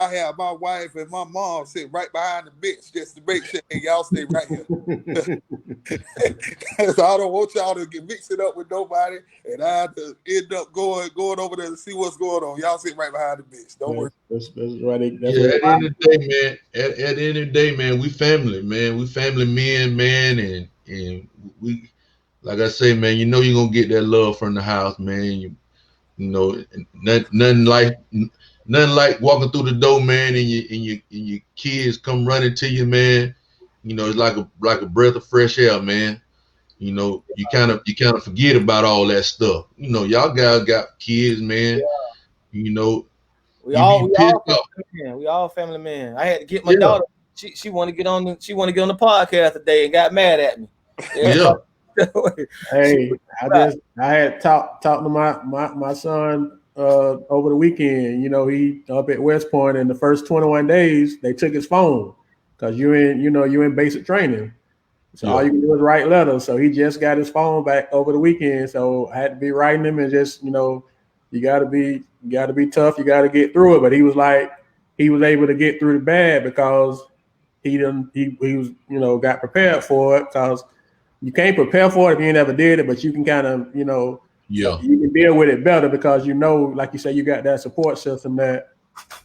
Speaker 5: I have my wife and my mom sit right behind the bench just to make sure y'all stay right here. So I don't want y'all to get mixed up with nobody, and I have to end up going over there to see what's going on. Y'all sit right behind the bench. Don't worry.
Speaker 2: That's right.
Speaker 4: At the end of the day, man. At the end of the day, man, we family, man. We family men, man, and we, like I say, man. You know you're gonna get that love from the house, man. You know, nothing like walking through the door, man, and your kids come running to you, man. You know, it's like a breath of fresh air, man. You know, you kind of forget about all that stuff. You know, y'all guys got kids, man. You know,
Speaker 1: we all family man. I had to get my daughter. She want to get on the podcast today and got mad at me.
Speaker 2: Hey, I had talked to my son over the weekend. You know, he up at West Point, and the first 21 days they took his phone because you're in basic training. So all you can do is write letters. So he just got his phone back over the weekend. So I had to be writing him and just, you know, you gotta be tough, you gotta get through it. But he was able to get through the bad because he was, you know, got prepared for it, because you can't prepare for it if you never did it, but you can kind of, you know, you can deal with it better because, you know, like you say, you got that support system that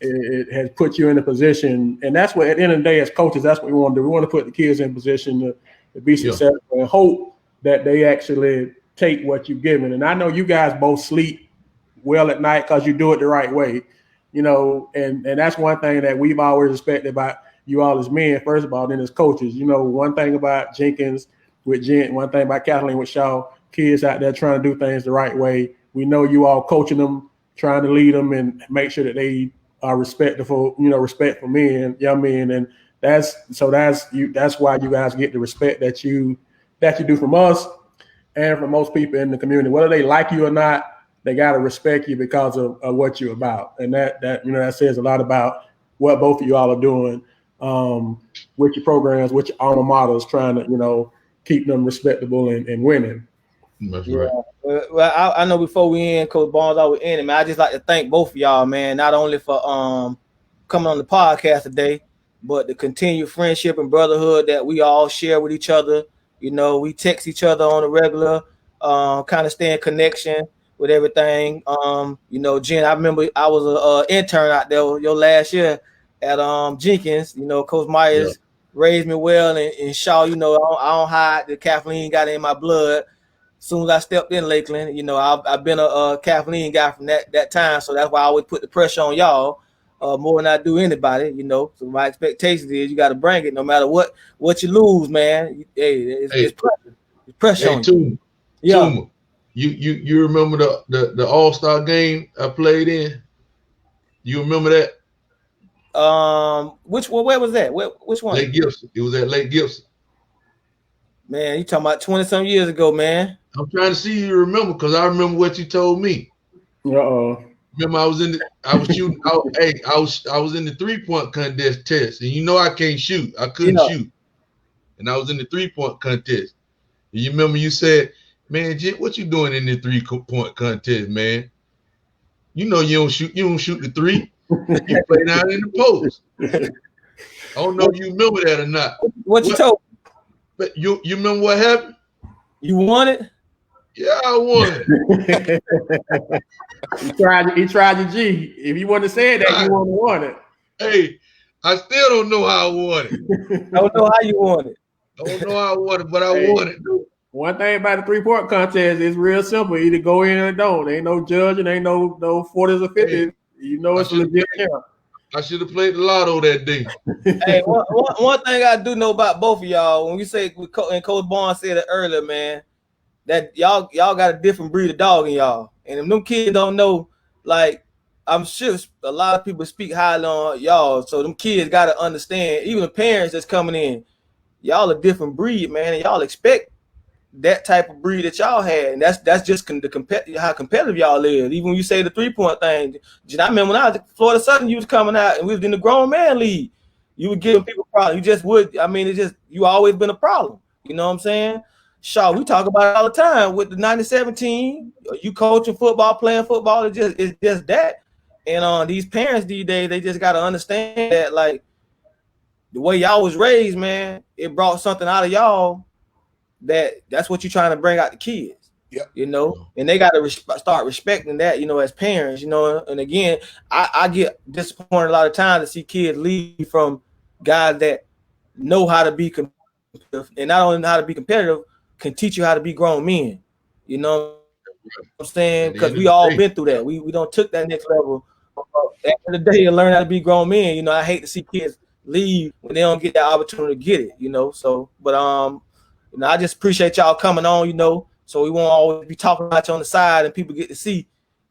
Speaker 2: it has put you in a position. And that's what, at the end of the day, as coaches, that's what we want to do. We want to put the kids in position to be successful and hope that they actually take what you're giving. And I know you guys both sleep well at night because you do it the right way, you know, and that's one thing that we've always respected about you all as men, first of all, then as coaches. You know, one thing about Jenkins with Ghent, one thing about Kathleen with Shaw, kids out there trying to do things the right way. We know you all coaching them, trying to lead them and make sure that they are respectful men, young men. And that's why you guys get the respect that you do from us and from most people in the community. Whether they like you or not, they got to respect you because of what you're about. And that says a lot about what both of you all are doing with your programs, with your alma maters, trying to, you know, keep them respectable and winning.
Speaker 4: That's right.
Speaker 1: Well, I know before we end, Coach Barnes, I would end it, man. I just like to thank both of y'all, man, not only for coming on the podcast today, but the continued friendship and brotherhood that we all share with each other. You know, we text each other on a regular, kind of stay in connection with everything. You know, Jen, I remember I was an intern out there your last year at Jenkins. You know, Coach Myers raised me well, and Shaw, you know, I don't hide that Kathleen got it in my blood. As soon as I stepped in Lakeland, you know, I've been a Kathleen guy from that time, so that's why I always put the pressure on y'all more than I do anybody, you know. So my expectation is you got to bring it no matter what you lose, man. It's pressure. It's pressure on you.
Speaker 4: Tuma, you remember the All-Star game I played in? You remember that?
Speaker 1: Where was that? Which one?
Speaker 4: Lake Gibson. It was at Lake Gibson.
Speaker 1: Man, you talking about 20-some years ago, man.
Speaker 4: I'm trying to see you remember, because I remember what you told me. Remember, I was in the 3-point contest test, and you know I can't shoot. I couldn't shoot, and I was in the 3-point contest. And you remember you said, "Man, Jen, what you doing in the 3-point contest, man? You know you don't shoot the three. You play down in the post." I don't know if you remember that or not.
Speaker 1: What you told?
Speaker 4: But you remember what happened?
Speaker 1: You won it?
Speaker 4: Yeah, I won.
Speaker 2: He tried your G. If you wouldn't have said that, you wouldn't have won it.
Speaker 4: Hey, I still don't know how I won it.
Speaker 1: I don't know how you won it.
Speaker 4: I don't know how I won it, but I won it.
Speaker 2: One thing about the 3-point contest is real simple. Either go in or don't. There ain't no judging. Ain't no 40s or 50s. Hey, you know it's a legit count.
Speaker 4: I should have played the lotto that day.
Speaker 1: Hey, one thing I do know about both of y'all, when we say, and Coach Barnes said it earlier, man, that y'all got a different breed of dog in y'all. And if them kids don't know, like, I'm sure a lot of people speak highly on y'all, so them kids got to understand, even the parents that's coming in, y'all a different breed, man, and y'all expect that type of breed that y'all had, and that's just how competitive y'all is. Even when you say the 3-point thing, I remember when I was at Florida Southern, you was coming out and we was in the grown man league. You were giving people problems. You just would. I mean, you always been a problem. You know what I'm saying? Shaw, we talk about it all the time with the 97 team. You coaching football, playing football. It's just that. And these parents these days, they just got to understand that, like, the way y'all was raised, man, it brought something out of y'all that's what you're trying to bring out the kids.
Speaker 5: Yeah.
Speaker 1: You know, and they got to start respecting that, you know, as parents, you know. And again, I get disappointed a lot of times to see kids leave from guys that know how to be competitive, and not only know how to be competitive, can teach you how to be grown men. You know what I'm saying? Because we all been through that. We don't took that next level. At the end of the day, and learn how to be grown men. You know, I hate to see kids leave when they don't get that opportunity to get it. You know, so but you know, I just appreciate y'all coming on. You know, so we won't always be talking about you on the side, and people get to see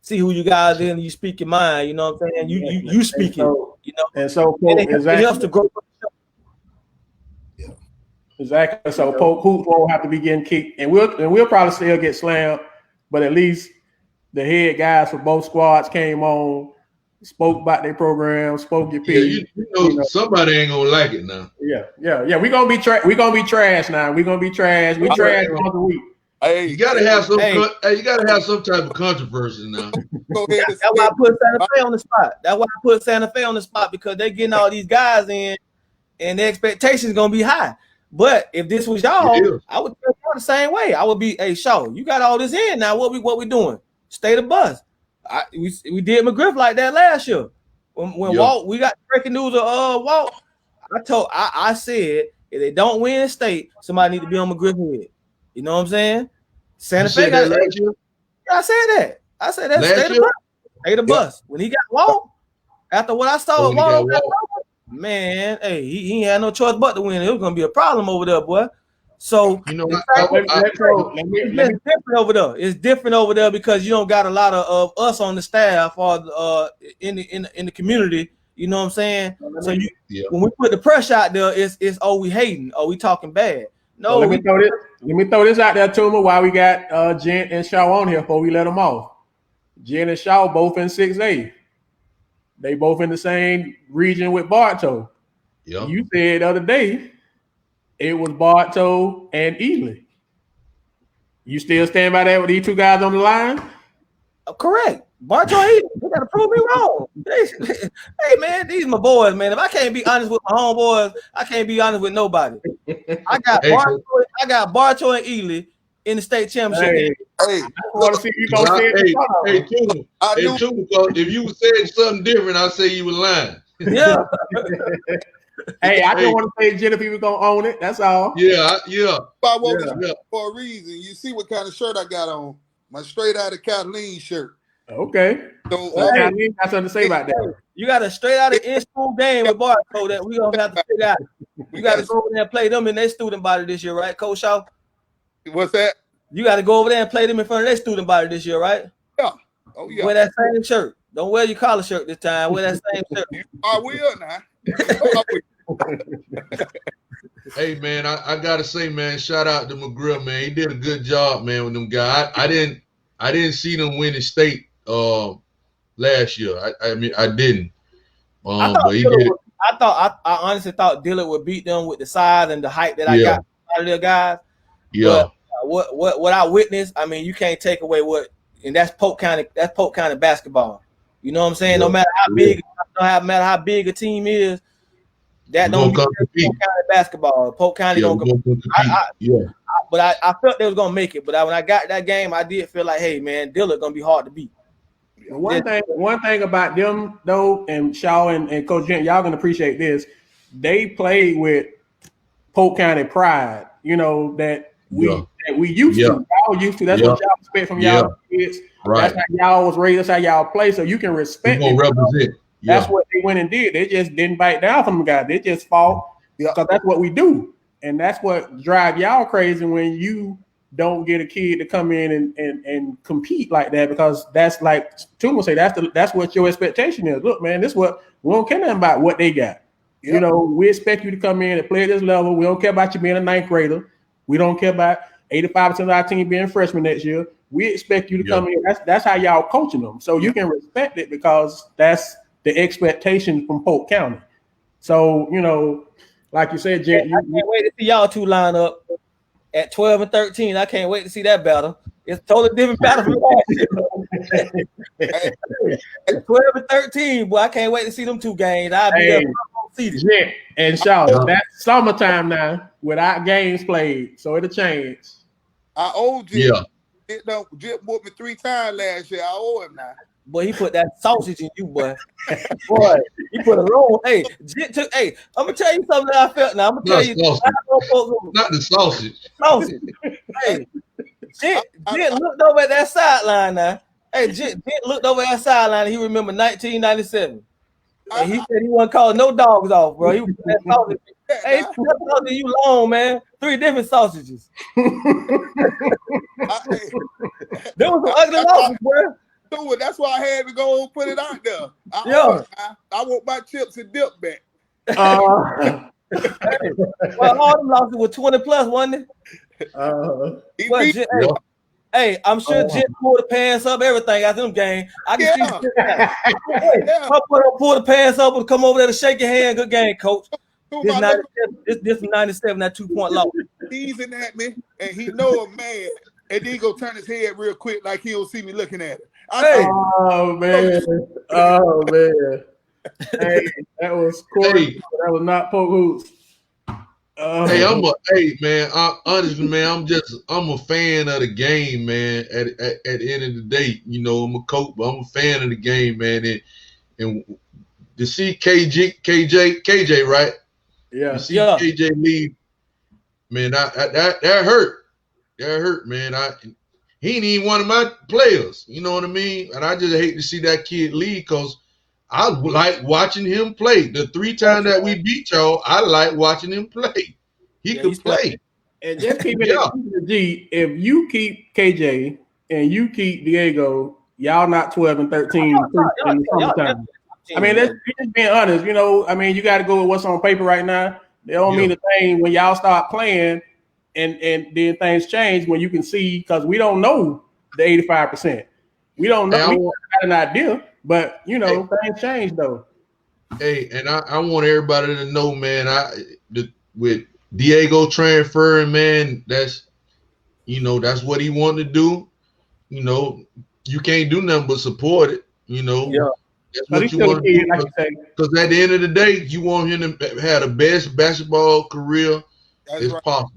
Speaker 1: who you guys is, and you speak your mind. You know what I'm saying? You speak it. You know,
Speaker 2: and so
Speaker 1: it helps to grow.
Speaker 2: Exactly. So Polk hoops won't have to be getting kicked, and we'll probably still get slammed, but at least the head guys for both squads came on, spoke about their program, spoke your piece.
Speaker 4: You know, somebody ain't gonna like it now.
Speaker 2: Yeah. We gonna be trash now. We gonna be trash. We trash once a week.
Speaker 5: Hey,
Speaker 4: you gotta have some. You gotta have some type of controversy now.
Speaker 1: That's why I put Santa Fe on the spot. That's why I put Santa Fe on the spot, because they're getting all these guys in, and the expectations gonna be high. But if this was y'all, I would feel the same way. I would be, hey, Shaw, you got all this in now. What we doing? Stay the bus. We did McGriff like that last year. When Walt, we got breaking news of Walt. I said if they don't win state, somebody need to be on McGriff head. You know what I'm saying? Santa Fe got last year. I said that. Stay the bus. When he got Walt, after what I saw with Walt, man, hey, he ain't had no choice but to win. It was gonna be a problem over there, boy. So
Speaker 4: you know,
Speaker 1: it's different over there. It's different over there because you don't got a lot of us on the staff or in the community. You know what I'm saying? So when we put the pressure out there, it's we hating, we talking bad. No,
Speaker 2: let me throw this out there, Tuma, while we got Ghent and Shaw on here before we let them off. Ghent and Shaw both in 6A. They both in the same region with Bartow.
Speaker 4: Yep.
Speaker 2: You said the other day it was Bartow and Ely. You still stand by that with these two guys on the line?
Speaker 1: Correct. Bartow and Ely. They gotta prove me wrong. Hey man, these my boys, man. If I can't be honest with my homeboys, I can't be honest with nobody. I got Bartow and Ely in the state championship.
Speaker 5: Hey,
Speaker 2: I want to see you gonna say it.
Speaker 4: Because if you said something different, I say you were lying.
Speaker 1: Yeah.
Speaker 2: Hey, I don't want to say Jennifer was gonna own it. That's all.
Speaker 4: Yeah.
Speaker 5: I woke up for a reason. You see what kind of shirt I got on? My straight out of Kathleen shirt.
Speaker 2: Okay.
Speaker 5: So
Speaker 2: Kathleen got something to say about that.
Speaker 1: You got a straight out of in-school game with Bartow that we gonna have to figure out. You got to go over there and play them in their student body this year, right, Coach Shaw?
Speaker 5: What's that?
Speaker 1: You got to go over there and play them in front of their student body this year, right?
Speaker 5: Yeah. Oh yeah.
Speaker 1: Wear that same shirt. Don't wear your collar shirt this time. Wear that same shirt.
Speaker 5: I will now.
Speaker 4: Hey man, I gotta say, man, shout out to McGriff, man. He did a good job, man, with them guys. I didn't see them win the state last year. I mean I didn't. But he did.
Speaker 1: I honestly thought Dillard would beat them with the size and the height that I got out of their guys.
Speaker 4: Yeah.
Speaker 1: But what I witnessed, I mean, you can't take away what, and that's Polk County basketball. You know what I'm saying? No matter how big a team is, that don't mean Polk County basketball. Polk County don't compete. But I felt they was gonna make it. But when I got that game, I did feel like, hey man, Dillard gonna be hard to beat.
Speaker 2: One thing about them though, and Shaw and Coach Ghent, y'all gonna appreciate this. They played with Polk County pride. You know that we used to. Y'all used to. That's what y'all expect from y'all kids.
Speaker 4: Right.
Speaker 2: That's how y'all was raised. That's how y'all play. So you can respect it.
Speaker 4: Represent.
Speaker 2: That's what they went and did. They just didn't bite down from the guys. They just fought. Because that's what we do. And that's what drive y'all crazy when you don't get a kid to come in and compete like that, because that's like Tuma say, that's what your expectation is. Look, man, this is what we don't care nothing about what they got. You know, we expect you to come in and play at this level. We don't care about you being a ninth grader. We don't care about, 85% of our team being freshmen next year. We expect you to come in. That's how y'all coaching them. So you can respect it because that's the expectation from Polk County. So, like you said, Jen,
Speaker 1: I can't wait to see y'all two line up at 12 and 13. I can't wait to see that battle. It's a totally different battle from last year. 12 and 13, boy, I can't wait to see them two games. I'll be there.
Speaker 2: Jen and Shaw, that's summertime now without games played, so it'll change.
Speaker 5: I owe Jim. Jim whooped me 3 times last year. I owe him now.
Speaker 1: Boy, he put that sausage in you, boy. Boy, he put a roll. Hey, I'm gonna tell you something that I felt. Now I'm gonna tell you,
Speaker 4: not the sausage.
Speaker 1: Sausage. Hey, Jit looked over at that sideline now. Hey, Jit looked over at that sideline. And he remembered 1997. And he said he wasn't calling no dogs off, bro. He was that sausage. Hey, that sausage you long, man. 3 different sausages. There was some ugly losses, bro.
Speaker 5: That's why I had to go and put it out there. I want my chips and dip back.
Speaker 1: Well, all them losses were 20 plus, wasn't it? Hey, I'm sure Jit pulled the pants up, everything after them game. I can see pull the pants up and come over there to shake your hand. Good game, coach. This 97, that 2-point loss.
Speaker 5: He's in at me, and he know I'm mad. And then he go turn his head real quick like he don't see me looking at it.
Speaker 2: Oh man. Hey, that was Corey. That was not Polk Hoops.
Speaker 4: Honestly, man, I'm a fan of the game, man. At the end of the day, I'm a coach, but I'm a fan of the game, man. And to see KJ, right?
Speaker 2: Yeah.
Speaker 4: To see KJ leave, man, that hurt. That hurt, man. He ain't even one of my players. You know what I mean? And I just hate to see that kid leave because I like watching him play. The 3 times that we beat y'all, I like watching him play. He could play.
Speaker 2: And just keep it in G. If you keep KJ and you keep Diego, y'all not 12 and 13 in the summertime. I mean, let's just being honest. You got to go with what's on paper right now. They don't mean a thing when y'all start playing. And then things change when you can see, because we don't know the 85%. We don't know. We got an idea, but things change though.
Speaker 4: Hey, and I want everybody to know, man. With Diego transferring, man, that's what he wanted to do. You can't do nothing but support it. That's what you want to do. Because at the end of the day, you want him to have the best basketball career as possible.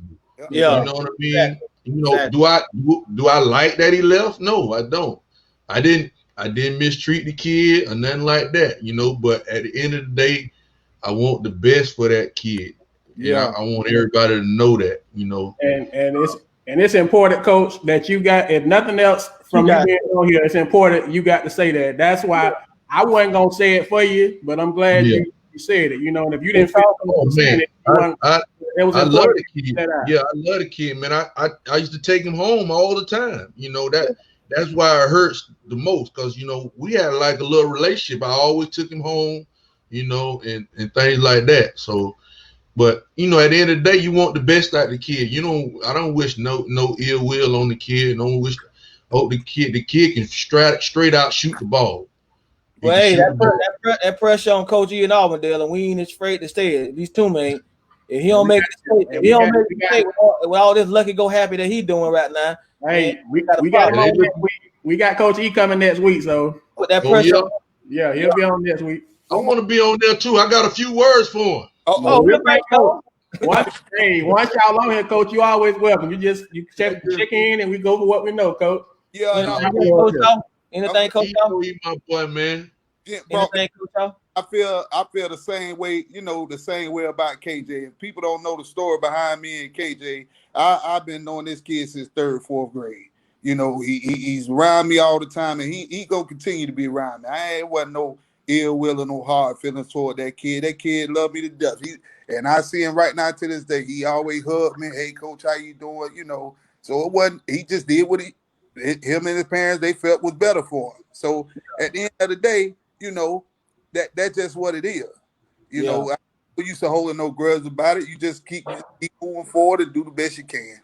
Speaker 1: Yeah,
Speaker 4: you know what I mean. Exactly. Do I like that he left? No, I don't. I didn't mistreat the kid or nothing like that. But at the end of the day, I want the best for that kid. Yeah, I want everybody to know that.
Speaker 2: And it's important, Coach, that you got, if nothing else from you being on here, it's important you got to say that. That's why I wasn't gonna say it for you, but I'm glad you said it. And if you didn't feel saying it,
Speaker 4: I love the kid. Yeah, I love the kid, man. I used to take him home all the time. That's why it hurts the most, because we had like a little relationship. I always took him home, and things like that. So, but at the end of the day, you want the best out of the kid. I don't wish no ill will on the kid. Hope the kid can straight out shoot the ball.
Speaker 1: Well, hey, that pressure on Coach E and Auburndale, and we ain't afraid to stay it. These 2 men. If he don't make the mistake with all this lucky go happy that he's doing right now.
Speaker 2: Hey, we got him on next week. We got Coach E coming next week, so
Speaker 1: put that pressure.
Speaker 2: Yeah, he'll be on next week.
Speaker 4: I want to be on there too. I got a few words for him.
Speaker 2: We'll make Coach. Once y'all on here, Coach, you always welcome. You check in and we go for what we know, Coach.
Speaker 5: Yeah,
Speaker 1: anything, Coach?
Speaker 4: He's my boy, man.
Speaker 1: Anything, Coach?
Speaker 5: I feel the same way, the same way about KJ. If people don't know the story behind me and KJ, I've been knowing this kid since 3rd, 4th grade. He's around me all the time, and he gonna continue to be around me. I ain't wasn't no ill will or no hard feelings toward that kid. That kid loved me to death. And I see him right now to this day. He always hugged me. Hey, Coach, how you doing? So it wasn't. He just did what him and his parents they felt was better for him. So at the end of the day, that's just what it is. We used to hold no grudge about it. You just keep moving forward and do the best you can.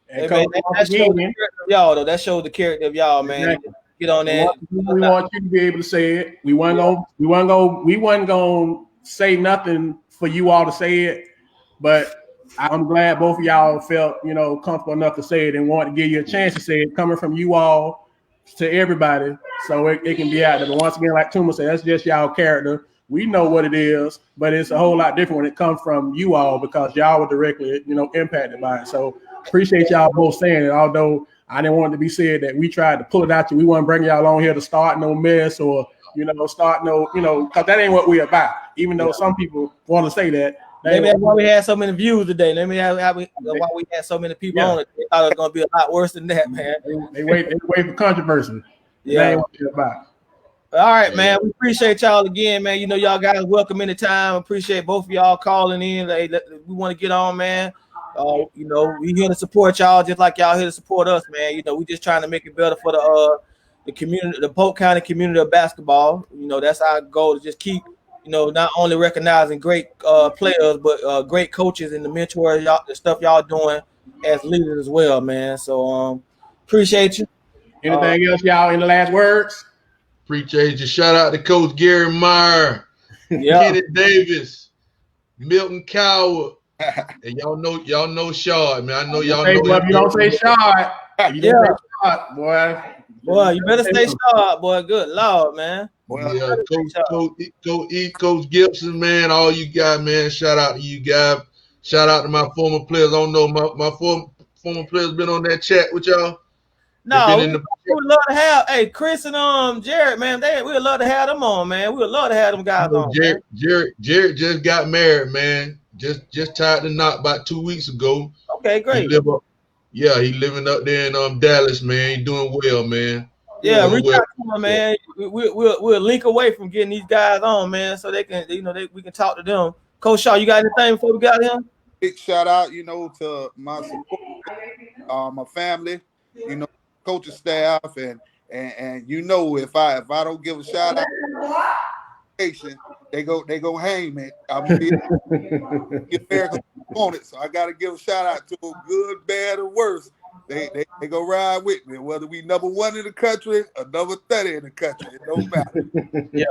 Speaker 2: And
Speaker 1: hey, man,
Speaker 2: Coach,
Speaker 1: that shows the character of y'all, though. That shows the character of y'all, man.
Speaker 2: Exactly.
Speaker 1: Get on that.
Speaker 2: We want you to be able to say it. We wasn't gonna say nothing for you all to say it, but I'm glad both of y'all felt, comfortable enough to say it and want to give you a chance to say it, coming from you all to everybody, so it can be out there. But once again, like Tuma said, that's just y'all character. We know what it is, but it's a whole lot different when it comes from you all because y'all were directly, impacted by it. So appreciate y'all both saying it, although I didn't want it to be said that we tried to pull it out you. We want to bring y'all on here to start no mess or, start no, because that ain't what we're about. Even though some people want to say that.
Speaker 1: Maybe that's why we had so many views today. Maybe that's why we had so many people on it. They thought it was going to be a lot worse than that, man.
Speaker 2: They wait for controversy.
Speaker 1: Yeah.
Speaker 2: That ain't what we're about.
Speaker 1: All right, man. We appreciate y'all again, man. Y'all guys welcome anytime. Appreciate both of y'all calling in. We want to get on, man. We here to support y'all just like y'all here to support us, man. We just trying to make it better for the community, the Polk County community of basketball. That's our goal to just keep, not only recognizing great players, but great coaches and the mentors, y'all, the stuff y'all doing as leaders as well, man. So appreciate you.
Speaker 2: Anything else, y'all, in the last words?
Speaker 4: Appreciate you. Shout out to Coach Gary Meyer, Kenny Davis, Milton Coward. And y'all know Shard, man. I know y'all know.
Speaker 2: If you don't say Shard, boy.
Speaker 1: Boy, you better stay sharp, boy. Good Lord, man.
Speaker 4: Yeah, Coach Gibson, man. All you guys, man. Shout out to you guys. Shout out to my former players. I don't know my former players been on that chat with y'all.
Speaker 1: No, we would love to have Chris and Jared, man. We would love to have them on, man. We would love to have them guys on.
Speaker 4: Jared just got married, man. Just tied the knot about 2 weeks ago.
Speaker 1: Okay, great.
Speaker 4: He living up there in Dallas, man. He doing well, man.
Speaker 1: Yeah, reach out to him, man. We'll link away from getting these guys on, man, so they can, we can talk to them. Coach Shaw, you got anything before we got him?
Speaker 5: Big shout out, to my support, my family, coaching staff, and if I don't give a shout out, they go hang me. I'm gonna be American opponent, so I gotta give a shout out to them, good, bad, or worse. They go ride with me, whether we number 1 in the country or number 30 in the country. It don't matter.
Speaker 1: Yeah.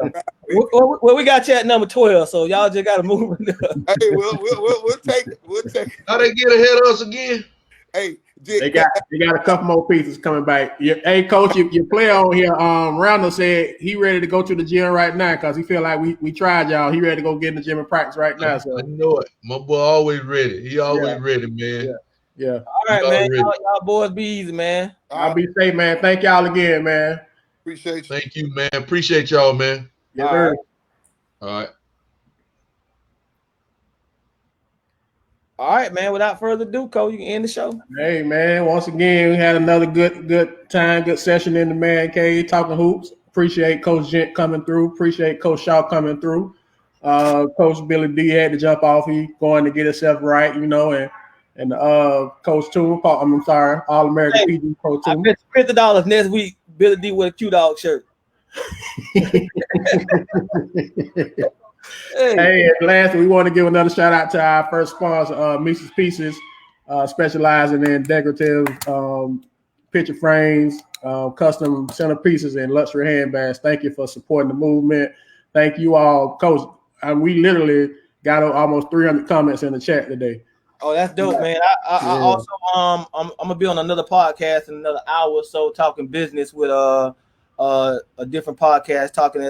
Speaker 1: Well, we got you at number 12, so y'all just gotta move.
Speaker 5: Hey, we'll take it. We'll take it.
Speaker 4: How they get ahead of us again?
Speaker 5: Hey,
Speaker 2: they got a couple more pieces coming back. Hey, Coach, your player on here, Randall said he ready to go to the gym right now because he feel like we tried y'all. He ready to go get in the gym and practice right now. So
Speaker 4: I know it. My boy always ready. He always ready, man.
Speaker 2: Yeah.
Speaker 1: All right, man. Y'all boys be easy, man.
Speaker 2: I'll be safe, man. Thank y'all again, man.
Speaker 5: Appreciate you.
Speaker 4: Thank you, man. Appreciate y'all, man.
Speaker 2: Yes, sir.
Speaker 4: All right.
Speaker 1: All right, man. Without further ado, Coach, you can end the show.
Speaker 2: Hey, man. Once again, we had another good time, good session in the man cave talking hoops. Appreciate Coach Gent coming through. Appreciate Coach Shaw coming through. Coach Billy D had to jump off. He going to get himself right, and Coach Toom, I'm sorry, All-American PG Coach Toom.
Speaker 1: I bet $50 next week, Billy D with a Q-Dog shirt.
Speaker 2: Hey, and lastly, we want to give another shout out to our first sponsor, Mises Pieces, specializing in decorative picture frames, custom centerpieces, and luxury handbags. Thank you for supporting the movement. Thank you all, Coach. We literally got almost 300 comments in the chat today.
Speaker 1: Oh, that's dope, man. I also I'm gonna be on another podcast in another hour or so talking business with a different podcast talking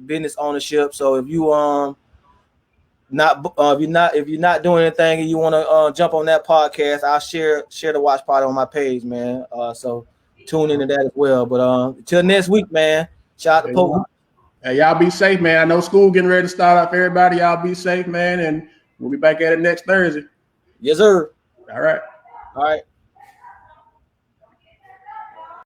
Speaker 1: business ownership. So if you if you're not doing anything and you want to jump on that podcast, I'll share the watch party on my page, man. So tune into that as well. But until next week, man. Shout out to Polk.
Speaker 2: Hey, y'all be safe, man. I know school getting ready to start up. Everybody, y'all be safe, man, and we'll be back at it next Thursday.
Speaker 1: Yes, sir.
Speaker 2: All right.
Speaker 1: All right.